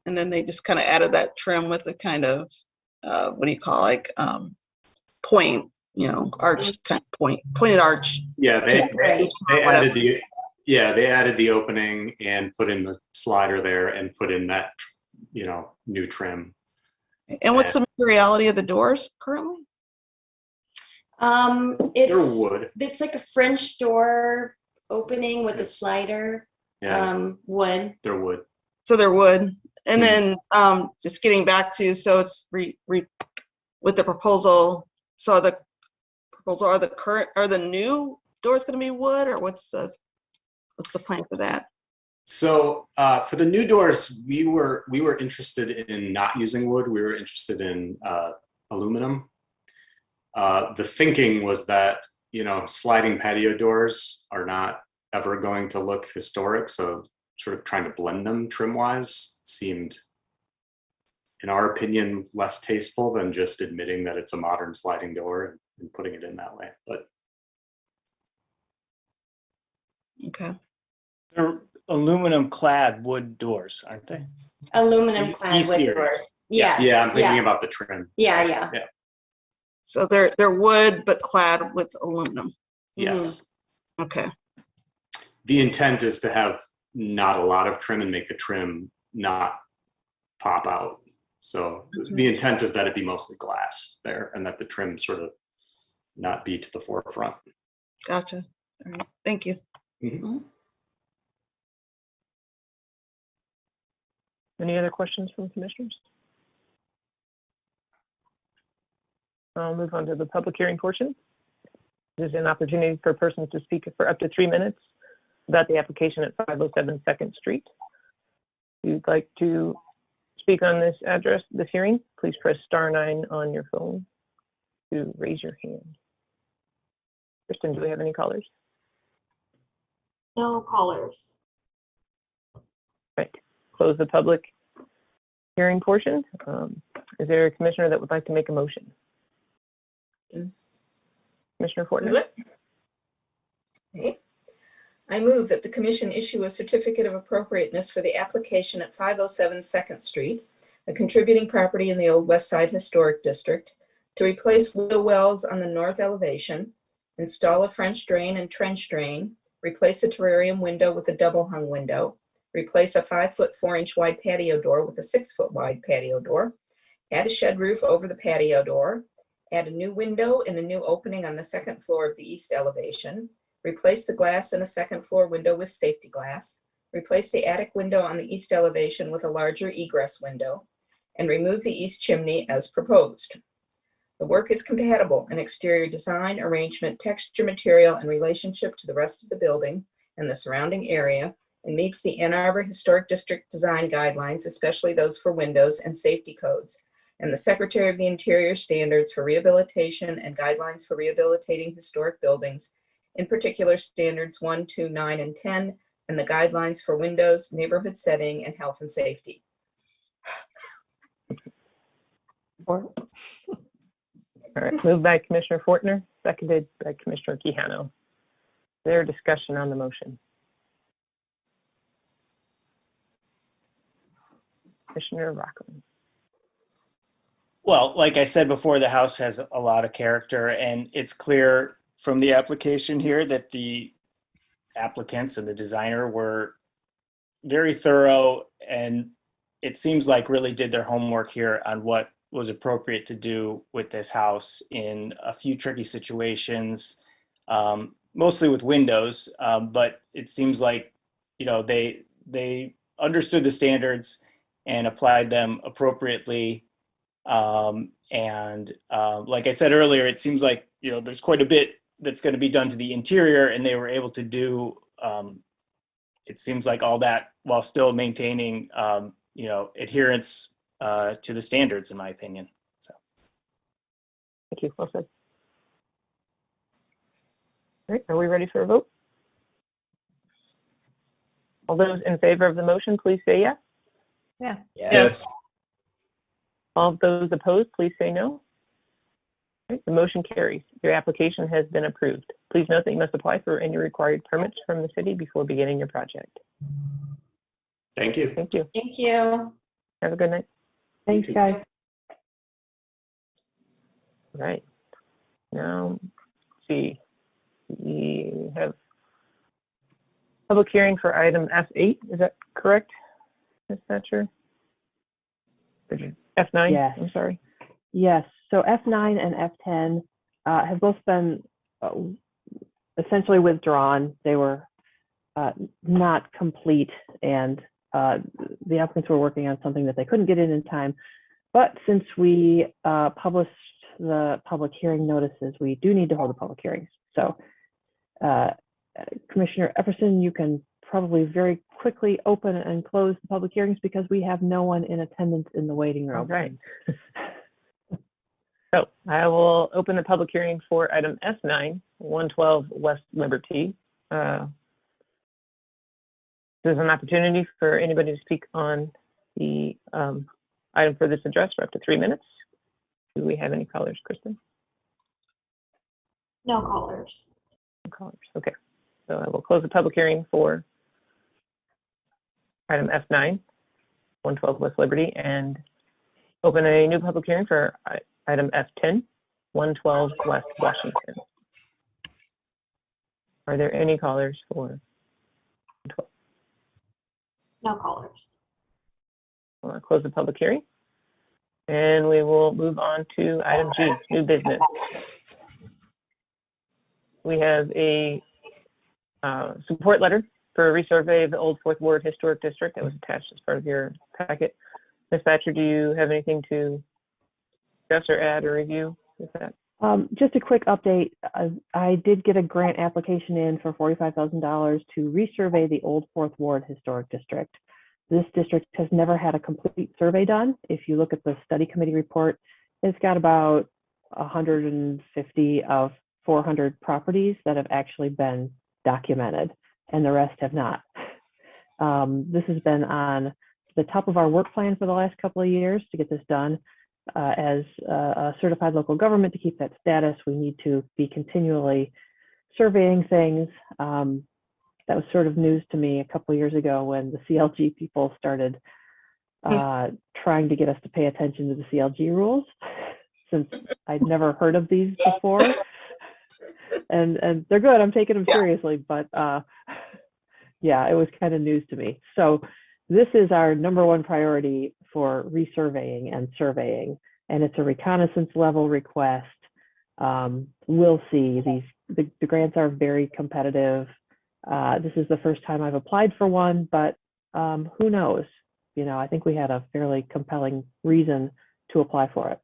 And then they just kind of added that trim with the kind of, what do you call, like point, arch kind of pointed arch. Yeah, they added the opening and put in the slider there and put in that, new trim. And what's the materiality of the doors currently? They're wood. It's like a French door opening with a slider. Yeah. Wood. They're wood. So they're wood. And then just getting back to, so it's with the proposal. So the proposal, are the new doors going to be wood, or what's the plan for that? So for the new doors, we were interested in not using wood. We were interested in aluminum. The thinking was that, sliding patio doors are not ever going to look historic. So sort of trying to blend them trim-wise seemed, in our opinion, less tasteful than just admitting that it's a modern sliding door and putting it in that way. But okay. They're aluminum clad wood doors, aren't they? Aluminum clad wood doors. Yeah. Yeah, I'm thinking about the trim. Yeah. So they're wood but clad with aluminum. Yes. Okay. The intent is to have not a lot of trim and make the trim not pop out. So the intent is that it be mostly glass there and that the trim sort of not be to the forefront. Gotcha. All right. Thank you. Any other questions from commissioners? I'll move on to the public hearing portion. There's an opportunity for persons to speak for up to 3 minutes about the application at 507 2nd Street. If you'd like to speak on this hearing, please press *9 on your phone to raise your hand. Kristen, do we have any callers? No callers. Right. Close the public hearing portion. Is there a commissioner that would like to make a motion? Commissioner Fortner. Okay. I move that the commission issue a certificate of appropriateness for the application at 507 2nd Street, a contributing property in the Old West Side Historic District, to replace window wells on the north elevation, install a French drain and trench drain, replace a terrarium window with a double hung window, replace a 5-foot 4-inch wide patio door with a 6-foot wide patio door, add a shed roof over the patio door, add a new window and a new opening on the second floor of the east elevation, replace the glass in a second floor window with safety glass, replace the attic window on the east elevation with a larger egress window, and remove the east chimney as proposed. The work is compatible in exterior design, arrangement, texture, material, and relationship to the rest of the building and the surrounding area, and meets the Ann Arbor Historic District design guidelines, especially those for windows and safety codes, and the Secretary of the Interior standards for rehabilitation and guidelines for rehabilitating historic buildings, in particular standards 1, 2, 9, and 10, and the guidelines for windows, neighborhood setting, and health and safety. All right, moved by Commissioner Fortner, seconded by Commissioner Quijano. Is there a discussion on the motion? Commissioner Rockland. Well, like I said before, the house has a lot of character, and it's clear from the application here that the applicants and the designer were very thorough, and it seems like really did their homework here on what was appropriate to do with this house in a few tricky situations, mostly with windows, but it seems like, you know, they understood the standards and applied them appropriately. Like I said earlier, it seems like, you know, there's quite a bit that's going to be done to the interior, and they were able to do, it seems like all that while still maintaining, you know, adherence to the standards, in my opinion. So, thank you. Well said. All right, are we ready for a vote? All those in favor of the motion, please say yes. Yes. yes. All of those opposed, please say no. All right, the motion carries. Your application has been approved. Please note that you must apply for any required permits from the city before beginning your project. Thank you. Thank you. Thank you. Have a good night. Thanks, guys. All right. Now, let's see. We have public hearing for item F8. Is that correct, Ms. Thatcher? F9? Yes. I'm sorry. Yes. So F9 and F10 have both been essentially withdrawn. They were not complete, and the applicants were working on something that they couldn't get in time. But since we published the public hearing notices, we do need to hold a public hearing. So Commissioner Epperson, you can probably very quickly open and close the public hearings because we have no one in attendance in the waiting room. All right. So I will open the public hearing for item S9, 112 West Liberty. There's an opportunity for anybody to speak on the item for this address for up to 3 minutes. Do we have any callers, Kristen? No callers. No callers. Okay. So I will close the public hearing for item F9, 112 West Liberty, and open a new public hearing for item F10, 112 West Washington. Are there any callers for 112? No callers. I'll close the public hearing, and we will move on to item G, new business. We have a support letter for a resurvey of the Old Fourth Ward Historic District that was attached as part of your packet. Ms. Thatcher, do you have anything to discuss or add or review with that? Just a quick update. I did get a grant application in for $45,000 to resurvey the Old Fourth Ward Historic District. This district has never had a complete survey done. If you look at the study committee report, it's got about 150 of 400 properties that have actually been documented, and the rest have not. This has been on the top of our work plan for the last couple of years to get this done. As a certified local government, to keep that status, we need to be continually surveying things. That was sort of news to me a couple of years ago when the CLG people started trying to get us to pay attention to the CLG rules, since I'd never heard of these before. And they're good, I'm taking them seriously, but yeah, it was kind of news to me. So this is our #1 priority for resurveying and surveying, and it's a reconnaissance level request. We'll see. The grants are very competitive. This is the first time I've applied for one, but who knows? You know, I think we had a fairly compelling reason to apply for it.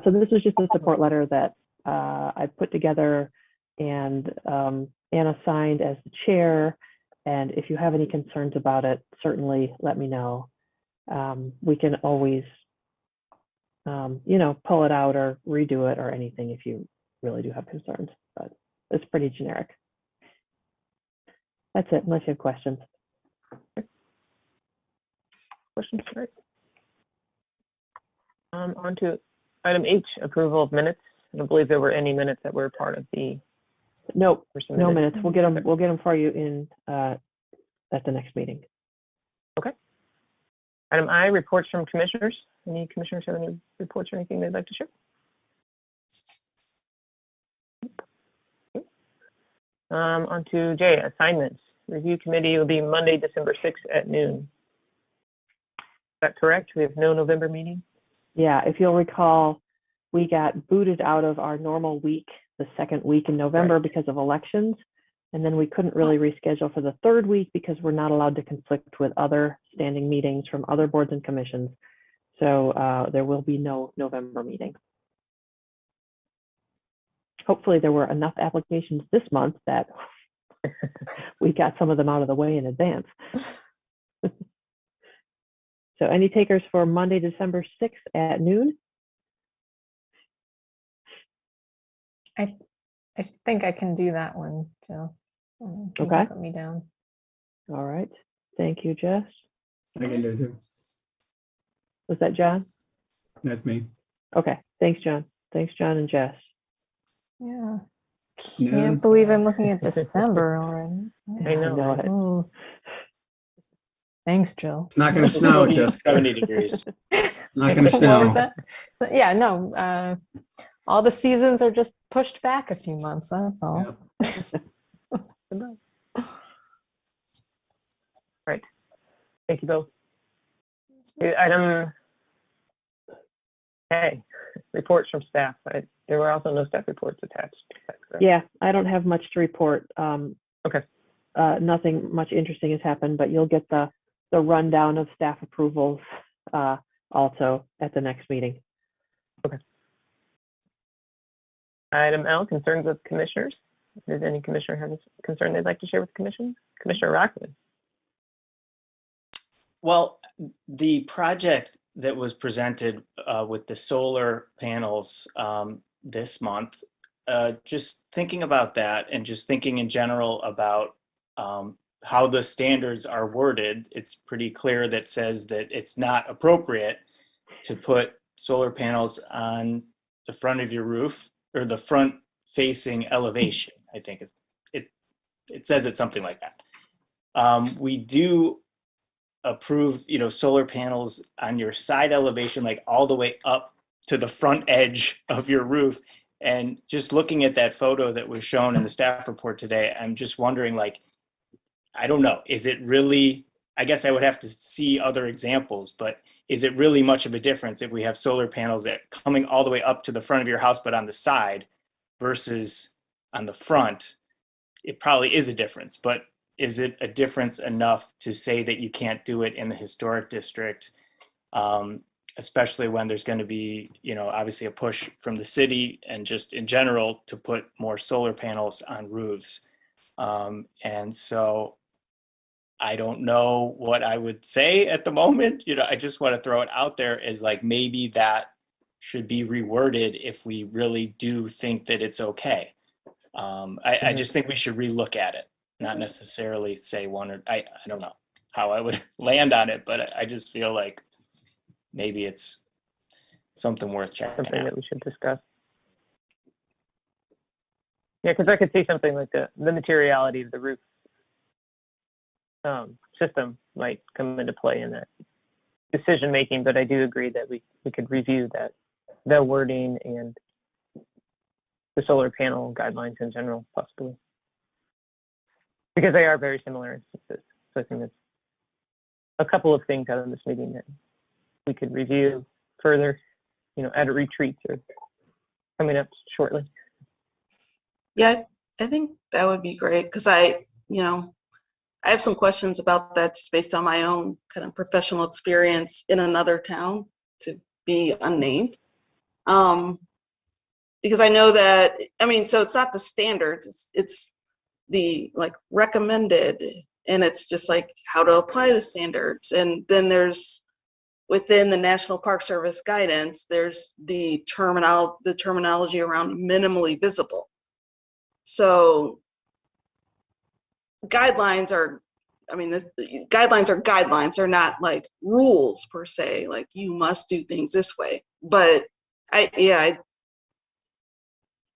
So this was just a support letter that I put together, and Anna signed as the chair. And if you have any concerns about it, certainly let me know. We can always, you know, pull it out or redo it or anything if you really do have concerns. But it's pretty generic. That's it, unless you have questions. Questions? Right. On to item H, approval of minutes. I don't believe there were any minutes that were part of the. Nope, were no submitted. minutes. We'll get them. We'll get them for you in at the next meeting. Okay. Item I, reports from commissioners. Any commissioners have any reports or anything they'd like to share? On to J, assignments. Review committee will be Monday, December 6th at noon. Is that correct? We have no November meeting? Yeah, if you'll recall, we got booted out of our normal week, the second week in November because of elections. And then we couldn't really reschedule for the third week because we're not allowed to conflict with other standing meetings from other boards and commissions. So there will be no November meeting. Hopefully there were enough applications this month that we got some of them out of the way in advance. So any takers for Monday, December 6th at noon? I think I can do that one, Jill. You can Okay. put me down. All right. Thank you, Jess. I can do it too. Was that John? That's me. Okay. Thanks, John. Thanks, John and Jess. Yeah. Noon. Can't believe I'm looking at December already. I know. it. Oh. Thanks, Jill. It's not going to snow, Jessica. 70 degrees. Not going to What snow. was that? So, yeah, no. All the seasons are just pushed back a few months. That's all. Right. Thank you both. Item A, reports from staff. There were also no staff reports attached. Yeah, I don't have much to report. Okay. Nothing much interesting has happened, but you'll get the rundown of staff approvals also at the next meeting. Okay. Item L, concerns with commissioners. Does any commissioner have a concern they'd like to share with the commission? Commissioner Rockland. Well, the project that was presented with the solar panels this month, just thinking about that and just thinking in general about how the standards are worded, it's pretty clear that says that it's not appropriate to put solar panels on the front of your roof or the front facing elevation. I think it says it's something like that. We do approve, solar panels on your side elevation, like all the way up to the front edge of your roof. And just looking at that photo that was shown in the staff report today, I'm just wondering, I don't know, is it really, I guess I would have to see other examples, but is it really much of a difference if we have solar panels that coming all the way up to the front of your house, but on the side versus on the front? It probably is a difference, but is it a difference enough to say that you can't do it in the historic district, especially when there's going to be, obviously a push from the city and just in general to put more solar panels on roofs? And so I don't know what I would say at the moment. I just want to throw it out there as maybe that should be reworded if we really do think that it's okay. I just think we should relook at it, not necessarily say one or I don't know how I would land on it, but I just feel like maybe it's something worth checking Something out. that we should discuss. Yeah, because I could see something like the materiality of the roof system might come into play in that decision making, but I do agree that we could review the wording and the solar panel guidelines in general, possibly, because they are very similar instances. So I think that's a couple of things out of this meeting that we could review further, at a retreat or coming up shortly. Yeah, I think that would be great because I have some questions about that just based on my own kind of professional experience in another town, to be unnamed. Because I know that, so it's not the standards, it's the recommended, and it's just how to apply the standards. And then there's, within the National Park Service guidance, there's the terminology around minimally visible. So guidelines are, the guidelines are guidelines. They're not like rules per se, like you must do things this way. But I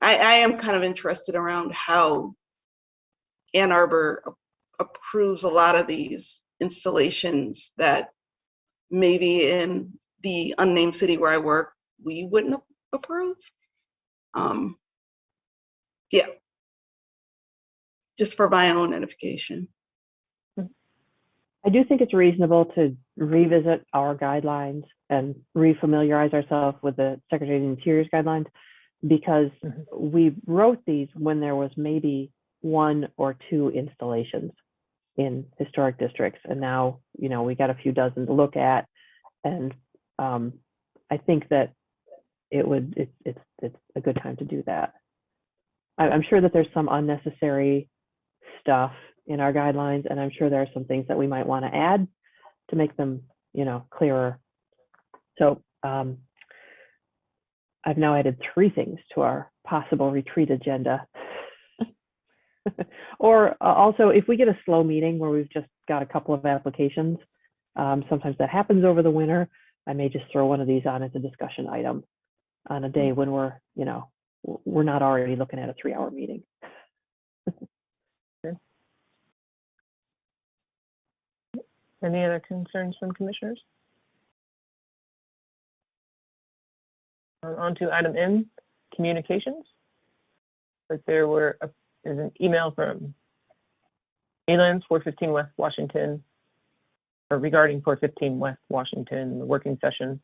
am kind of interested around how Ann Arbor approves a lot of these installations that maybe in the unnamed city where I work, we wouldn't approve. Yeah, just for my own edification. I do think it's reasonable to revisit our guidelines and refamiliarize ourselves with the Secretary of the Interior's guidelines, because we wrote these when there was maybe 1 or 2 installations in historic districts, and now we got a few dozen to look at, and I think that it's a good time to do that. I'm sure that there's some unnecessary stuff in our guidelines, and I'm sure there are some things that we might want to add to make them clearer. So I've now added 3 things to our possible retreat agenda. Or also, if we get a slow meeting where we've just got a couple of applications, sometimes that happens over the winter, I may just throw one of these on as a discussion item on a day when we're not already looking at a 3-hour meeting. Any other concerns from commissioners? On to item M, communications. But there is an email from Elands 415 West Washington, or regarding 415 West Washington, the working session.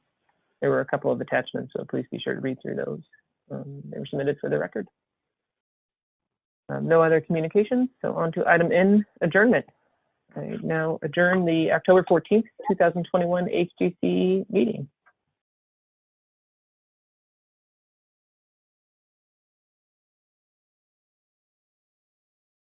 There were a couple of attachments, so please be sure to read through those. They were submitted for the record. No other communications, so on to item N, adjournment. I now adjourn the October 14th, 2021 HGC meeting.